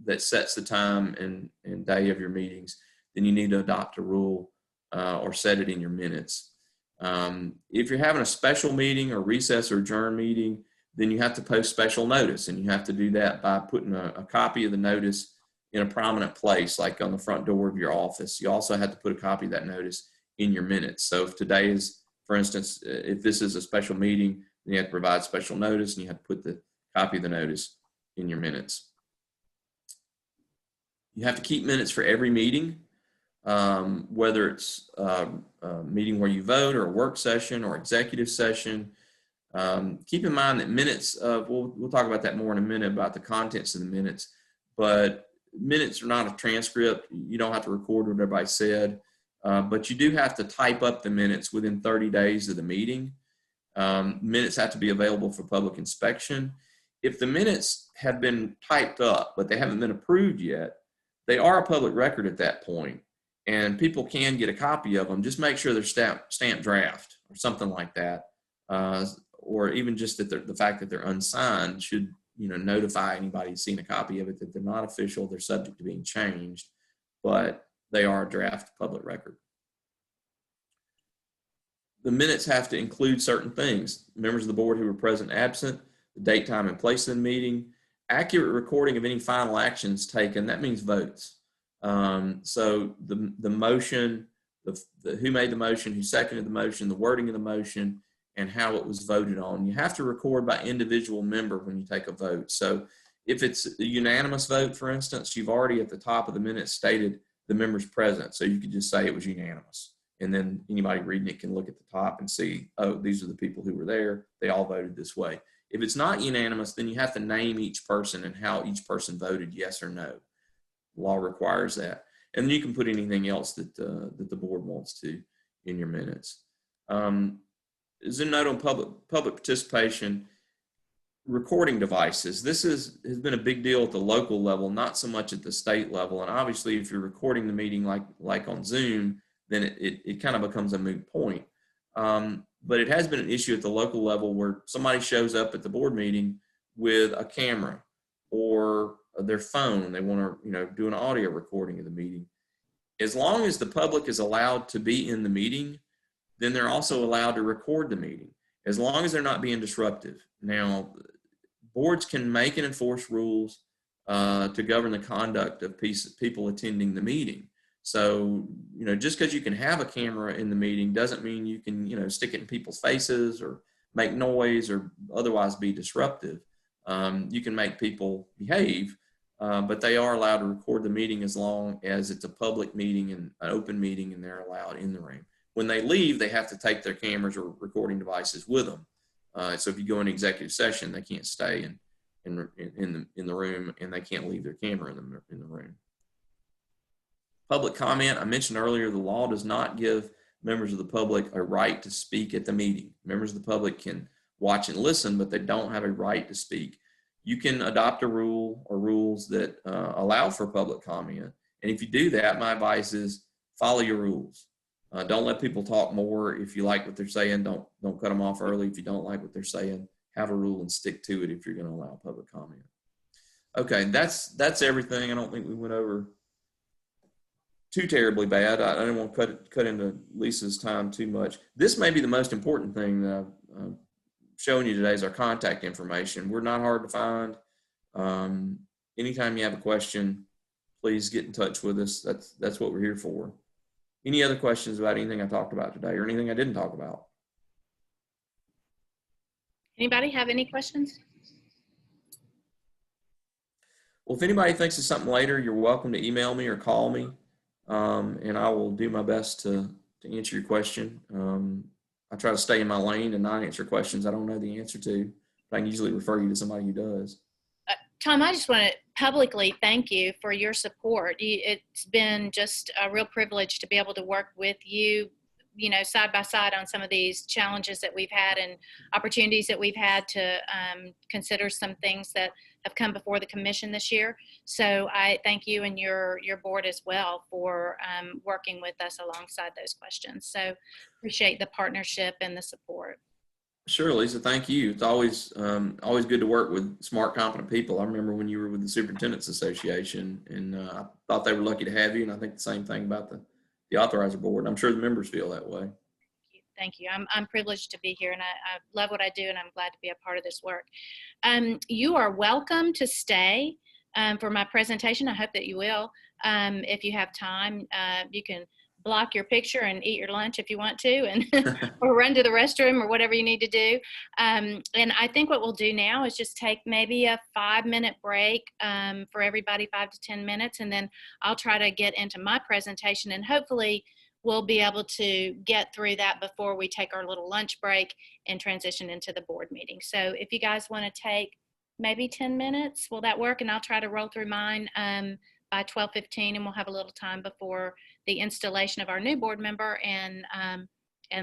K: that sets the time and day of your meetings, then you need to adopt a rule or set it in your minutes. If you're having a special meeting or recess or adjourn meeting, then you have to post special notice, and you have to do that by putting a copy of the notice in a prominent place, like on the front door of your office. You also have to put a copy of that notice in your minutes. So if today is, for instance, if this is a special meeting, then you have to provide special notice, and you have to put the copy of the notice in your minutes. You have to keep minutes for every meeting, whether it's a meeting where you vote or a work session or executive session. Keep in mind that minutes, we'll talk about that more in a minute about the contents of the minutes, but minutes are not a transcript. You don't have to record what everybody said, but you do have to type up the minutes within 30 days of the meeting. Minutes have to be available for public inspection. If the minutes have been typed up, but they haven't been approved yet, they are a public record at that point, and people can get a copy of them. Just make sure they're stamped draft or something like that, or even just that the fact that they're unsigned should, you know, notify anybody who's seen a copy of it that they're not official, they're subject to being changed, but they are a draft public record. The minutes have to include certain things: members of the board who were present, absent, the date, time, and place of the meeting, accurate recording of any final actions taken. That means votes. So the motion, who made the motion, who seconded the motion, the wording of the motion, and how it was voted on. You have to record by individual member when you take a vote. So if it's a unanimous vote, for instance, you've already at the top of the minute stated the members present. So you could just say it was unanimous. And then anybody reading it can look at the top and see, oh, these are the people who were there. They all voted this way. If it's not unanimous, then you have to name each person and how each person voted, yes or no. Law requires that. And then you can put anything else that the board wants to in your minutes. As a note on public participation, recording devices. This has been a big deal at the local level, not so much at the state level. And obviously, if you're recording the meeting like on Zoom, then it kind of becomes a moot point. But it has been an issue at the local level where somebody shows up at the board meeting with a camera or their phone. They want to, you know, do an audio recording of the meeting. As long as the public is allowed to be in the meeting, then they're also allowed to record the meeting, as long as they're not being disruptive. Now, boards can make and enforce rules to govern the conduct of people attending the meeting. So, you know, just because you can have a camera in the meeting doesn't mean you can, you know, stick it in people's faces or make noise or otherwise be disruptive. You can make people behave, but they are allowed to record the meeting as long as it's a public meeting and an open meeting and they're allowed in the room. When they leave, they have to take their cameras or recording devices with them. So if you go into executive session, they can't stay in the room, and they can't leave their camera in the room. Public comment. I mentioned earlier, the law does not give members of the public a right to speak at the meeting. Members of the public can watch and listen, but they don't have a right to speak. You can adopt a rule or rules that allow for public comment. And if you do that, my advice is follow your rules. Don't let people talk more. If you like what they're saying, don't cut them off early. If you don't like what they're saying, have a rule and stick to it if you're going to allow public comment. Okay, that's everything. I don't think we went over too terribly bad. I didn't want to cut into Lisa's time too much. This may be the most important thing that I've shown you today is our contact information. We're not hard to find. Anytime you have a question, please get in touch with us. That's what we're here for. Any other questions about anything I talked about today or anything I didn't talk about?
A: Anybody have any questions?
K: Well, if anybody thinks of something later, you're welcome to email me or call me, and I will do my best to answer your question. I try to stay in my lane and not answer questions I don't know the answer to, but I can usually refer you to somebody who does.
A: Tom, I just want to publicly thank you for your support. It's been just a real privilege to be able to work with you, side by side on some of these challenges that we've had and opportunities that we've had to consider some things that have come before the commission this year. So I thank you and your board as well for working with us alongside those questions. So appreciate the partnership and the support.
K: Sure, Lisa, thank you. It's always good to work with smart, competent people. I remember when you were with the Superintendents Association, and I thought they were lucky to have you, and I think the same thing about the authorizer board. I'm sure the members feel that way.
A: Thank you. I'm privileged to be here, and I love what I do, and I'm glad to be a part of this work. You are welcome to stay for my presentation. I hope that you will. If you have time, you can block your picture and eat your lunch if you want to, and or run to the restroom or whatever you need to do. And I think what we'll do now is just take maybe a 5-minute break for everybody, 5 to 10 minutes, and then I'll try to get into my presentation, and hopefully we'll be able to get through that before we take our little lunch break and transition into the board meeting. So if you guys want to take maybe 10 minutes, will that work? And I'll try to roll through mine by 12:15, and we'll have a little time before the installation of our new board member and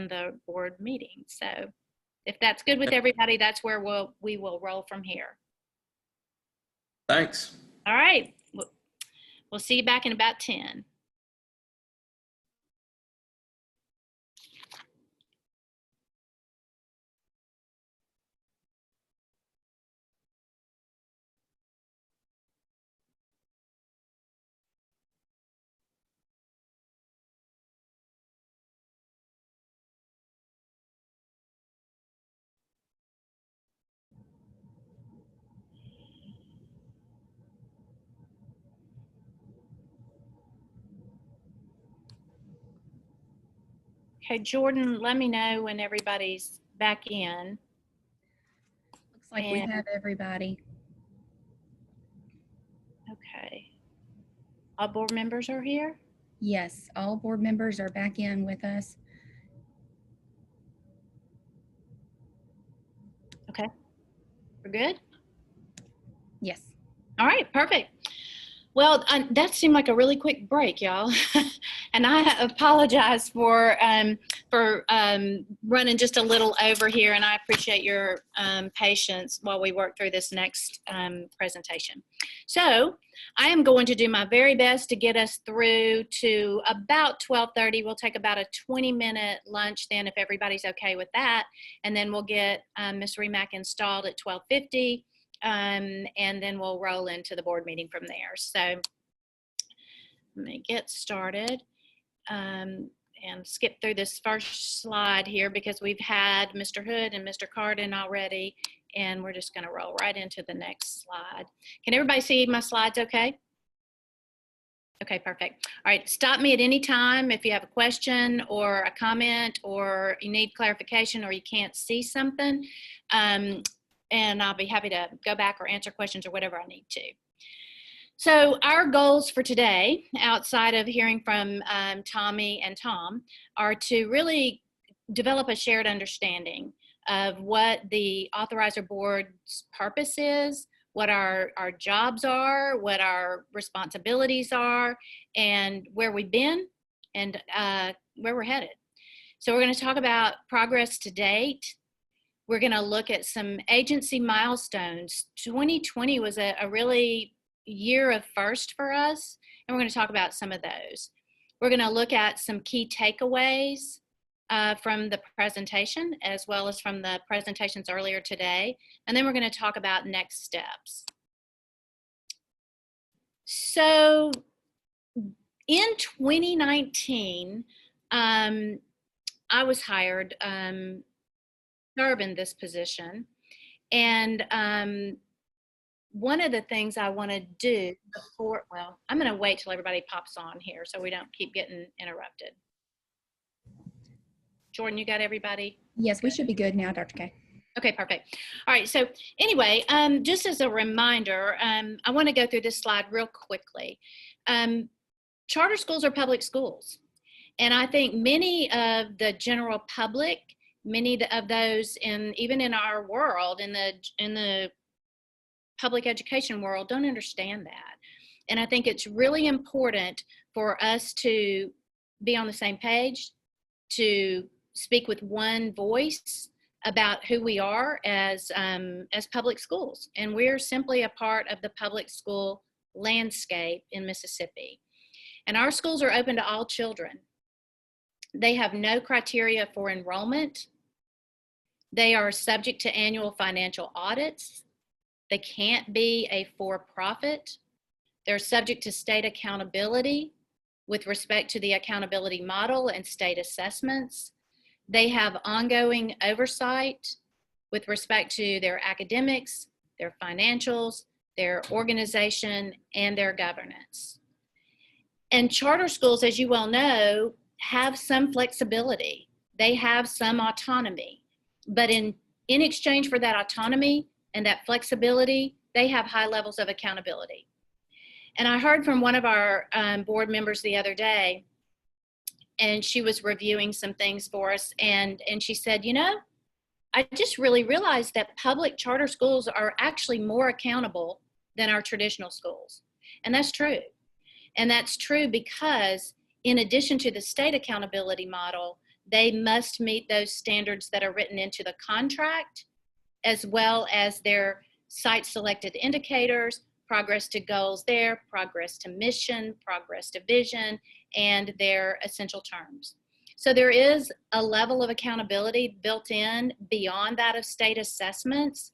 A: the board meeting. So if that's good with everybody, that's where we will roll from here.
K: Thanks.
A: All right. We'll see you back in about 10. Okay, Jordan, let me know when everybody's back in.
I: Looks like we have everybody.
A: Okay. All board members are here?
I: Yes, all board members are back in with us.
A: Okay. We're good?
I: Yes.
A: All right, perfect. Well, that seemed like a really quick break, y'all. And I apologize for running just a little over here, and I appreciate your patience while we work through this next presentation. So I am going to do my very best to get us through to about 12:30. We'll take about a 20-minute lunch then, if everybody's okay with that. And then we'll get Ms. Remack installed at 12:50. And then we'll roll into the board meeting from there. So let me get started and skip through this first slide here because we've had Mr. Hood and Mr. Cardin already, and we're just going to roll right into the next slide. Can everybody see my slides okay? Okay, perfect. All right, stop me at any time if you have a question or a comment or you need clarification or you can't see something. And I'll be happy to go back or answer questions or whatever I need to. So our goals for today, outside of hearing from Tommy and Tom, are to really develop a shared understanding of what the authorizer board's purpose is, what our jobs are, what our responsibilities are, and where we've been and where we're headed. So we're going to talk about progress to date, We're going to look at some agency milestones. 2020 was a really year of first for us, and we're going to talk about some of those. We're going to look at some key takeaways from the presentation, as well as from the presentations earlier today, and then we're going to talk about next steps. So in 2019, I was hired to serve in this position, and one of the things I want to do before, well, I'm going to wait till everybody pops on here so we don't keep getting interrupted. Jordan, you got everybody?
I: Yes, we should be good now, Dr. K.
A: Okay, perfect. All right, so anyway, just as a reminder, I want to go through this slide real quickly. Charter schools are public schools. And I think many of the general public, many of those even in our world, in the public education world, don't understand that. And I think it's really important for us to be on the same page, to speak with one voice about who we are as public schools. And we're simply a part of the public school landscape in Mississippi. And our schools are open to all children. They have no criteria for enrollment. They are subject to annual financial audits. They can't be a for-profit. They're subject to state accountability with respect to the accountability model and state assessments. They have ongoing oversight with respect to their academics, their financials, their organization, and their governance. And charter schools, as you well know, have some flexibility. They have some autonomy, but in exchange for that autonomy and that flexibility, they have high levels of accountability. And I heard from one of our board members the other day, and she was reviewing some things for us, and she said, you know, I just really realized that public charter schools are actually more accountable than our traditional schools. And that's true. And that's true because in addition to the state accountability model, they must meet those standards that are written into the contract, as well as their site-selected indicators, progress to goals there, progress to mission, progress to vision, and their essential terms. So there is a level of accountability built in beyond that of state assessments,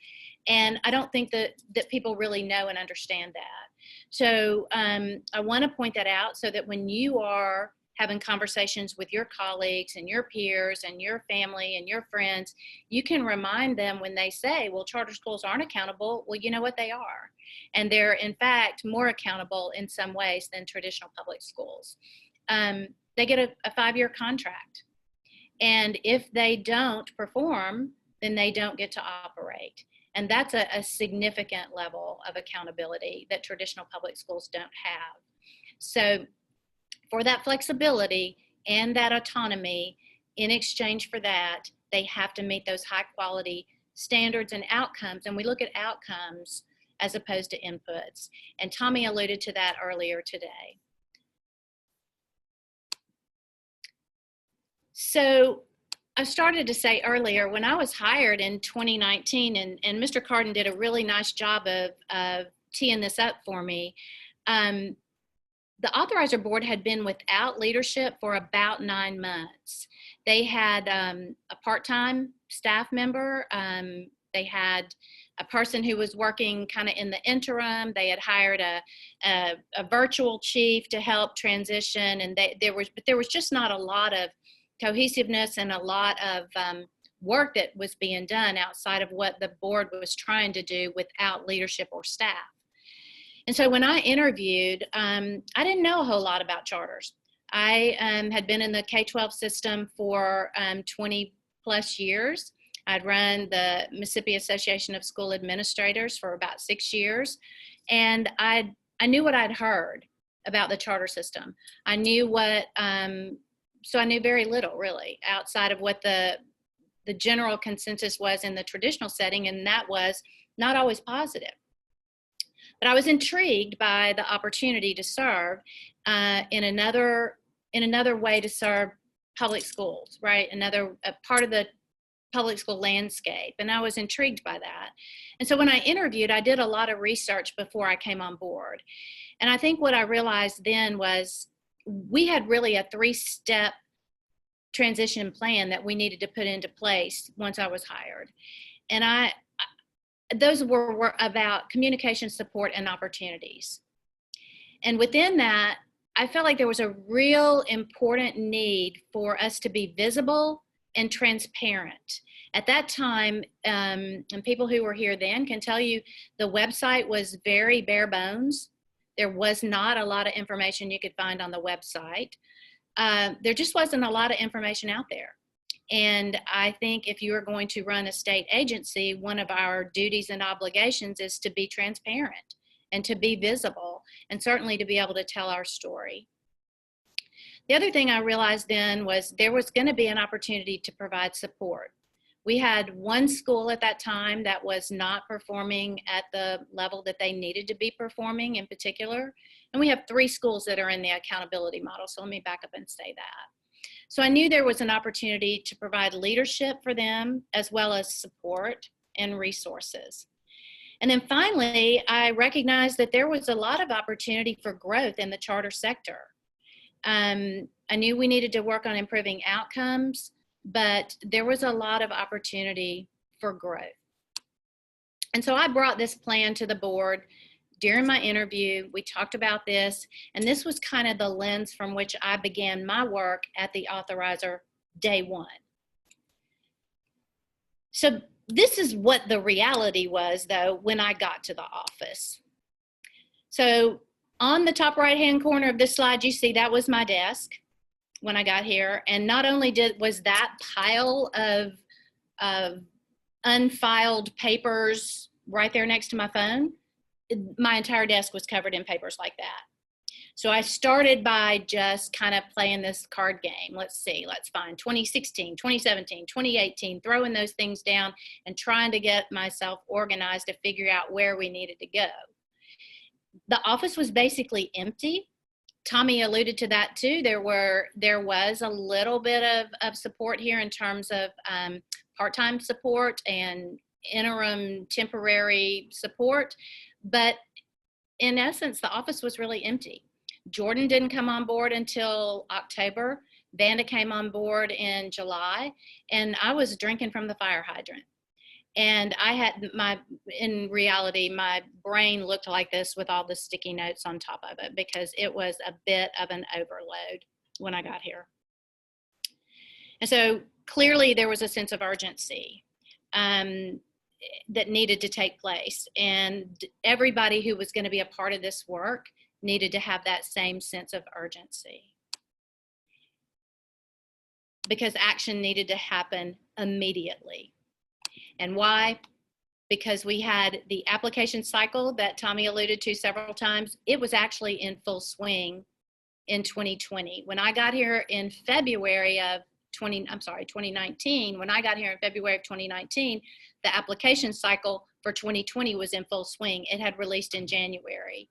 A: and I don't think that people really know and understand that. So I want to point that out so that when you are having conversations with your colleagues and your peers and your family and your friends, you can remind them when they say, well, charter schools aren't accountable. Well, you know what, they are. And they're, in fact, more accountable in some ways than traditional public schools. They get a 5-year contract. And if they don't perform, then they don't get to operate. And that's a significant level of accountability that traditional public schools don't have. So for that flexibility and that autonomy, in exchange for that, they have to meet those high quality standards and outcomes. And we look at outcomes as opposed to inputs. And Tommy alluded to that earlier today. So I started to say earlier, when I was hired in 2019, and Mr. Carden did a really nice job of teeing this up for me, the authorizer board had been without leadership for about 9 months. They had a part-time staff member. They had a person who was working kind of in the interim. They had hired a virtual chief to help transition, and there was just not a lot of cohesiveness and a lot of work that was being done outside of what the board was trying to do without leadership or staff. And so when I interviewed, I didn't know a whole lot about charters. I had been in the K-12 system for 20 plus years. I'd run the Mississippi Association of School Administrators for about 6 years. And I knew what I'd heard about the charter system. I knew what, so I knew very little really outside of what the general consensus was in the traditional setting, and that was not always positive. But I was intrigued by the opportunity to serve in another way to serve public schools, right? Another part of the public school landscape, and I was intrigued by that. And so when I interviewed, I did a lot of research before I came on board. And I think what I realized then was we had really a 3-step transition plan that we needed to put into place once I was hired. And those were about communication, support, and opportunities. And within that, I felt like there was a real important need for us to be visible and transparent. At that time, and people who were here then can tell you, the website was very bare bones. There was not a lot of information you could find on the website. There just wasn't a lot of information out there. And I think if you are going to run a state agency, one of our duties and obligations is to be transparent and to be visible, and certainly to be able to tell our story. The other thing I realized then was there was going to be an opportunity to provide support. We had one school at that time that was not performing at the level that they needed to be performing in particular. And we have 3 schools that are in the accountability model. So let me back up and say that. So I knew there was an opportunity to provide leadership for them, as well as support and resources. And then finally, I recognized that there was a lot of opportunity for growth in the charter sector. I knew we needed to work on improving outcomes, but there was a lot of opportunity for growth. And so I brought this plan to the board during my interview. We talked about this, and this was kind of the lens from which I began my work at the authorizer day one. So this is what the reality was, though, when I got to the office. So on the top right-hand corner of this slide, you see that was my desk when I got here. And not only was that pile of unfiled papers right there next to my phone, my entire desk was covered in papers like that. So I started by just kind of playing this card game. Let's see, let's find 2016, 2017, 2018, throwing those things down and trying to get myself organized to figure out where we needed to go. The office was basically empty. Tommy alluded to that too. There was a little bit of support here in terms of part-time support and interim temporary support, but in essence, the office was really empty. Jordan didn't come on board until October. Vanda came on board in July, and I was drinking from the fire hydrant. And I had in reality, my brain looked like this with all the sticky notes on top of it, because it was a bit of an overload when I got here. And so clearly there was a sense of urgency that needed to take place. And everybody who was going to be a part of this work needed to have that same sense of urgency, because action needed to happen immediately. And why? Because we had the application cycle that Tommy alluded to several times. It was actually in full swing in 2020. When I got here in February of 2019, when I got here in February of 2019, the application cycle for 2020 was in full swing. It had released in January.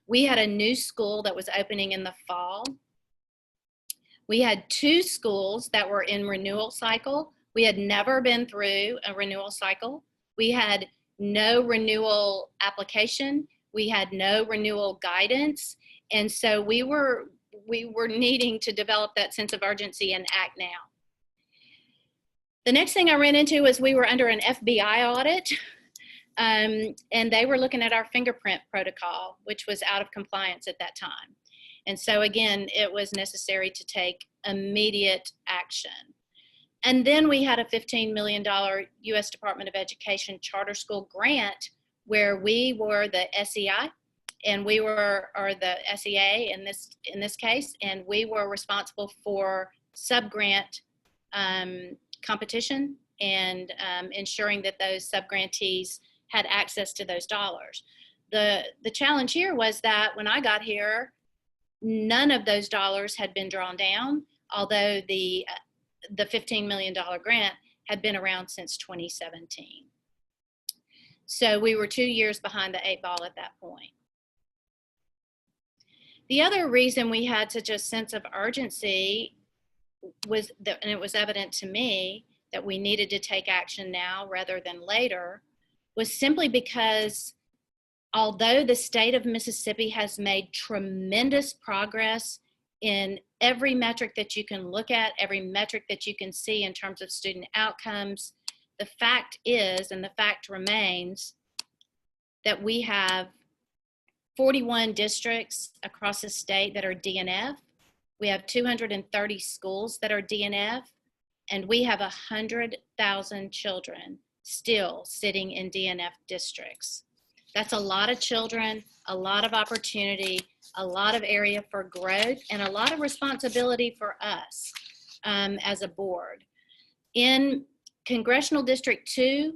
A: We had a new school that was opening in the fall. We had 2 schools that were in renewal cycle. We had never been through a renewal cycle. We had no renewal application. We had no renewal guidance. And so we were needing to develop that sense of urgency and act now. The next thing I ran into was we were under an FBI audit, and they were looking at our fingerprint protocol, which was out of compliance at that time. And so again, it was necessary to take immediate action. And then we had a $15 million U.S. Department of Education charter school grant, where we were the SEI, and we were, or the SEA in this case, and we were responsible for sub-grant competition and ensuring that those sub-grantees had access to those dollars. The challenge here was that when I got here, none of those dollars had been drawn down, although the $15 million grant had been around since 2017. So we were 2 years behind the 8 ball at that point. The other reason we had such a sense of urgency was that, and it was evident to me, that we needed to take action now rather than later was simply because although the state of Mississippi has made tremendous progress in every metric that you can look at, every metric that you can see in terms of student outcomes, the fact is, and the fact remains, that we have 41 districts across the state that are DNF. We have 230 schools that are DNF, and we have 100,000 children still sitting in DNF districts. That's a lot of children, a lot of opportunity, a lot of area for growth, and a lot of responsibility for us as a board. In Congressional District 2,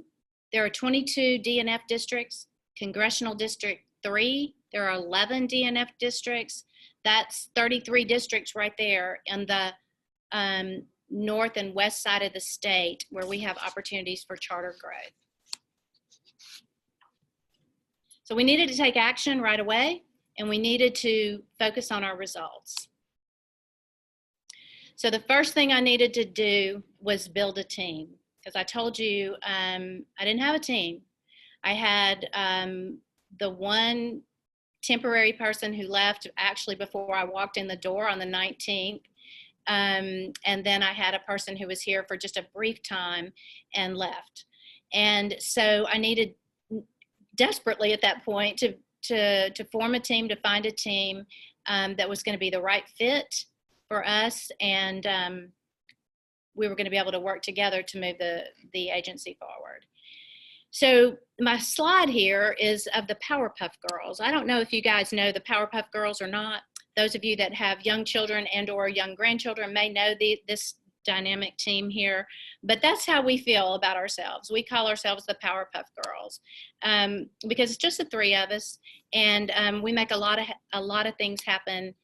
A: there are 22 DNF districts. Congressional District 3, there are 11 DNF districts. That's 33 districts right there in the north and west side of the state where we have opportunities for charter growth. So we needed to take action right away, and we needed to focus on our results. So the first thing I needed to do was build a team, because I told you I didn't have a team. I had the one temporary person who left actually before I walked in the door on the 19th. And then I had a person who was here for just a brief time and left. And so I needed desperately at that point to form a team, to find a team that was going to be the right fit for us, and we were going to be able to work together to move the agency forward. So my slide here is of the Powerpuff Girls. I don't know if you guys know the Powerpuff Girls or not. Those of you that have young children and or young grandchildren may know this dynamic team here, but that's how we feel about ourselves. We call ourselves the Powerpuff Girls because it's just the three of us, and we make a lot of things happen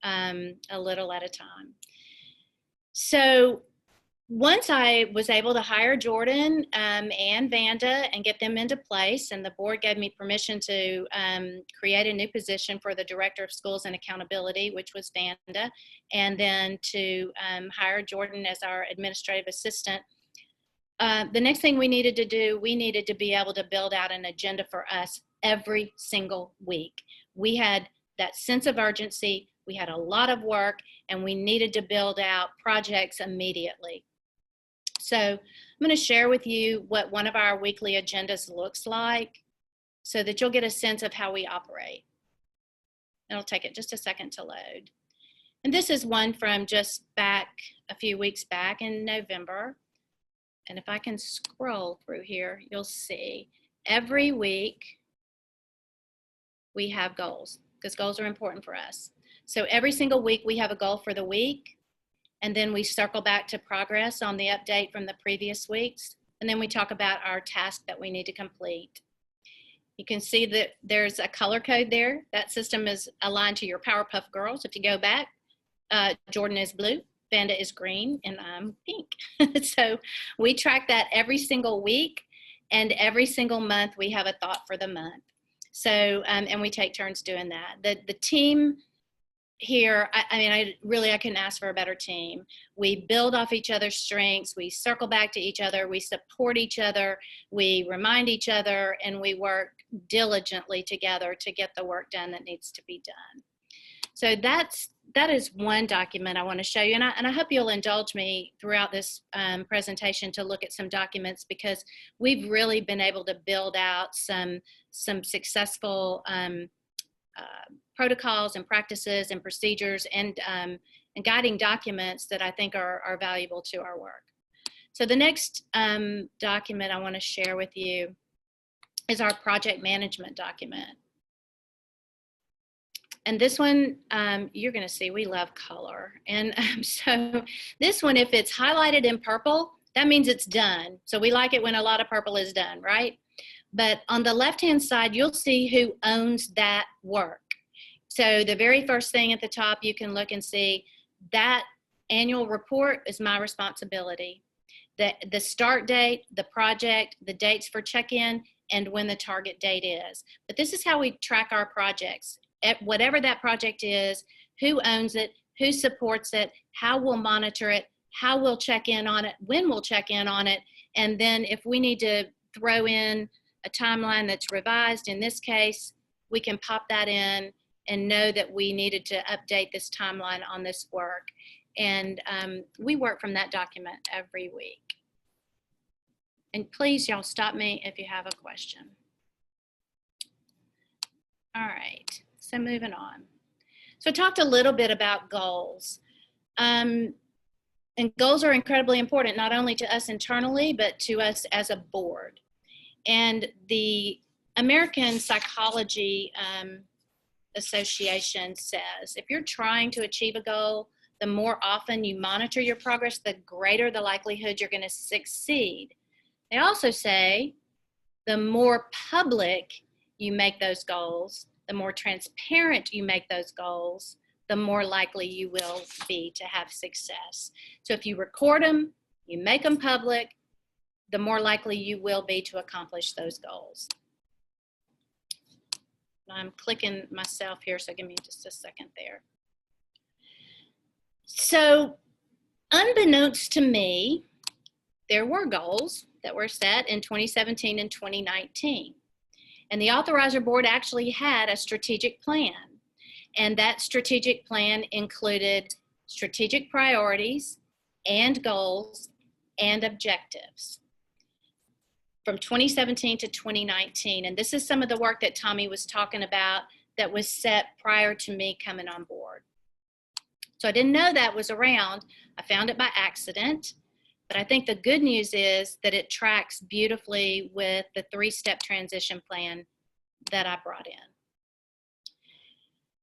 A: a little at a time. So once I was able to hire Jordan and Vanda and get them into place, and the board gave me permission to create a new position for the Director of Schools and Accountability, which was Vanda, and then to hire Jordan as our administrative assistant. The next thing we needed to do, we needed to be able to build out an agenda for us every single week. We had that sense of urgency, we had a lot of work, and we needed to build out projects immediately. So I'm going to share with you what one of our weekly agendas looks like so that you'll get a sense of how we operate. It'll take it just a second to load. And this is one from just back a few weeks back in November. And if I can scroll through here, you'll see every week we have goals, because goals are important for us. So every single week we have a goal for the week. And then we circle back to progress on the update from the previous weeks. And then we talk about our task that we need to complete. You can see that there's a color code there. That system is aligned to your Powerpuff Girls. If you go back, Jordan is blue, Vanda is green, and I'm pink. So we track that every single week, and every single month we have a thought for the month. So, and we take turns doing that. The team here, I couldn't ask for a better team. We build off each other's strengths, we circle back to each other, we support each other, we remind each other, and we work diligently together to get the work done that needs to be done. So that is one document I want to show you, and I hope you'll indulge me throughout this presentation to look at some documents, because we've really been able to build out some successful protocols and practices and procedures and guiding documents that I think are valuable to our work. So the next document I want to share with you is our project management document. And this one, you're going to see we love color. And so this one, if it's highlighted in purple, that means it's done. So we like it when a lot of purple is done, right? But on the left-hand side, you'll see who owns that work. So the very first thing at the top, you can look and see that annual report is my responsibility. The start date, the project, the dates for check-in, and when the target date is. But this is how we track our projects. Whatever that project is, who owns it, who supports it, how we'll monitor it, how we'll check in on it, when we'll check in on it, and then if we need to throw in a timeline that's revised in this case, we can pop that in and know that we needed to update this timeline on this work. And we work from that document every week. And please, y'all stop me if you have a question. All right, so moving on. So I talked a little bit about goals. And goals are incredibly important, not only to us internally, but to us as a board. And the American Psychology Association says, if you're trying to achieve a goal, the more often you monitor your progress, the greater the likelihood you're going to succeed. They also say the more public you make those goals, the more transparent you make those goals, the more likely you will be to have success. So if you record them, you make them public, the more likely you will be to accomplish those goals. I'm clicking myself here, so give me just a second there. So unbeknownst to me, there were goals that were set in 2017 and 2019. And the authorizer board actually had a strategic plan. And that strategic plan included strategic priorities and goals and objectives from 2017 to 2019. And this is some of the work that Tommy was talking about that was set prior to me coming on board. So I didn't know that was around. I found it by accident. But I think the good news is that it tracks beautifully with the 3-step transition plan that I brought in.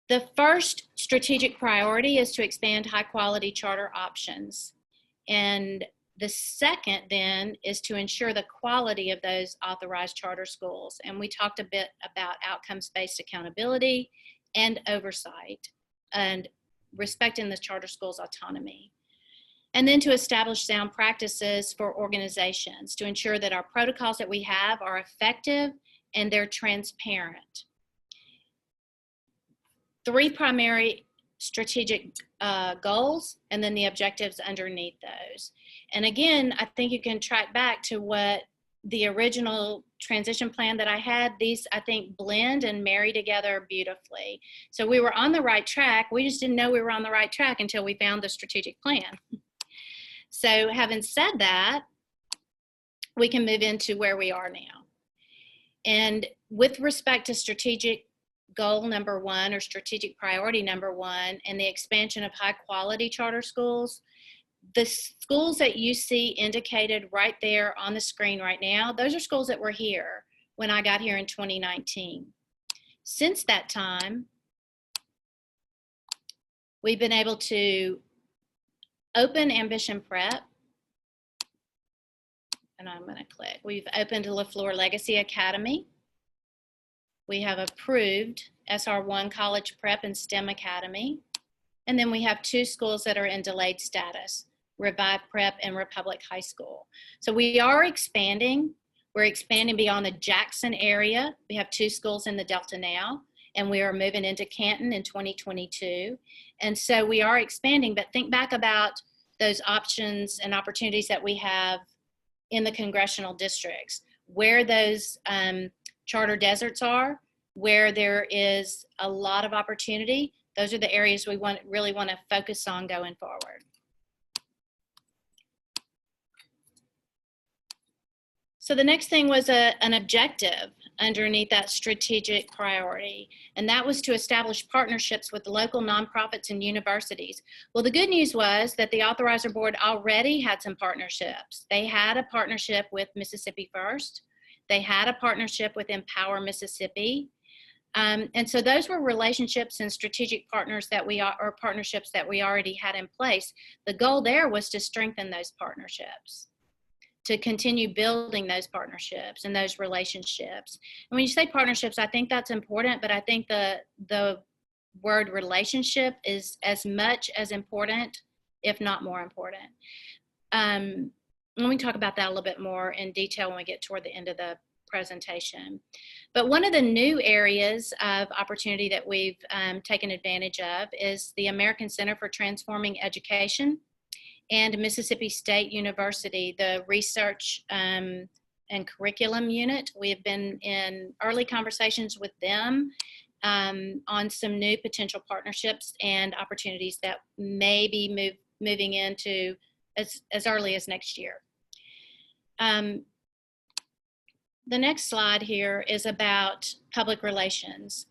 A: The first strategic priority is to expand high quality charter options. And the second then is to ensure the quality of those authorized charter schools. And we talked a bit about outcomes-based accountability and oversight and respecting the charter school's autonomy. And then to establish sound practices for organizations to ensure that our protocols that we have are effective and they're transparent. 3 primary strategic goals and then the objectives underneath those. And again, I think you can track back to what the original transition plan that I had. These, I think, blend and marry together beautifully. So we were on the right track. We just didn't know we were on the right track until we found the strategic plan. So having said that, we can move into where we are now. And with respect to strategic goal number 1 or strategic priority number 1 and the expansion of high quality charter schools, the schools that you see indicated right there on the screen right now, those are schools that were here when I got here in 2019. Since that time, we've been able to open Ambition Prep, and I'm going to click. We've opened LaFleur Legacy Academy. We have approved SR1 College Prep and STEM Academy. And then we have 2 schools that are in delayed status, Revive Prep and Republic High School. So we are expanding. We're expanding beyond the Jackson area. We have 2 schools in the Delta now, and we are moving into Canton in 2022. And so we are expanding, but think back about those options and opportunities that we have in the congressional districts, where those charter deserts are, where there is a lot of opportunity. Those are the areas we really want to focus on going forward. So the next thing was an objective underneath that strategic priority, and that was to establish partnerships with local nonprofits and universities. Well, the good news was that the authorizer board already had some partnerships. They had a partnership with Mississippi First. They had a partnership with Empower Mississippi. And so those were relationships and strategic partners that partnerships that we already had in place. The goal there was to strengthen those partnerships, to continue building those partnerships and those relationships. And when you say partnerships, I think that's important, but I think the word relationship is as much as important, if not more important. Let me talk about that a little bit more in detail when we get toward the end of the presentation. But one of the new areas of opportunity that we've taken advantage of is the American Center for Transforming Education. and Mississippi State University, the research and curriculum unit. We have been in early conversations with them on some new potential partnerships and opportunities that may be moving into as early as next year. The next slide here is about public relations.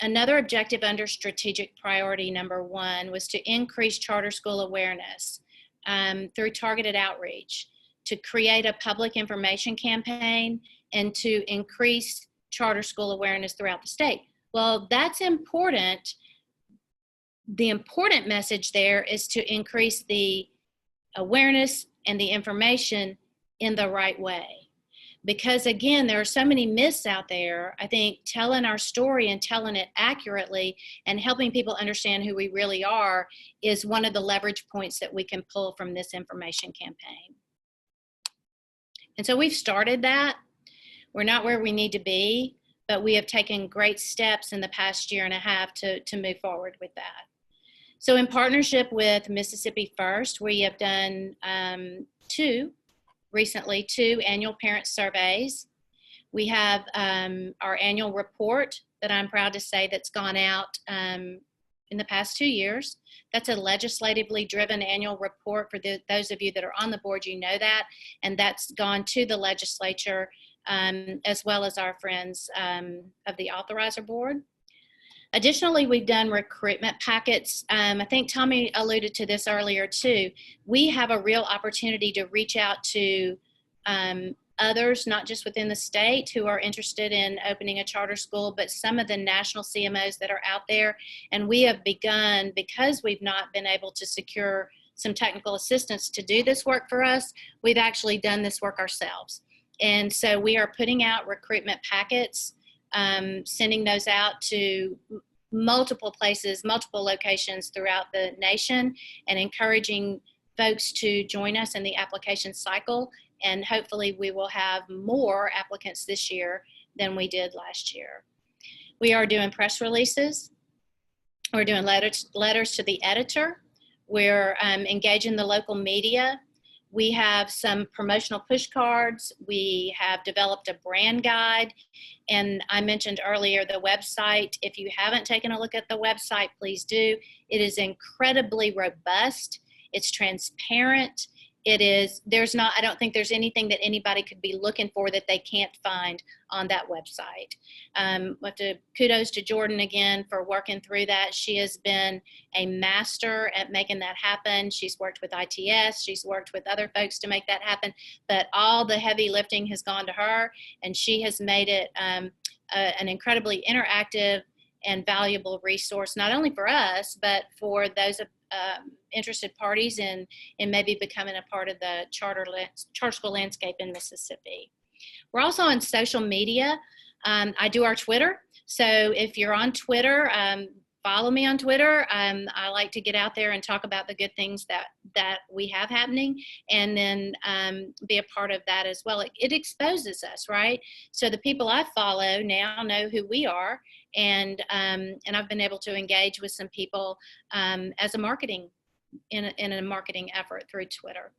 A: Another objective under strategic priority number 1 was to increase charter school awareness through targeted outreach, to create a public information campaign, and to increase charter school awareness throughout the state. Well, that's important. The important message there is to increase the awareness and the information in the right way. Because again, there are so many myths out there. I think telling our story and telling it accurately and helping people understand who we really are is one of the leverage points that we can pull from this information campaign. And so we've started that. We're not where we need to be, but we have taken great steps in the past year and a half to move forward with that. So in partnership with Mississippi First, we have done recently two annual parent surveys. We have our annual report that I'm proud to say that's gone out in the past 2 years. That's a legislatively driven annual report. For those of you that are on the board, you know that, and that's gone to the legislature as well as our friends of the authorizer board. Additionally, we've done recruitment packets. I think Tommy alluded to this earlier too. We have a real opportunity to reach out to others, not just within the state, who are interested in opening a charter school, but some of the national CMOs that are out there. And we have begun, because we've not been able to secure some technical assistance to do this work for us, we've actually done this work ourselves. And so we are putting out recruitment packets, sending those out to multiple places, multiple locations throughout the nation, and encouraging folks to join us in the application cycle. And hopefully we will have more applicants this year than we did last year. We are doing press releases. We're doing letters to the editor. We're engaging the local media. We have some promotional push cards. We have developed a brand guide. And I mentioned earlier the website. If you haven't taken a look at the website, please do. It is incredibly robust. It's transparent. I don't think there's anything that anybody could be looking for that they can't find on that website. Kudos to Jordan again for working through that. She has been a master at making that happen. She's worked with ITS, she's worked with other folks to make that happen, but all the heavy lifting has gone to her, and she has made it an incredibly interactive and valuable resource, not only for us, but for those interested parties in maybe becoming a part of the charter school landscape in Mississippi. We're also on social media. I do our Twitter. So if you're on Twitter, follow me on Twitter. I like to get out there and talk about the good things that we have happening, and then be a part of that as well. It exposes us, right? So the people I follow now know who we are, and I've been able to engage with some people as a marketing in a marketing effort through Twitter.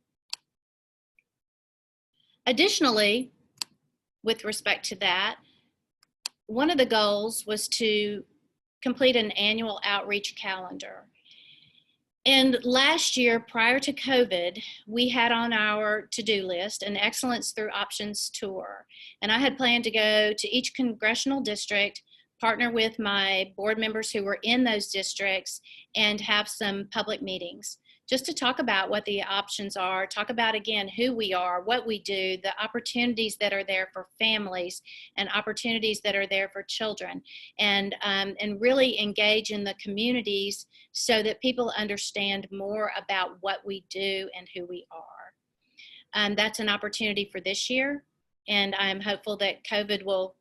A: Additionally, with respect to that, one of the goals was to complete an annual outreach calendar. And last year, prior to COVID, we had on our to-do list an Excellence Through Options tour. And I had planned to go to each congressional district, partner with my board members who were in those districts, and have some public meetings just to talk about what the options are, talk about, again, who we are, what we do, the opportunities that are there for families and opportunities that are there for children, and really engage in the communities so that people understand more about what we do and who we are. That's an opportunity for this year, and I'm hopeful that COVID will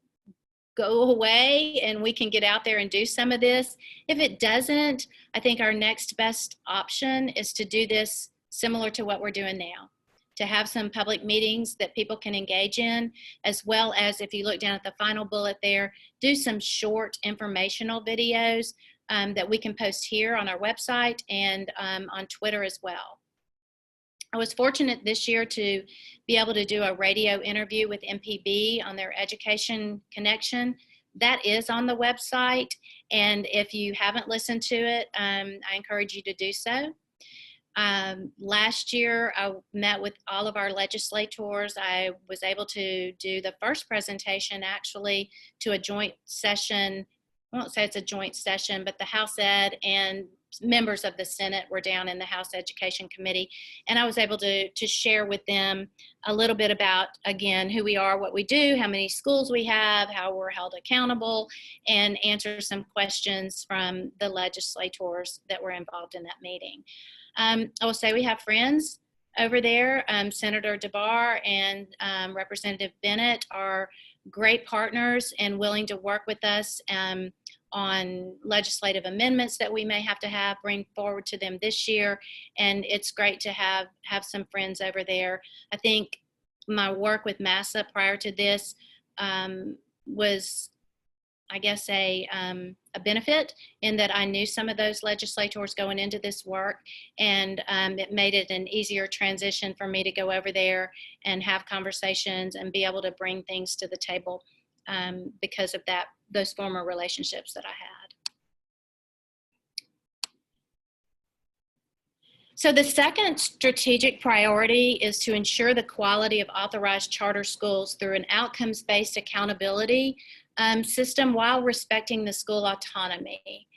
A: go away and we can get out there and do some of this. If it doesn't, I think our next best option is to do this similar to what we're doing now, to have some public meetings that people can engage in, as well as, if you look down at the final bullet there, do some short informational videos that we can post here on our website and on Twitter as well. I was fortunate this year to be able to do a radio interview with MPB on their Education Connection. That is on the website, and if you haven't listened to it, I encourage you to do so. Last year, I met with all of our legislators. I was able to do the first presentation actually to a joint session. I won't say it's a joint session, but the House Ed and members of the Senate were down in the House Education Committee, and I was able to share with them a little bit about, again, who we are, what we do, how many schools we have, how we're held accountable, and answer some questions from the legislators that were involved in that meeting. I will say we have friends over there. Senator DeBar and Representative Bennett are great partners and willing to work with us on legislative amendments that we may have to bring forward to them this year. And it's great to have some friends over there. I think my work with MASA prior to this was, I guess, a benefit in that I knew some of those legislators going into this work, and it made it an easier transition for me to go over there and have conversations and be able to bring things to the table because of those former relationships that I had. So the second strategic priority is to ensure the quality of authorized charter schools through an outcomes-based accountability system while respecting the school autonomy.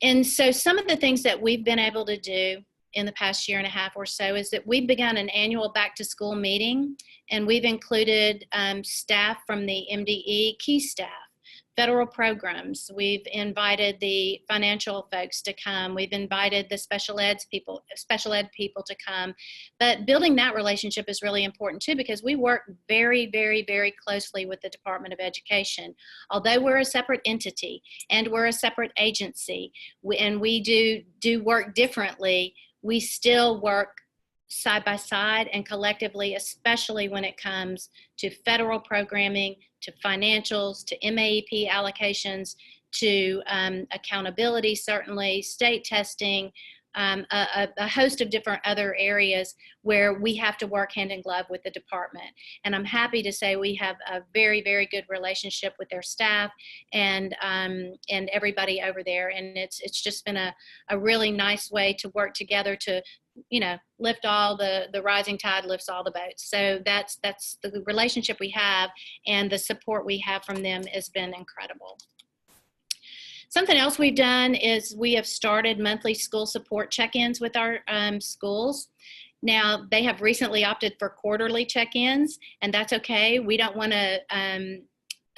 A: And so some of the things that we've been able to do in the past year and a half or so is that we've begun an annual back to school meeting, and we've included staff from the MDE, key staff, federal programs. We've invited the financial folks to come. We've invited the special ed people to come. But building that relationship is really important too, because we work very, very, very closely with the Department of Education. Although we're a separate entity and we're a separate agency, and we do work differently, we still work side by side and collectively, especially when it comes to federal programming, to financials, to MAEP allocations, to accountability, certainly, state testing, a host of different other areas where we have to work hand in glove with the department. And I'm happy to say we have a very, very good relationship with their staff and everybody over there. And it's just been a really nice way to work together to, you know, lift all the rising tide lifts all the boats. So that's the relationship we have, and the support we have from them has been incredible. Something else we've done is we have started monthly school support check-ins with our schools. Now, they have recently opted for quarterly check-ins, and that's okay. We don't want to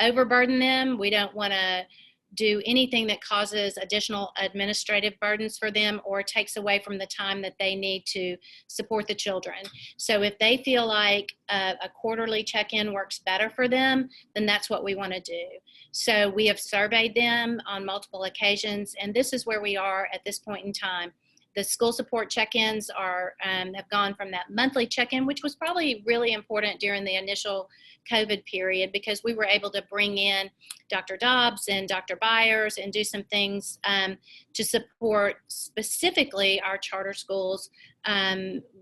A: overburden them. We don't want to do anything that causes additional administrative burdens for them or takes away from the time that they need to support the children. So if they feel like a quarterly check-in works better for them, then that's what we want to do. So we have surveyed them on multiple occasions, and this is where we are at this point in time. The school support check-ins have gone from that monthly check-in, which was probably really important during the initial COVID period, because we were able to bring in Dr. Dobbs and Dr. Byers and do some things to support specifically our charter schools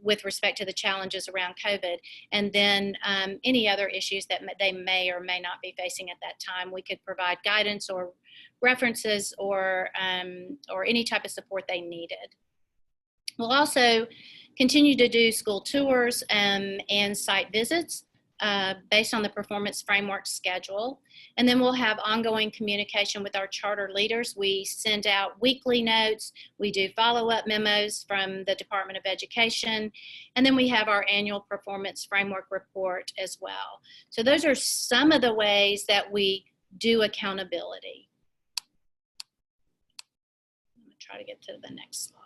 A: with respect to the challenges around COVID. And then any other issues that they may or may not be facing at that time, we could provide guidance or references or any type of support they needed. We'll also continue to do school tours and site visits based on the performance framework schedule. And then we'll have ongoing communication with our charter leaders. We send out weekly notes. We do follow-up memos from the Department of Education. And then we have our annual performance framework report as well. So those are some of the ways that we do accountability. I'm going to try to get to the next slide.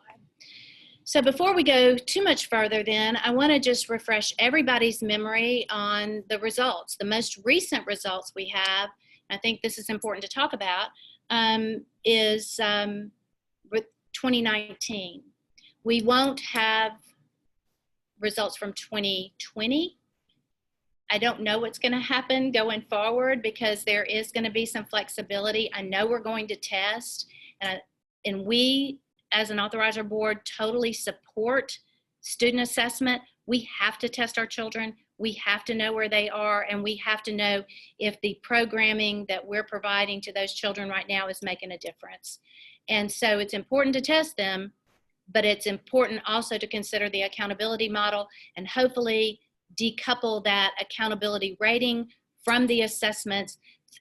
A: So before we go too much further then, I want to just refresh everybody's memory on the results. The most recent results we have, I think this is important to talk about, is 2019. We won't have results from 2020. I don't know what's going to happen going forward because there is going to be some flexibility. I know we're going to test, and we, as an authorizer board, totally support student assessment, we have to test our children. We have to know where they are, and we have to know if the programming that we're providing to those children right now is making a difference. And so it's important to test them, but it's important also to consider the accountability model and hopefully decouple that accountability rating from the assessments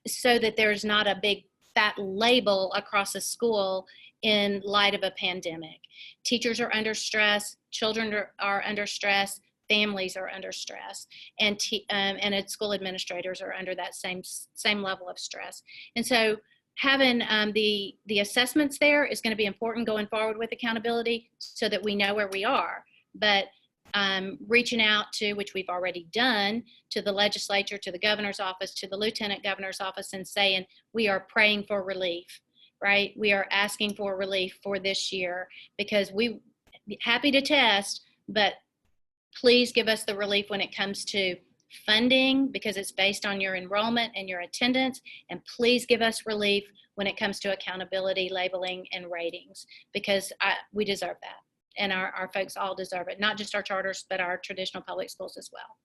A: so that there's not a big fat label across a school in light of a pandemic. Teachers are under stress, children are under stress, families are under stress, and school administrators are under that same level of stress. And so having the assessments there is going to be important going forward with accountability so that we know where we are. But reaching out to, which we've already done, to the legislature, to the governor's office, to the lieutenant governor's office, and saying we are praying for relief, right? We are asking for relief for this year because we happy to test, but please give us the relief when it comes to funding because it's based on your enrollment and your attendance, and please give us relief when it comes to accountability, labeling, and ratings because we deserve that. And our folks all deserve it, not just our charters, but our traditional public schools as well.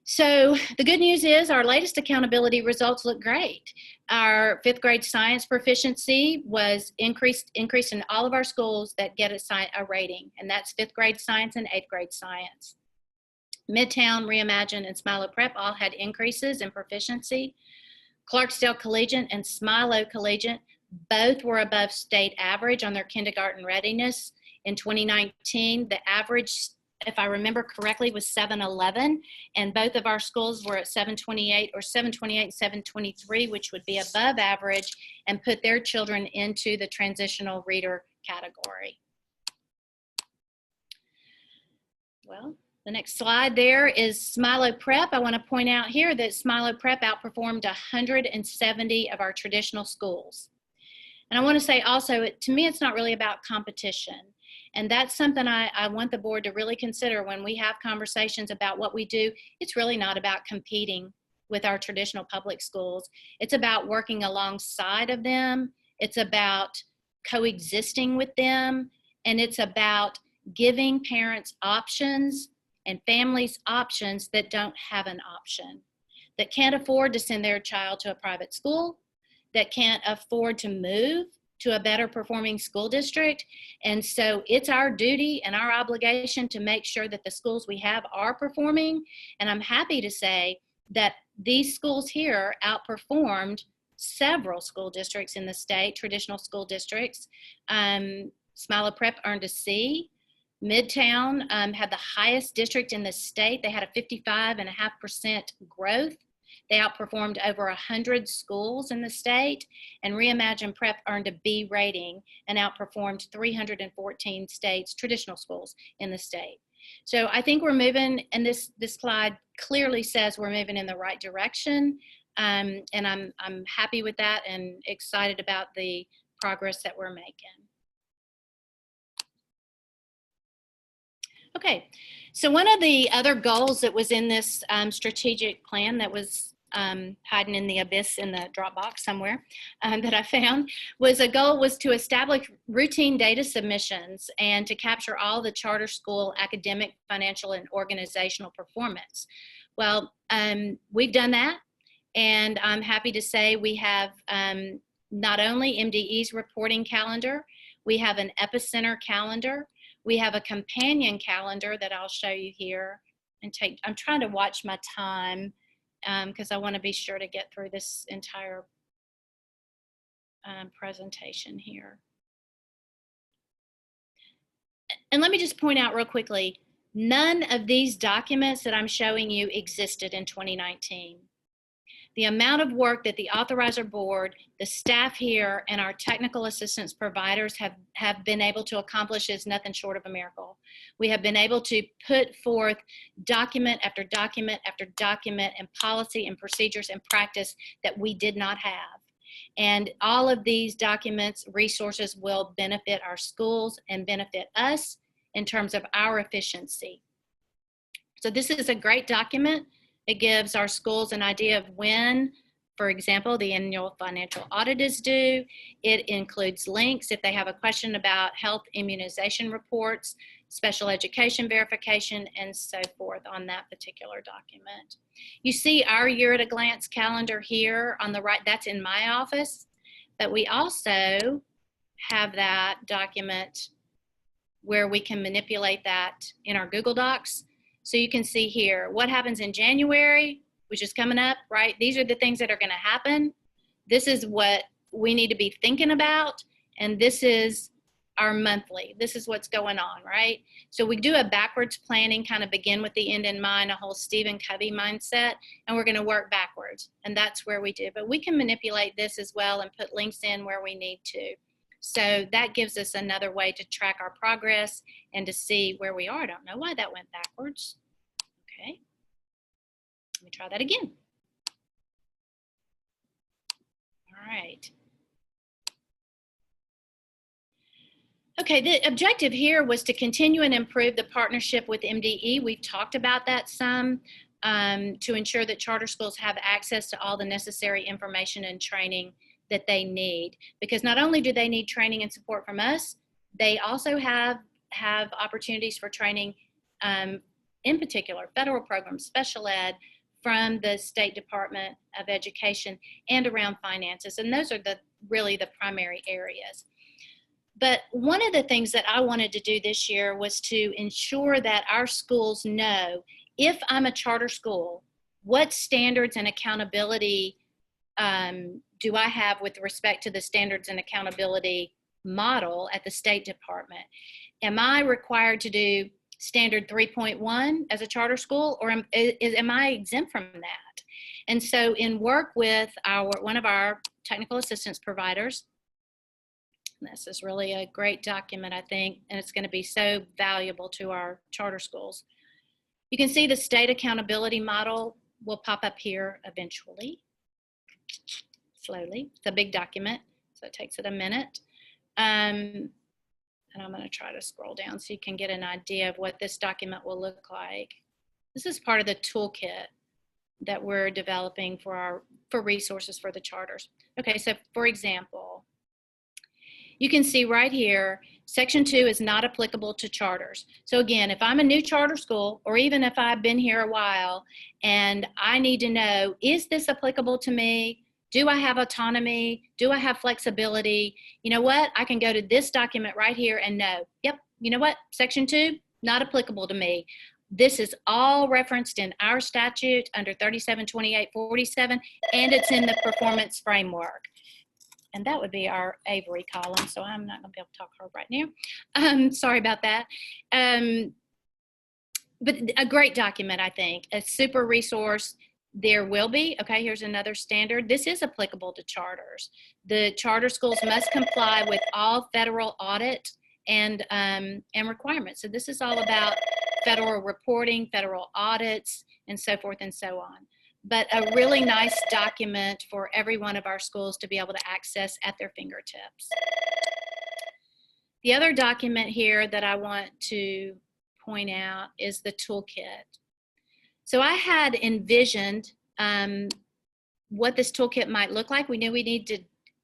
A: So the good news is our latest accountability results look great. Our 5th grade science proficiency was increased in all of our schools that get a rating, and that's 5th grade science and 8th grade science. Midtown, Reimagine, and Smilo Prep all had increases in proficiency. Clarksdale Collegiate and Smilo Collegiate both were above state average on their kindergarten readiness. In 2019, the average, if I remember correctly, was 711, and both of our schools were at 728 or 728, 723, which would be above average and put their children into the transitional reader category. Well, the next slide there is Smilo Prep. I want to point out here that Smilo Prep outperformed 170 of our traditional schools. And I want to say also, to me, it's not really about competition. And that's something I want the board to really consider when we have conversations about what we do. It's really not about competing with our traditional public schools. It's about working alongside of them. It's about coexisting with them. And it's about giving parents options and families options that don't have an option, that can't afford to send their child to a private school, that can't afford to move to a better performing school district. And so it's our duty and our obligation to make sure that the schools we have are performing. And I'm happy to say that these schools here outperformed several school districts in the state, traditional school districts. Smilo Prep earned a C. Midtown had the highest district in the state. They had a 55.5% growth. They outperformed over 100 schools in the state, and Reimagine Prep earned a B rating and outperformed 314 states, traditional schools in the state. So I think we're moving, and this slide clearly says we're moving in the right direction, and I'm happy with that and excited about the progress that we're making. Okay, so one of the other goals that was in this strategic plan that was hiding in the abyss in the Dropbox somewhere that I found was to establish routine data submissions and to capture all the charter school academic, financial, and organizational performance. Well, we've done that, and I'm happy to say we have not only MDE's reporting calendar, we have an Epicenter calendar, we have a companion calendar that I'll show you here and I'm trying to watch my time because I want to be sure to get through this entire presentation here. And let me just point out real quickly, none of these documents that I'm showing you existed in 2019. The amount of work that the authorizer board, the staff here, and our technical assistance providers have been able to accomplish is nothing short of a miracle. We have been able to put forth document after document after document and policy and procedures and practice that we did not have. And all of these documents, resources will benefit our schools and benefit us in terms of our efficiency. So this is a great document. It gives our schools an idea of when, for example, the annual financial audit is due. It includes links if they have a question about health immunization reports. special education verification, and so forth on that particular document. You see our year at a glance calendar here on the right, that's in my office, but we also have that document where we can manipulate that in our Google Docs. So you can see here what happens in January, which is coming up, right? These are the things that are going to happen. This is what we need to be thinking about, and this is our monthly. This is what's going on, right? So we do a backwards planning, kind of begin with the end in mind, a whole Stephen Covey mindset, and we're going to work backwards, and that's where we do. But we can manipulate this as well and put links in where we need to. So that gives us another way to track our progress and to see where we are. I don't know why that went backwards. Okay, let me try that again. All right. Okay, the objective here was to continue and improve the partnership with MDE. We've talked about that some, to ensure that charter schools have access to all the necessary information and training that they need. Because not only do they need training and support from us, they also have opportunities for training, in particular, federal programs, special ed, from the State Department of Education, and around finances. And those are really the primary areas. But one of the things that I wanted to do this year was to ensure that our schools know, if I'm a charter school, what standards and accountability do I have with respect to the standards and accountability model at the State Department? Am I required to do standard 3.1 as a charter school, or am I exempt from that? And so in work with one of our technical assistance providers, this is really a great document, I think, and it's going to be so valuable to our charter schools. You can see the state accountability model will pop up here eventually, slowly. It's a big document, so it takes it a minute. And I'm going to try to scroll down so you can get an idea of what this document will look like. This is part of the toolkit that we're developing for resources for the charters. Okay, so for example, you can see right here, Section 2 is not applicable to charters. So again, if I'm a new charter school, or even if I've been here a while, and I need to know, is this applicable to me? Do I have autonomy? Do I have flexibility? You know what? I can go to this document right here and know, yep, you know what? Section 2, not applicable to me. This is all referenced in our statute under 372847, and it's in the performance framework. And that would be our Avery column, so I'm not going to be able to talk hard right now. Sorry about that. But a great document, I think, a super resource. There will be, okay, here's another standard. This is applicable to charters. The charter schools must comply with all federal audit and requirements. So this is all about federal reporting, federal audits, and so forth and so on. But a really nice document for every one of our schools to be able to access at their fingertips. The other document here that I want to point out is the toolkit. So I had envisioned what this toolkit might look like. We knew we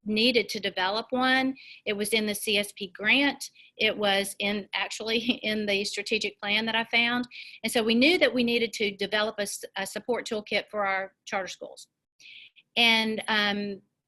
A: needed to develop one. It was in the CSP grant. It was actually in the strategic plan that I found. And so we knew that we needed to develop a support toolkit for our charter schools. And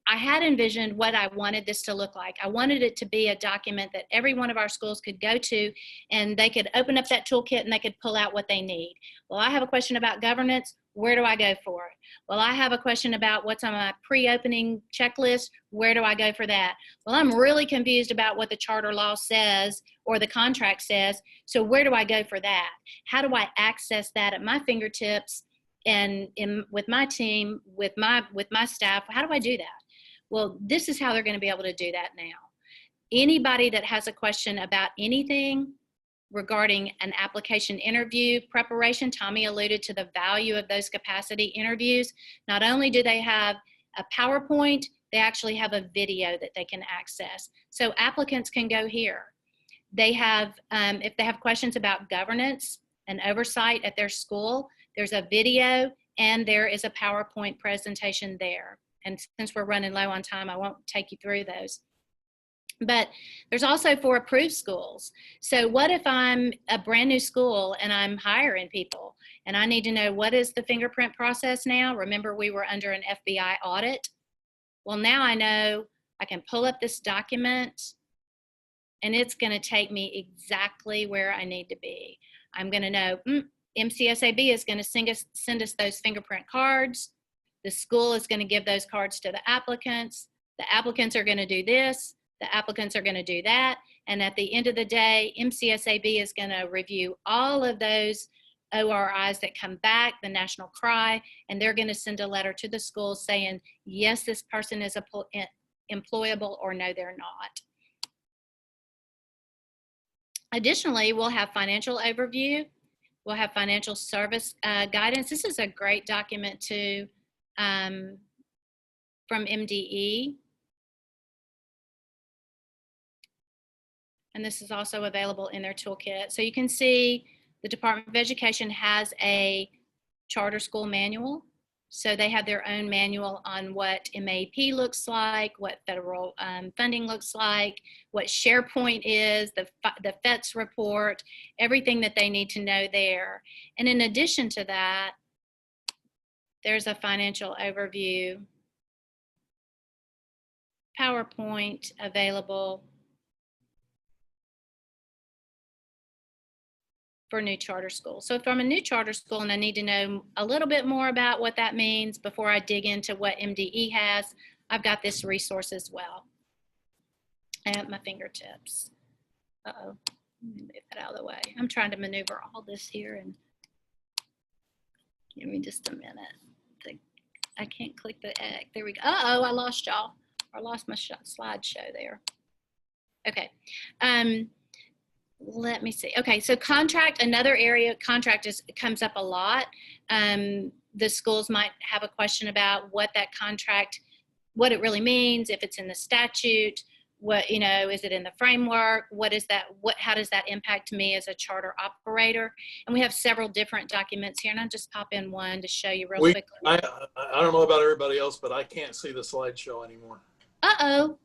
A: I had envisioned what I wanted this to look like. I wanted it to be a document that every one of our schools could go to, and they could open up that toolkit and they could pull out what they need. Well, I have a question about governance. Where do I go for it? Well, I have a question about what's on my pre-opening checklist. Where do I go for that? Well, I'm really confused about what the charter law says or the contract says. So where do I go for that? How do I access that at my fingertips and with my team, with my staff? How do I do that? Well, this is how they're going to be able to do that now. Anybody that has a question about anything regarding an application interview preparation, Tommy alluded to the value of those capacity interviews. Not only do they have a PowerPoint, they actually have a video that they can access. So applicants can go here. They have, if they have questions about governance and oversight at their school, there's a video and there is a PowerPoint presentation there. And since we're running low on time, I won't take you through those. But there's also for approved schools. So what if I'm a brand new school and I'm hiring people and I need to know what is the fingerprint process now? Remember, we were under an FBI audit. Well, now I know I can pull up this document and it's going to take me exactly where I need to be. I'm going to know MCSAB is going to send us those fingerprint cards. The school is going to give those cards to the applicants. The applicants are going to do this. The applicants are going to do that. And at the end of the day, MCSAB is going to review all of those ORIs that come back, the national cry, and they're going to send a letter to the school saying, yes, this person is employable, or no, they're not. Additionally, we'll have financial overview. We'll have financial service guidance. This is a great document too from MDE. And this is also available in their toolkit. So you can see the Department of Education has a charter school manual. So they have their own manual on what MAP looks like, what federal funding looks like, what SharePoint is, the FETS report, everything that they need to know there. And in addition to that, there's a financial overview PowerPoint available for new charter schools. So if I'm a new charter school and I need to know a little bit more about what that means before I dig into what MDE has, I've got this resource as well at my fingertips. Uh-oh, let me move that out of the way. I'm trying to maneuver all this here, and give me just a minute. I can't click the X. There we go. Uh-oh, I lost y'all. I lost my slideshow there. Okay. Let me see. Okay, so contract, another area, contract comes up a lot. The schools might have a question about what that contract, what it really means, if it's in the statute, what, you know, is it in the framework? What is that? How does that impact me as a charter operator? And we have several different documents here, and I'll just pop in one to show you real quickly.
B: I don't know about everybody else, but I can't see the slideshow anymore.
A: Uh-oh.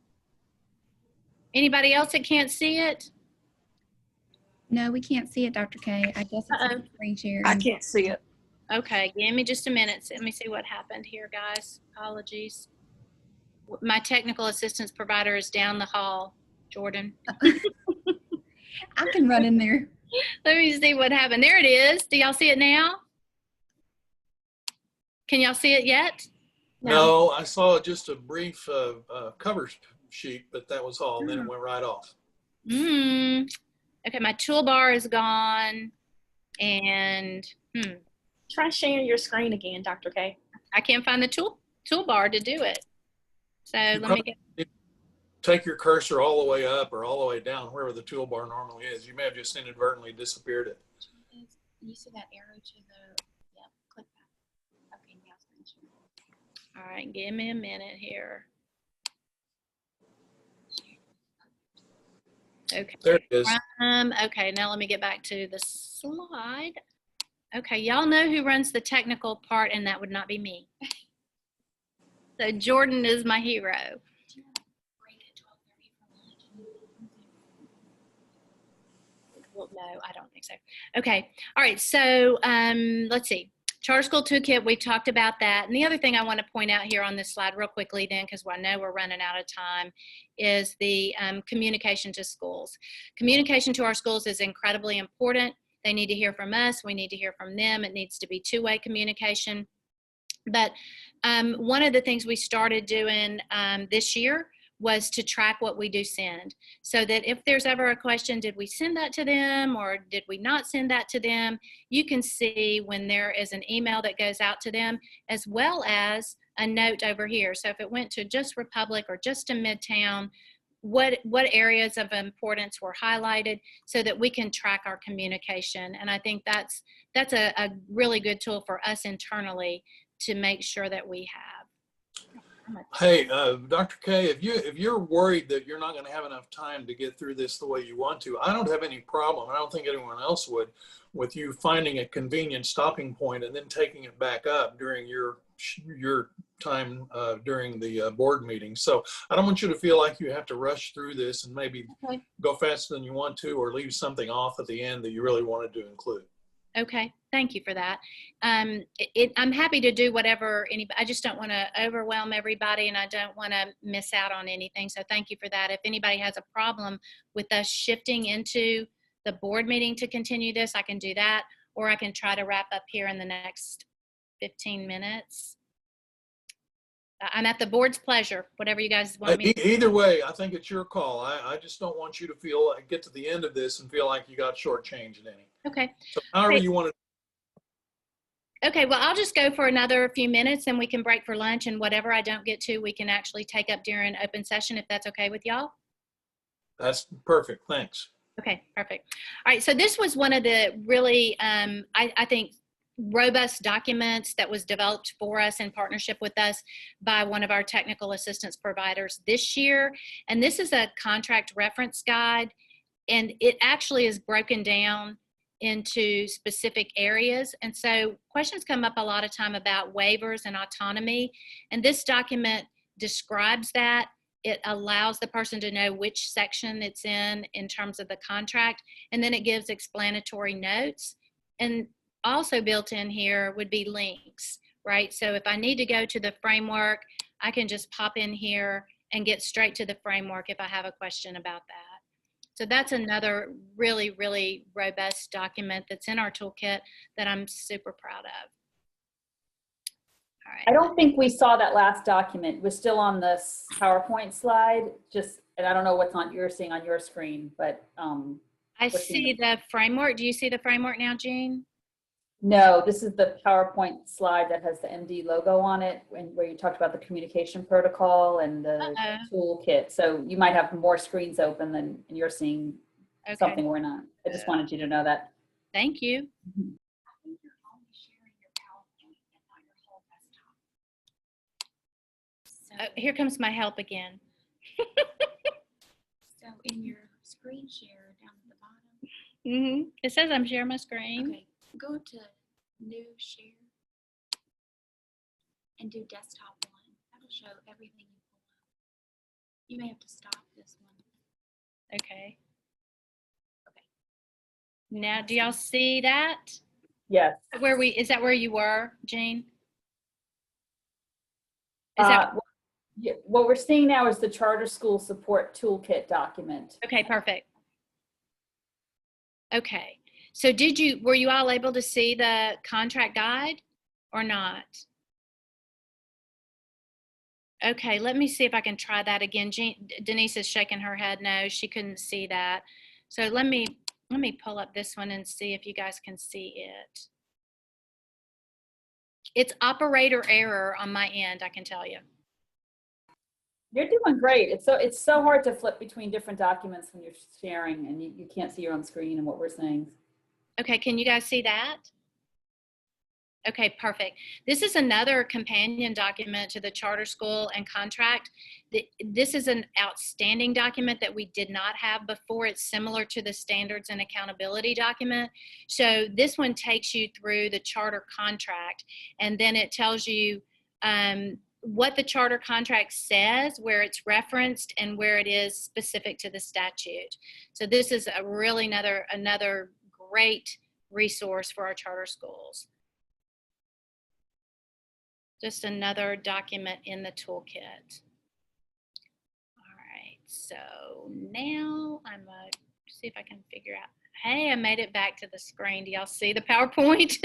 A: Anybody else that can't see it?
I: No, we can't see it, Dr. K. I guess it's a screen share.
C: I can't see it.
A: Okay, give me just a minute. Let me see what happened here, guys. Apologies. My technical assistance provider is down the hall, Jordan.
I: I can run in there.
A: Let me see what happened. There it is. Do y'all see it now? Can y'all see it yet?
B: No, I saw just a brief cover sheet, but that was all. And then it went right off.
A: Okay, my toolbar is gone, and
H: Try sharing your screen again, Dr. K.
A: I can't find the toolbar to do it. So let me get.
B: Take your cursor all the way up or all the way down, wherever the toolbar normally is. You may have just inadvertently disappeared it.
A: You see that arrow to the? Yep, click that. Okay, now screen share. All right, give me a minute here. Okay.
B: There it is.
A: Okay, now let me get back to the slide. Okay, y'all know who runs the technical part, and that would not be me. So Jordan is my hero. Well, no, I don't think so. Okay, all right, so let's see. Charter School Toolkit, we've talked about that. And the other thing I want to point out here on this slide real quickly then, because I know we're running out of time, is the communication to schools. Communication to our schools is incredibly important. They need to hear from us. We need to hear from them. It needs to be two-way communication. But one of the things we started doing this year was to track what we do send, so that if there's ever a question, did we send that to them or did we not send that to them, you can see when there is an email that goes out to them, as well as a note over here. So if it went to just Republic or just to Midtown, what areas of importance were highlighted, so that we can track our communication. And I think that's a really good tool for us internally to make sure that we have.
B: Hey, Dr. K, if you're worried that you're not going to have enough time to get through this the way you want to, I don't have any problem. I don't think anyone else would, with you finding a convenient stopping point and then taking it back up during your time during the board meeting. So I don't want you to feel like you have to rush through this and maybe
A: Okay.
B: go faster than you want to, or leave something off at the end that you really wanted to include.
A: Okay, thank you for that. I'm happy to do whatever I just don't want to overwhelm everybody, and I don't want to miss out on anything. So thank you for that. If anybody has a problem with us shifting into the board meeting to continue this, I can do that, or I can try to wrap up here in the next 15 minutes. I'm at the board's pleasure, whatever you guys want me to do.
B: Either way, I think it's your call. I just don't want you to feel like get to the end of this and feel like you got shortchanged any.
A: Okay.
B: So however you want to.
A: Okay, well, I'll just go for another few minutes and we can break for lunch, and whatever I don't get to, we can actually take up during open session if that's okay with y'all.
B: That's perfect. Thanks.
A: Okay, perfect. All right, so this was one of the really, I think, robust documents that was developed for us in partnership with us by one of our technical assistance providers this year. And this is a contract reference guide, and it actually is broken down into specific areas. And so questions come up a lot of time about waivers and autonomy. And this document describes that. It allows the person to know which section it's in terms of the contract. And then it gives explanatory notes. And also built in here would be links, right? So if I need to go to the framework, I can just pop in here and get straight to the framework if I have a question about that. So that's another really, really robust document that's in our toolkit that I'm super proud of. All right.
E: I don't think we saw that last document. We're still on this PowerPoint slide, and I don't know what's you're seeing on your screen, but
A: I see the framework. Do you see the framework now, Jean?
E: No, this is the PowerPoint slide that has the MD logo on it, and where you talked about the communication protocol and the toolkit. So you might have more screens open and you're seeing something we're not. I just wanted you to know that.
A: Thank you.
E: Mm-hmm.
A: So here comes my help again.
L: So in your screen share down at the bottom.
A: Mm-hmm. It says I'm sharing my screen.
L: Okay. Go to new share and do desktop one. That'll show everything you pull up. You may have to stop this one.
A: Okay. Okay. Now, do y'all see that?
E: Yes.
A: Is that where you were, Jean?
E: What we're seeing now is the Charter School Support Toolkit document.
A: Okay, perfect. Okay. So were you all able to see the contract guide or not? Okay, let me see if I can try that again. Denise is shaking her head. No, she couldn't see that. So let me pull up this one and see if you guys can see it. It's operator error on my end, I can tell you.
E: You're doing great. It's so hard to flip between different documents when you're sharing and you can't see your own screen and what we're saying.
A: Okay, can you guys see that? Okay, perfect. This is another companion document to the charter school and contract. This is an outstanding document that we did not have before. It's similar to the standards and accountability document. So this one takes you through the charter contract, and then it tells you what the charter contract says, where it's referenced, and where it is specific to the statute. So this is a really another great resource for our charter schools. Just another document in the toolkit. All right, so now I'm gonna see if I can figure out. Hey, I made it back to the screen. Do y'all see the PowerPoint?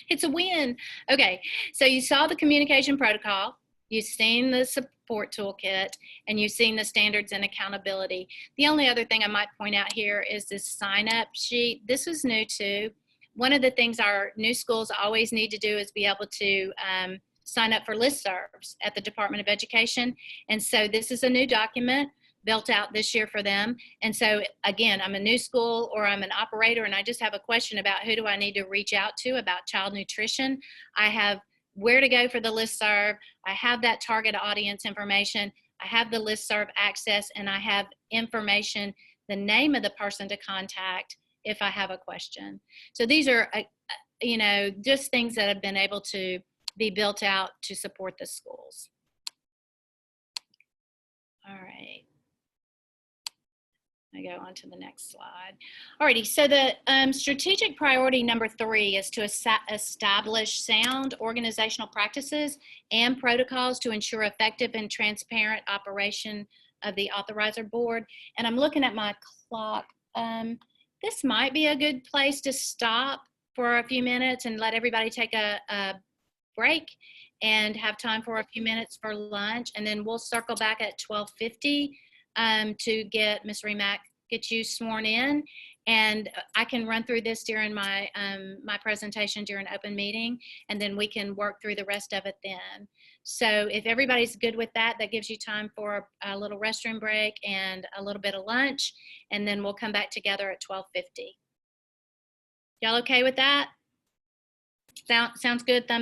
A: It's a win. Okay, so you saw the communication protocol, you've seen the support toolkit, and you've seen the standards and accountability. The only other thing I might point out here is this sign-up sheet. This is new too. One of the things our new schools always need to do is be able to sign up for listservs at the Department of Education. And so this is a new document built out this year for them. And so again, I'm a new school or I'm an operator and I just have a question about who do I need to reach out to about child nutrition. I have where to go for the listserv. I have that target audience information. I have the listserv access, and I have information, the name of the person to contact if I have a question. So these are, just things that I've been able to be built out to support the schools. All right. I go on to the next slide. Alrighty, so the strategic priority number 3 is to establish sound organizational practices and protocols to ensure effective and transparent operation of the authorizer board. And I'm looking at my clock. This might be a good place to stop for a few minutes and let everybody take a break and have time for a few minutes for lunch. And then we'll circle back at 12:50 to get Ms. Remack, get you sworn in. And I can run through this during my my presentation during open meeting, and then we can work through the rest of it then. So if everybody's good with that, that gives you time for a little restroom break and a little bit of lunch, and then we'll come back together at 12:50. Y'all okay with that? Sounds good? Thumbs